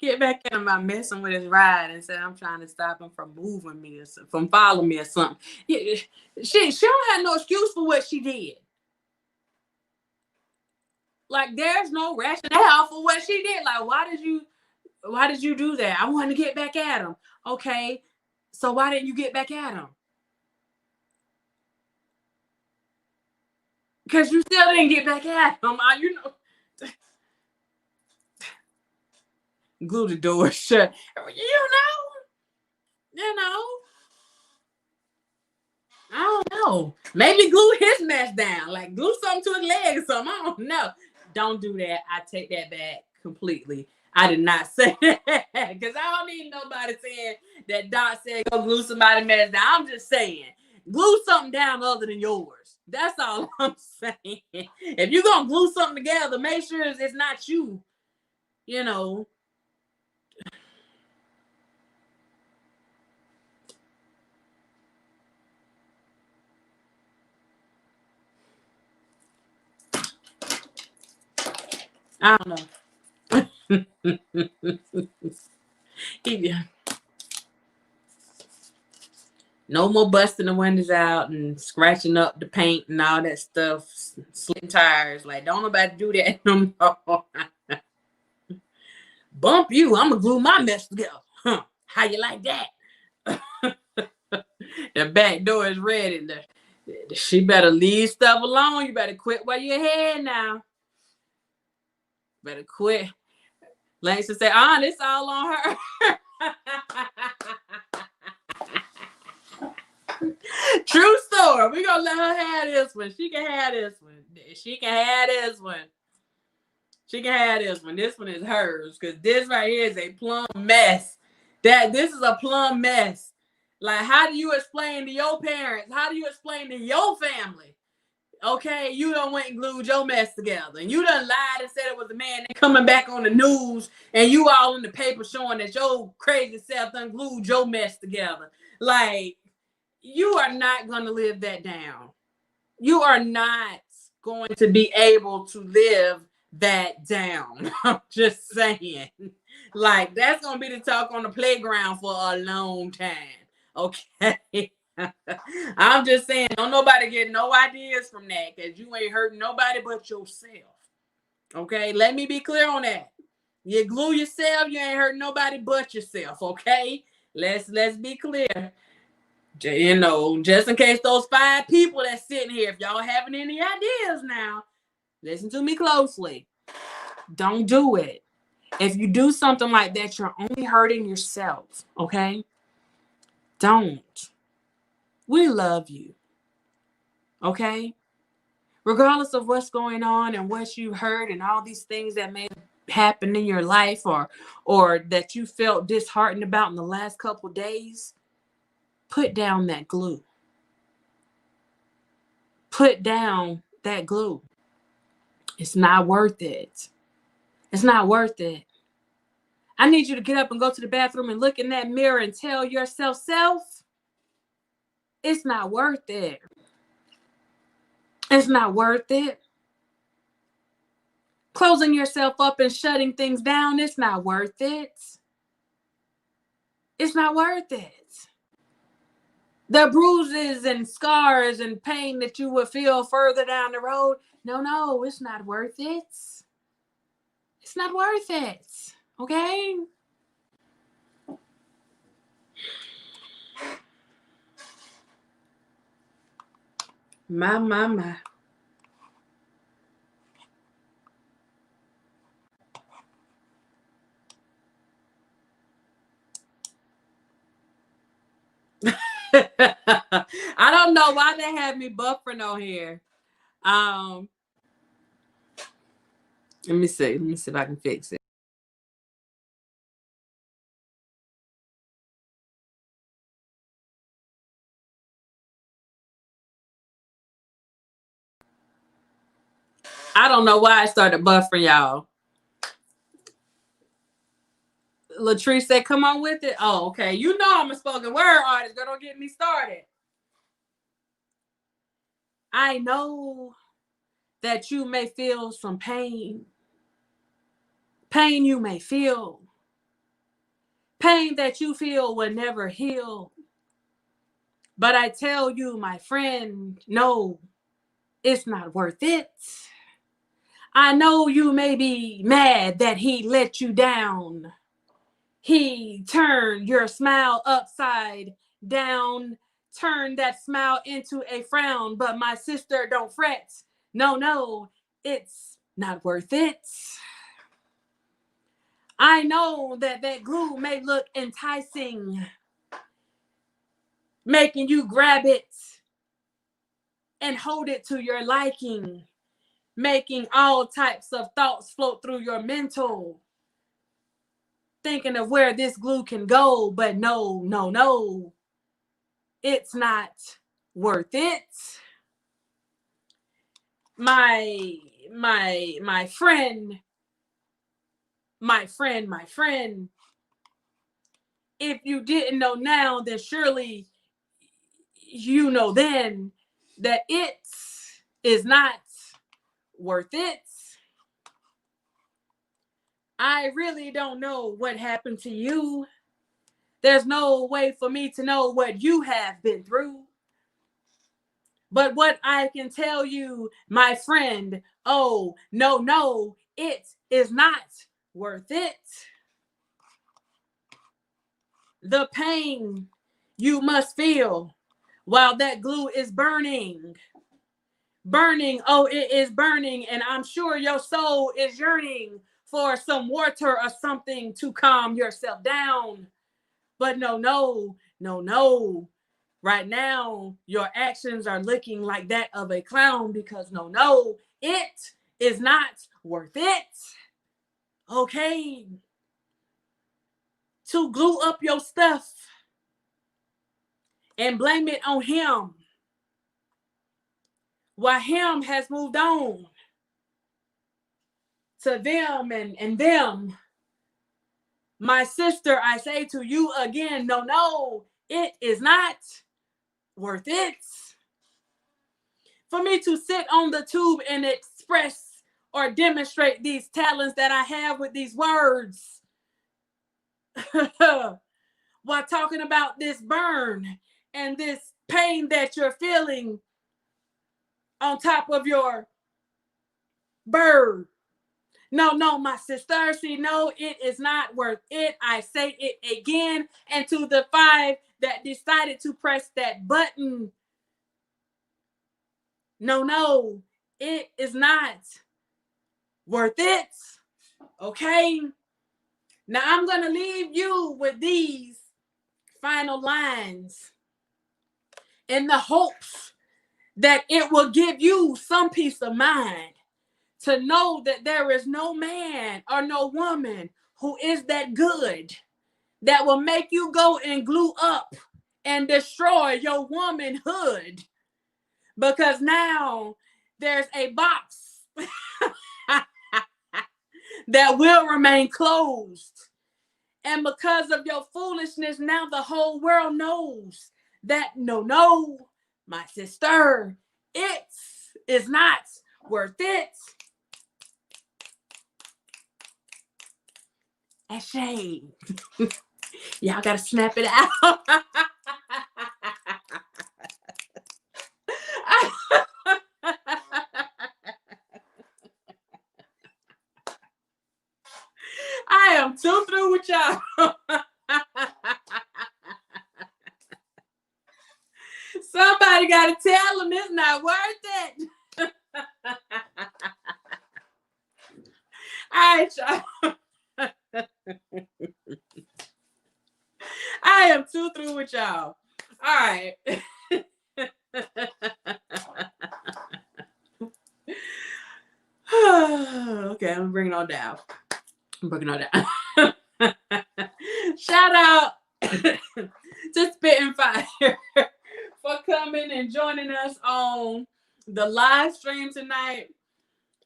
get back in my messing with his ride and said I'm trying to stop him from moving me or from following me or something? She don't have no excuse for what she did. Like there's no rationale for what she did. Like why did you do that? I wanted to get back at him. Okay, so why didn't you get back at him? Because you still didn't get back at him. Glue the door shut. You know. I don't know. Maybe glue his mess down. Like glue something to his leg or something. I don't know. Don't do that. I take that back completely. I did not say that. Because I don't need nobody saying that Doc said go glue somebody's mess down. I'm just saying. Glue something down other than yours. That's all I'm saying. If you're going to glue something together, make sure it's not you. I don't know. No more busting the windows out and scratching up the paint and all that stuff, slitting tires. Like, don't nobody do that no more. Bump you, I'm gonna glue my mess together. Huh? How you like that? The back door is ready. She better leave stuff alone. You better quit while you're ahead now. Better quit. Langston say, this all on her. True story. We're gonna let her have this one. She can have this one. She can have this one. She can have this one. This one is hers. Because this right here is a plum mess. This is a plum mess. Like, how do you explain to your parents? How do you explain to your family? Okay, you done went and glued your mess together. And you done lied and said it was a man coming back on the news. And you all in the paper showing that your crazy self done glued your mess together. Like, you are not going to live that down. You are not going to be able to live that down. I'm just saying. Like, that's going to be the talk on the playground for a long time. Okay? I'm just saying, don't nobody get no ideas from that, because you ain't hurting nobody but yourself. Okay? Let me be clear on that. You glue yourself, you ain't hurting nobody but yourself. Okay? Let's be clear. You know, just in case those 5 people that's sitting here, if y'all having any ideas now, listen to me closely. Don't do it. If you do something like that, you're only hurting yourself, okay? Don't. We love you, okay? Regardless of what's going on and what you heard and all these things that may happen in your life or that you felt disheartened about in the last couple days, put down that glue. Put down that glue. It's not worth it. It's not worth it. I need you to get up and go to the bathroom and look in that mirror and tell yourself, it's not worth it. It's not worth it. Closing yourself up and shutting things down, it's not worth it. It's not worth it. The bruises and scars and pain that you will feel further down the road, no, it's not worth it. It's not worth it. Okay? My. I don't know why they have me buffering on here. Let me see if I can fix it. I don't know why I started buffering, y'all. Latrice said, come on with it. Oh, okay. You know I'm a spoken word artist. Girl, don't get me started. I know that you may feel some pain. Pain you may feel. Pain that you feel will never heal. But I tell you, my friend, no, it's not worth it. I know you may be mad that he let you down. He turned your smile upside down, turned that smile into a frown. But my sister, don't fret. No, it's not worth it. I know that glue may look enticing, making you grab it and hold it to your liking, making all types of thoughts float through your mental, thinking of where this glue can go, but no, it's not worth it. My friend, if you didn't know now, then surely you know then that it is not worth it. I really don't know what happened to you There's no way for me to know what you have been through. But what I can tell you, my friend, oh, no, it is not worth it. The pain you must feel while that glue is burning. Burning, oh, it is burning, and I'm sure your soul is yearning for some water or something to calm yourself down. But no. Right now, your actions are looking like that of a clown because no, it is not worth it. Okay? To glue up your stuff and blame it on him while him has moved on to them and them. My sister, I say to you again, no, it is not worth it. For me to sit on the tube and express or demonstrate these talents that I have with these words while talking about this burn and this pain that you're feeling on top of your bird. No, my sister. See, no, it is not worth it. I say it again. And to the 5 that decided to press that button, no, it is not worth it. Okay? Now I'm going to leave you with these final lines in the hopes that it will give you some peace of mind to know that there is no man or no woman who is that good that will make you go and glue up and destroy your womanhood, because now there's a box that will remain closed. And because of your foolishness, now the whole world knows that no, my sister, it is not worth it. A shame. Y'all gotta snap it out. I am too through with y'all. Somebody gotta tell them it's not worth it. All right, y'all. I am too through with y'all. All right. Okay, I'm bringing it all down. Shout out to Spitting Fire for coming and joining us on the live stream tonight.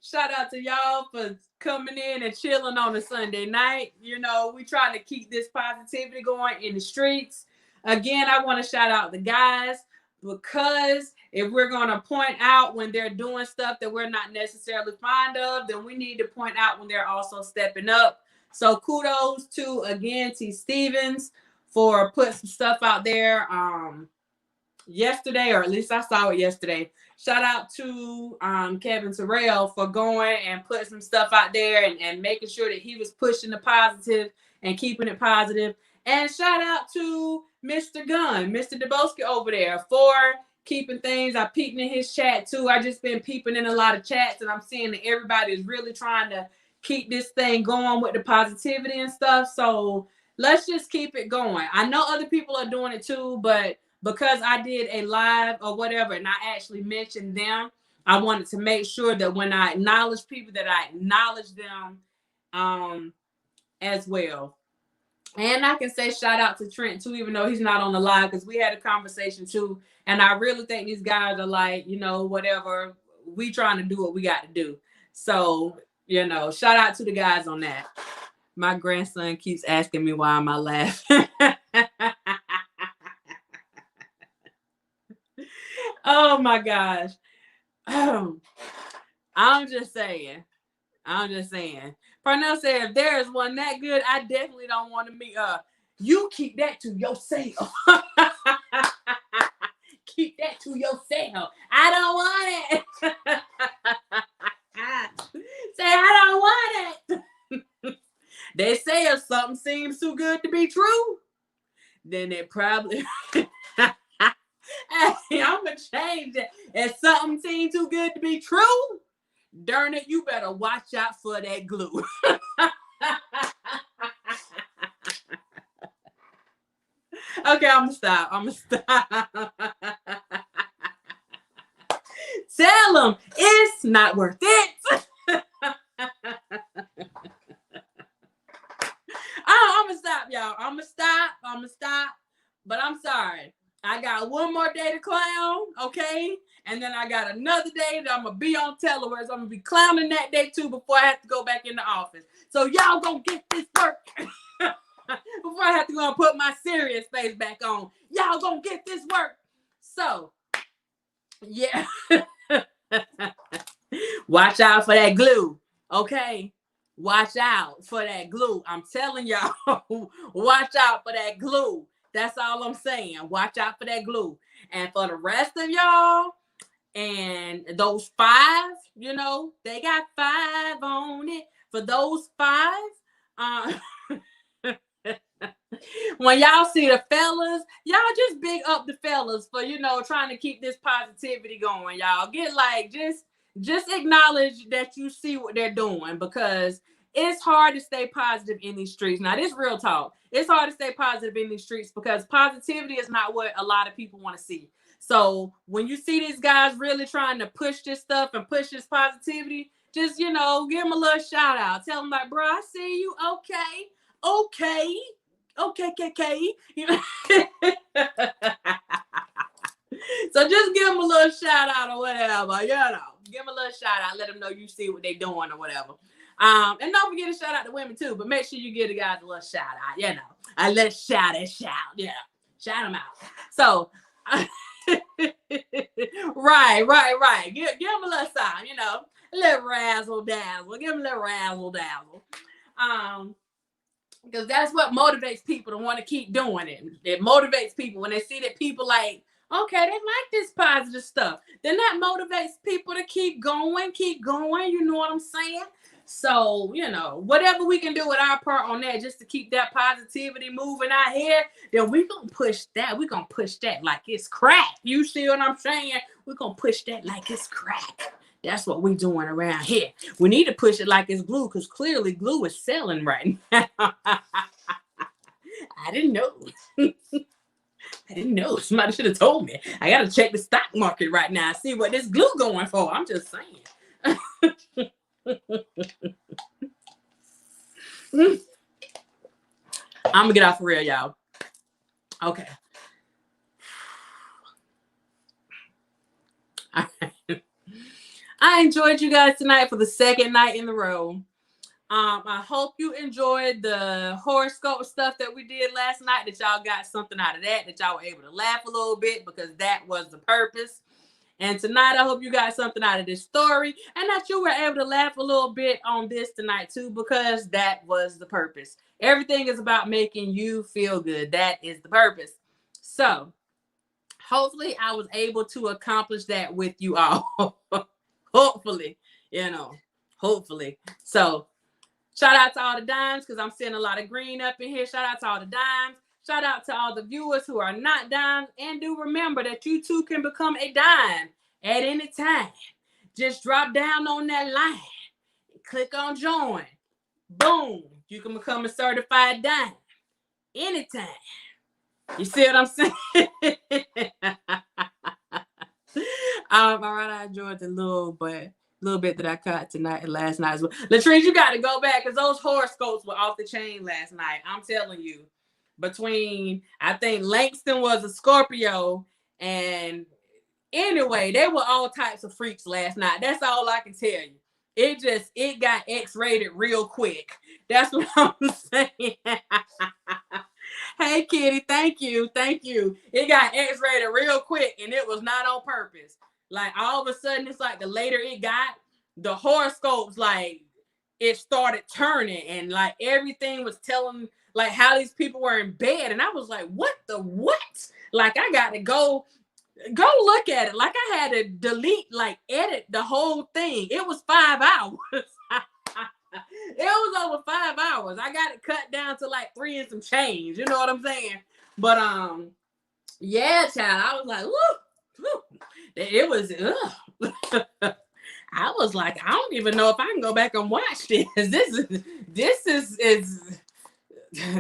Shout out to y'all for coming in and chilling on a Sunday night. You know, we trying to keep this positivity going in the streets. Again, I want to shout out the guys, because if we're going to point out when they're doing stuff that we're not necessarily fond of, then we need to point out when they're also stepping up. So kudos to, again, T. Stevens for putting some stuff out there yesterday, or at least I saw it yesterday. Shout out to Kevin Terrell for going and putting some stuff out there and making sure that he was pushing the positive and keeping it positive. And shout out to Mr. Gunn, Mr. DeBoski over there for keeping things. I peeped in his chat too. I just been peeping in a lot of chats, and I'm seeing that everybody is really trying to keep this thing going with the positivity and stuff. So let's just keep it going. I know other people are doing it too, but because I did a live or whatever and I actually mentioned them, I wanted to make sure that when I acknowledge people, that I acknowledge them as well. And I can say shout out to Trent too, even though he's not on the live, because we had a conversation too. And I really think these guys are like, you know, whatever, we trying to do what we got to do. So, you know, shout out to the guys on that. My grandson keeps asking me why am I laughing. Oh my gosh. I'm just saying. Parnell said, if there is one that good, I definitely don't want to meet. You keep that to yourself. Keep that to yourself. I don't want it. Say, I don't want it. They say if something seems too good to be true, then it probably. Hey, I'm gonna change it. If something seems too good to be true, darn it, you better watch out for that glue. Okay, I'm gonna stop. Tell them it's not worth it. I'm gonna stop, y'all. I'm gonna stop. But I'm sorry. I got one more day to clown, okay? And then I got another day that I'm gonna be on Teleware. I'm gonna be clowning that day too before I have to go back in the office. So y'all gonna get this work. Before I have to go and put my serious face back on. Y'all gonna get this work. So, yeah. Watch out for that glue, okay? Watch out for that glue. I'm telling y'all, watch out for that glue. That's all I'm saying. Watch out for that glue. And for the rest of y'all, and those 5, you know, they got 5 on it. For those 5, when y'all see the fellas, y'all just big up the fellas for, you know, trying to keep this positivity going, y'all. Get like, just acknowledge that you see what they're doing, because it's hard to stay positive in these streets. Now, this real talk. It's hard to stay positive in these streets because positivity is not what a lot of people want to see. So when you see these guys really trying to push this stuff and push this positivity, just, you know, give them a little shout out. Tell them like, bro, I see you. Okay. You know? So just give them a little shout out or whatever, you know. Give them a little shout out. Let them know you see what they're doing or whatever. And don't forget to shout out to women too, but make sure you give the guys a little shout out, you know. A little shout, yeah. Shout them out. So, right. Give them a little sign, you know. A little razzle dazzle. Give them a little razzle dazzle. Because that's what motivates people to want to keep doing it. It motivates people when they see that people like, okay, they like this positive stuff. Then that motivates people to keep going. You know what I'm saying? So, you know, whatever we can do with our part on that just to keep that positivity moving out here, then we're going to push that. We're going to push that like it's crack. You see what I'm saying? We're going to push that like it's crack. That's what we're doing around here. We need to push it like it's glue, because clearly glue is selling right now. I didn't know. I didn't know. Somebody should have told me. I got to check the stock market right now and see what this glue going for. I'm just saying. I'm going to get off for real, y'all. Okay. All right. I enjoyed you guys tonight for the second night in a row. I hope you enjoyed the horoscope stuff that we did last night, that y'all got something out of that y'all were able to laugh a little bit, because that was the purpose. And tonight, I hope you got something out of this story, and that you were able to laugh a little bit on this tonight too, because that was the purpose. Everything is about making you feel good. That is the purpose. So hopefully I was able to accomplish that with you all. Hopefully, you know, hopefully. So shout out to all the dimes, because I'm seeing a lot of green up in here. Shout out to all the dimes. Shout out to all the viewers who are not dimes. And do remember that you too can become a dime at any time. Just drop down on that line. Click on join. Boom. You can become a certified dime anytime. You see what I'm saying? All right, I enjoyed the little bit that I caught tonight and last night as well. Latrice, you got to go back, because those horoscopes were off the chain last night. I'm telling you. Between, I think Langston was a Scorpio, and anyway, they were all types of freaks last night. That's all I can tell you. It got X-rated real quick. That's what I'm saying. Hey, Kitty, thank you. It got X-rated real quick, and it was not on purpose. Like, all of a sudden, it's like the later it got, the horoscopes, like, it started turning, and like everything was telling, like how these people were in bed, and I was like, what the what? Like I got to go look at it. Like I had to delete, like edit the whole thing. It was 5 hours. It was over 5 hours. I got it cut down to like 3 and some change. You know what I'm saying? But yeah, child. I was like, woo, woo. It was. I was like, I don't even know if I can go back and watch this. This is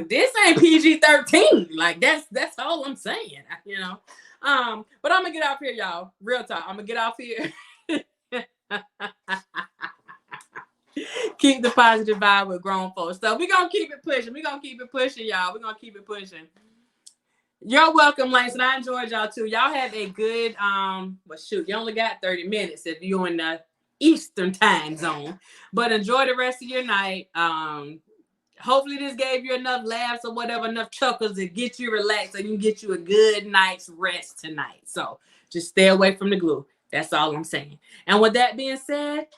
this ain't PG-13. Like that's all I'm saying. You know. But I'm gonna get off here, y'all. Real talk. I'm gonna get off here. Keep the positive vibe with grown folks. So we're gonna keep it pushing. We're gonna keep it pushing, y'all. We're gonna keep it pushing. You're welcome, Langston. I enjoyed y'all too. Y'all have a good well shoot, you only got 30 minutes if you're in the Eastern time zone. But enjoy the rest of your night. Hopefully this gave you enough laughs or whatever, enough chuckles to get you relaxed so you can get you a good night's rest tonight. So just stay away from the glue. That's all I'm saying. And with that being said,